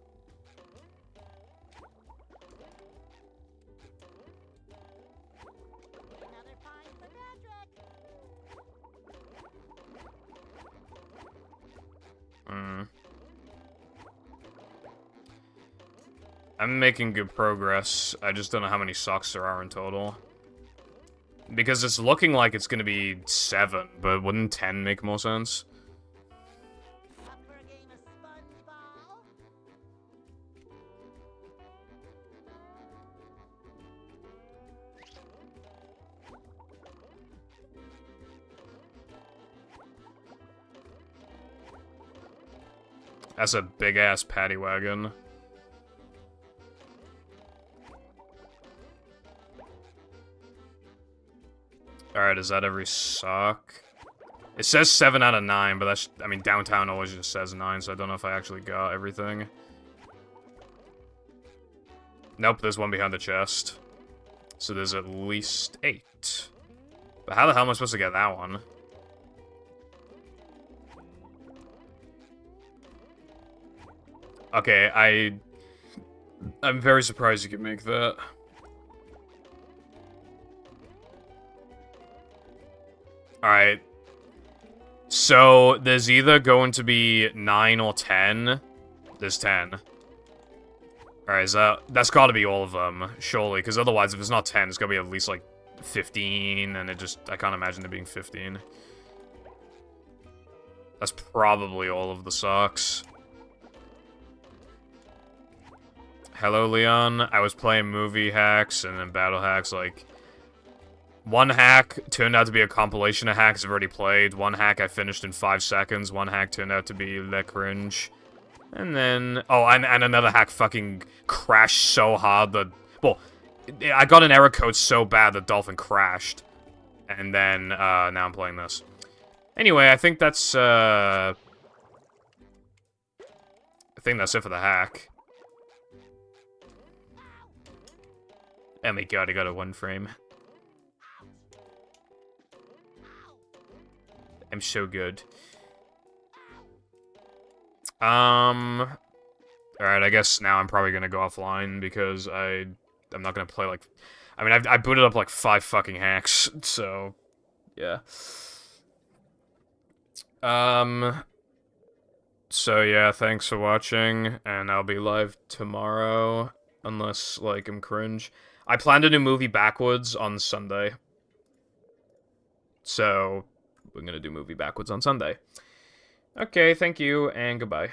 I'm making good progress. I just don't know how many socks there are in total. Because it's looking like it's gonna be 7, but wouldn't 10 make more sense? Up for a game of SpongeBob? That's a big-ass paddy wagon. Alright, is that every sock? It says 7 out of 9, but that's... I mean, downtown always just says 9, so I don't know if I actually got everything. Nope, there's one behind the chest. So there's at least 8. But how the hell am I supposed to get that one? Okay, I'm very surprised you could make that. Alright. So, there's either going to be 9 or 10. There's 10. Alright, that's gotta be all of them, surely, because otherwise, if it's not 10, it's gonna be at least, like, 15, and I can't imagine there being 15. That's probably all of the socks. Hello, Leon. I was playing movie hacks and then battle hacks, like... One hack turned out to be a compilation of hacks I've already played. One hack I finished in 5 seconds. One hack turned out to be le cringe. And then... Oh, and another hack fucking crashed so hard that... Well, I got an error code so bad that Dolphin crashed. And then, now I'm playing this. Anyway, I think that's, I think that's it for the hack. Oh my god, I got a 1 frame. I'm so good. Alright, I guess now I'm probably gonna go offline because I'm not gonna play like... I mean, I booted up like 5 fucking hacks, so... Yeah. So yeah, thanks for watching, and I'll be live tomorrow, unless, like, I'm cringe. I plan to do movie backwards on Sunday. So, we're gonna do movie backwards on Sunday. Okay, thank you, and goodbye.